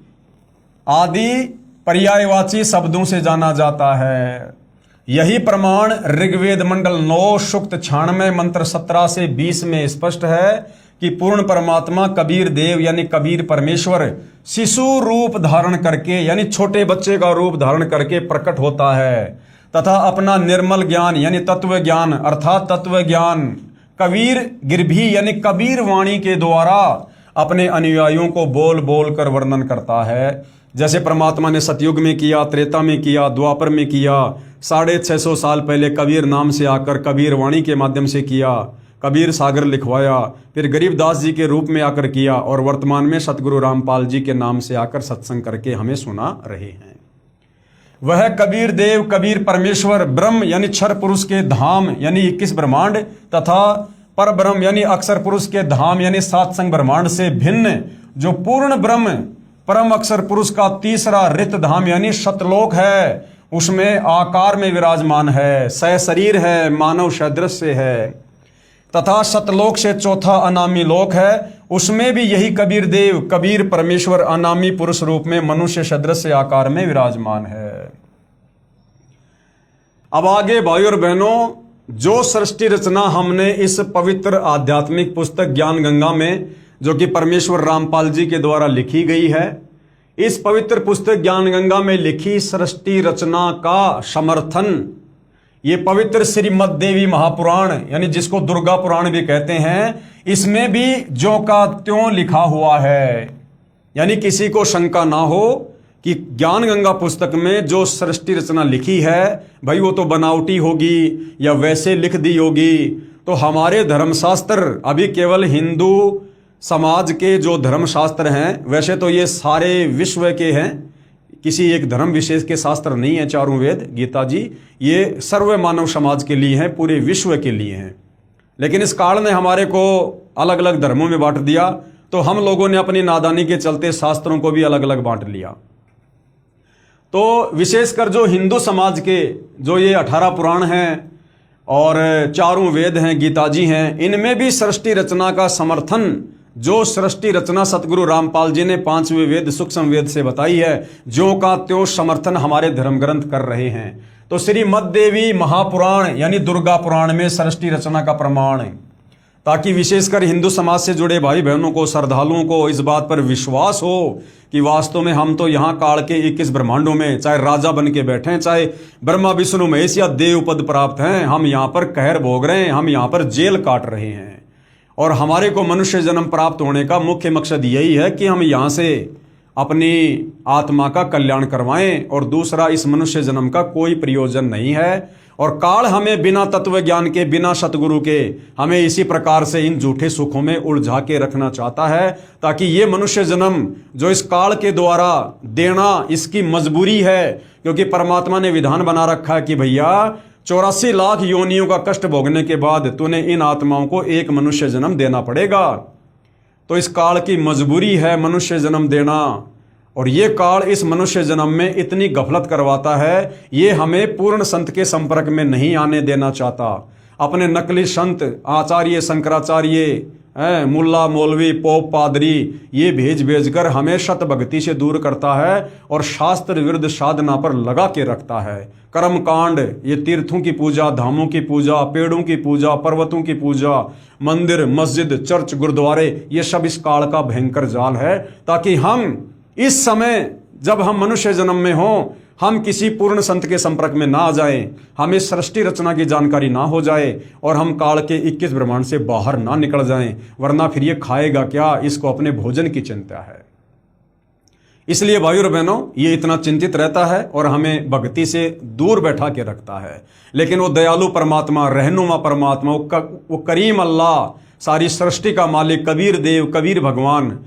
पर्यायवाची शब्दों से जाना जाता है। यही प्रमाण ऋग्वेद मंडल 9 सूक्त 96 मंत्र 17 से 20 में स्पष्ट है कि पूर्ण परमात्मा कबीर देव यानी कबीर परमेश्वर शिशु रूप धारण करके यानी छोटे बच्चे का रूप धारण करके प्रकट होता है तथा अपना निर्मल ज्ञान यानी तत्व ज्ञान अर्थात तत्व ज्ञान कबीर गिरभी यानी कबीर वाणी के द्वारा अपने अनुयायियों को बोल बोल कर वर्णन करता है। जैसे परमात्मा ने सतयुग में किया, त्रेता में किया, द्वापर में किया, 650 साल पहले कबीर नाम से आकर कबीर वाणी के माध्यम से किया, कबीर सागर लिखवाया, फिर गरीबदास जी के रूप में आकर किया और वर्तमान में सतगुरु रामपाल जी के नाम से आकर सत्संग करके हमें सुना रहे हैं। वह कबीर देव कबीर परमेश्वर ब्रह्म यानी क्षर पुरुष के धाम यानी 21 ब्रह्मांड तथा पर ब्रह्म यानी अक्षर पुरुष के धाम यानी 7 संग ब्रह्मांड से भिन्न जो पूर्ण ब्रह्म परम अक्षर पुरुष का तीसरा रित धाम यानी सतलोक है, उसमें आकार में विराजमान है, सहशरीर है, मानव सदृश्य है तथा सतलोक से चौथा अनामी लोक है, उसमें भी यही कबीर देव कबीर परमेश्वर अनामी पुरुष रूप में मनुष्य सदृश्य आकार में विराजमान है। अब आगे भाइयों और बहनों, जो सृष्टि रचना हमने इस पवित्र आध्यात्मिक पुस्तक ज्ञान गंगा में जो कि परमेश्वर रामपाल जी के द्वारा लिखी गई है, इस पवित्र पुस्तक ज्ञान गंगा में लिखी सृष्टि रचना का समर्थन ये पवित्र श्रीमद् देवी महापुराण यानी जिसको दुर्गा पुराण भी कहते हैं, इसमें भी ज्यों का त्यों लिखा हुआ है। यानी किसी को शंका ना हो कि ज्ञान गंगा पुस्तक में जो सृष्टि रचना लिखी है भाई वो तो बनावटी होगी या वैसे लिख दी होगी। तो हमारे धर्मशास्त्र अभी केवल हिंदू समाज के जो धर्मशास्त्र हैं, वैसे तो ये सारे विश्व के हैं, किसी एक धर्म विशेष के शास्त्र नहीं है। चारों वेद गीता जी ये सर्व मानव समाज के लिए हैं, पूरे विश्व के लिए हैं। लेकिन इस काल ने हमारे को अलग अलग धर्मों में बांट दिया, तो हम लोगों ने अपनी नादानी के चलते शास्त्रों को भी अलग अलग बांट लिया। तो विशेषकर जो हिंदू समाज के जो ये 18 पुराण हैं और चारों वेद हैं, गीता जी हैं, इनमें भी सृष्टि रचना का समर्थन जो सृष्टि रचना सतगुरु रामपाल जी ने 5वें वेद सूक्ष्म वेद से बताई है, ज्यों का त्यों समर्थन हमारे धर्म ग्रंथ कर रहे हैं। तो श्रीमद् देवी महापुराण यानी दुर्गा पुराण में सृष्टि रचना का प्रमाण है, ताकि विशेषकर हिंदू समाज से जुड़े भाई बहनों को, श्रद्धालुओं को इस बात पर विश्वास हो कि वास्तव में हम तो यहाँ काल के 21 ब्रह्मांडों में चाहे राजा बन के बैठे हैं, चाहे ब्रह्मा विष्णु महेश या देव पद प्राप्त हैं, हम यहाँ पर कहर भोग रहे हैं, हम यहाँ पर जेल काट रहे हैं। और हमारे को मनुष्य जन्म प्राप्त होने का मुख्य मकसद यही है कि हम यहाँ से अपनी आत्मा का कल्याण करवाएं, और दूसरा इस मनुष्य जन्म का कोई प्रयोजन नहीं है। और काल हमें बिना तत्व ज्ञान के, बिना सतगुरु के हमें इसी प्रकार से इन झूठे सुखों में उलझा के रखना चाहता है, ताकि ये मनुष्य जन्म जो इस काल के द्वारा देना इसकी मजबूरी है, क्योंकि परमात्मा ने विधान बना रखा है कि भैया 84 लाख योनियों का कष्ट भोगने के बाद तूने इन आत्माओं को एक मनुष्य जन्म देना पड़ेगा। तो इस काल की मजबूरी है मनुष्य जन्म देना, और ये काल इस मनुष्य जन्म में इतनी गफलत करवाता है, ये हमें पूर्ण संत के संपर्क में नहीं आने देना चाहता। अपने नकली संत आचार्य शंकराचार्य, मुल्ला मौलवी पोप पादरी ये भेज कर हमें शत भक्ति से दूर करता है और शास्त्र विरुद्ध साधना पर लगा के रखता है। कर्म कांड, ये तीर्थों की पूजा, धामों की पूजा, पेड़ों की पूजा, पर्वतों की पूजा, मंदिर मस्जिद चर्च गुरुद्वारे, ये सब इस काल का भयंकर जाल है, ताकि हम इस समय जब हम मनुष्य जन्म में हों हम किसी पूर्ण संत के संपर्क में ना आ जाएं, हमें सृष्टि रचना की जानकारी ना हो जाए और हम काल के 21 ब्रह्मांड से बाहर ना निकल जाएं, वरना फिर ये खाएगा क्या, इसको अपने भोजन की चिंता है। इसलिए भाइयों और बहनों, ये इतना चिंतित रहता है और हमें भक्ति से दूर बैठा के रखता है। लेकिन वो दयालु परमात्मा, रहनुमा परमात्मा, वो करीम अल्लाह, सारी सृष्टि का मालिक, कबीर देव, कबीर भगवान,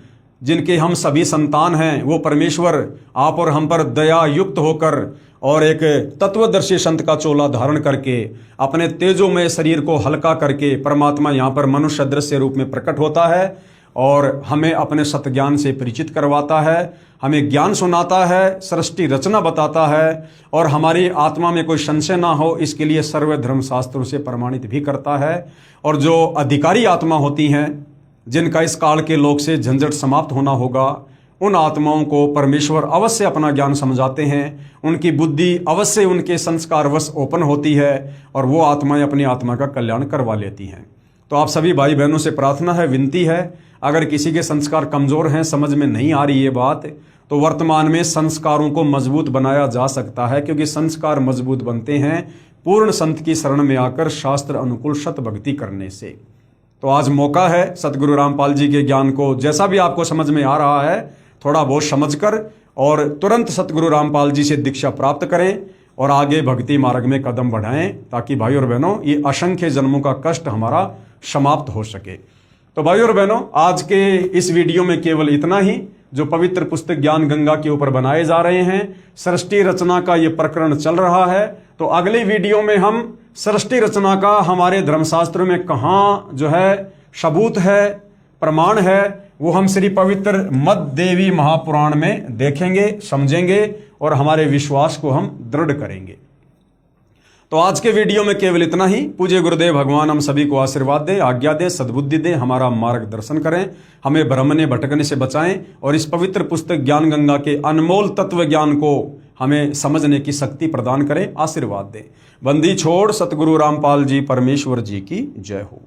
जिनके हम सभी संतान हैं, वो परमेश्वर आप और हम पर दया युक्त होकर और एक तत्वदर्शी संत का चोला धारण करके अपने तेजोमय शरीर को हल्का करके परमात्मा यहाँ पर मनुष्य दृश्य रूप में प्रकट होता है और हमें अपने सतज्ञान से परिचित करवाता है, हमें ज्ञान सुनाता है, सृष्टि रचना बताता है और हमारी आत्मा में कोई संशय ना हो इसके लिए सर्व धर्म शास्त्रों से प्रमाणित भी करता है। और जो अधिकारी आत्मा होती हैं, जिनका इस काल के लोक से झंझट समाप्त होना होगा, उन आत्माओं को परमेश्वर अवश्य अपना ज्ञान समझाते हैं, उनकी बुद्धि अवश्य उनके संस्कारवश ओपन होती है और वो आत्माएं अपनी आत्मा का कल्याण करवा लेती हैं। तो आप सभी भाई बहनों से प्रार्थना है, विनती है, अगर किसी के संस्कार कमज़ोर हैं, समझ में नहीं आ रही ये बात, तो वर्तमान में संस्कारों को मजबूत बनाया जा सकता है, क्योंकि संस्कार मजबूत बनते हैं पूर्ण संत की शरण में आकर शास्त्र अनुकूल सत भक्ति करने से। तो आज मौका है सतगुरु रामपाल जी के ज्ञान को जैसा भी आपको समझ में आ रहा है थोड़ा बहुत समझकर और तुरंत सतगुरु रामपाल जी से दीक्षा प्राप्त करें और आगे भक्ति मार्ग में कदम बढ़ाएं, ताकि भाई और बहनों ये असंख्य जन्मों का कष्ट हमारा समाप्त हो सके। तो भाई और बहनों, आज के इस वीडियो में केवल इतना ही, जो पवित्र पुस्तक ज्ञान गंगा के ऊपर बनाए जा रहे हैं। सृष्टि रचना का ये प्रकरण चल रहा है, तो अगले वीडियो में हम सृष्टि रचना का हमारे धर्मशास्त्रों में कहाँ जो है सबूत है, प्रमाण है, वो हम श्री पवित्र मद देवी महापुराण में देखेंगे, समझेंगे और हमारे विश्वास को हम दृढ़ करेंगे। तो आज के वीडियो में केवल इतना ही। पूज्य गुरुदेव भगवान हम सभी को आशीर्वाद दे, आज्ञा दे, सद्बुद्धि दे, हमारा मार्गदर्शन करें, हमें भ्रमने भटकने से बचाएं और इस पवित्र पुस्तक ज्ञान गंगा के अनमोल तत्व ज्ञान को हमें समझने की शक्ति प्रदान करें, आशीर्वाद दें। बंदी छोड़ सतगुरु रामपाल जी परमेश्वर जी की जय हो।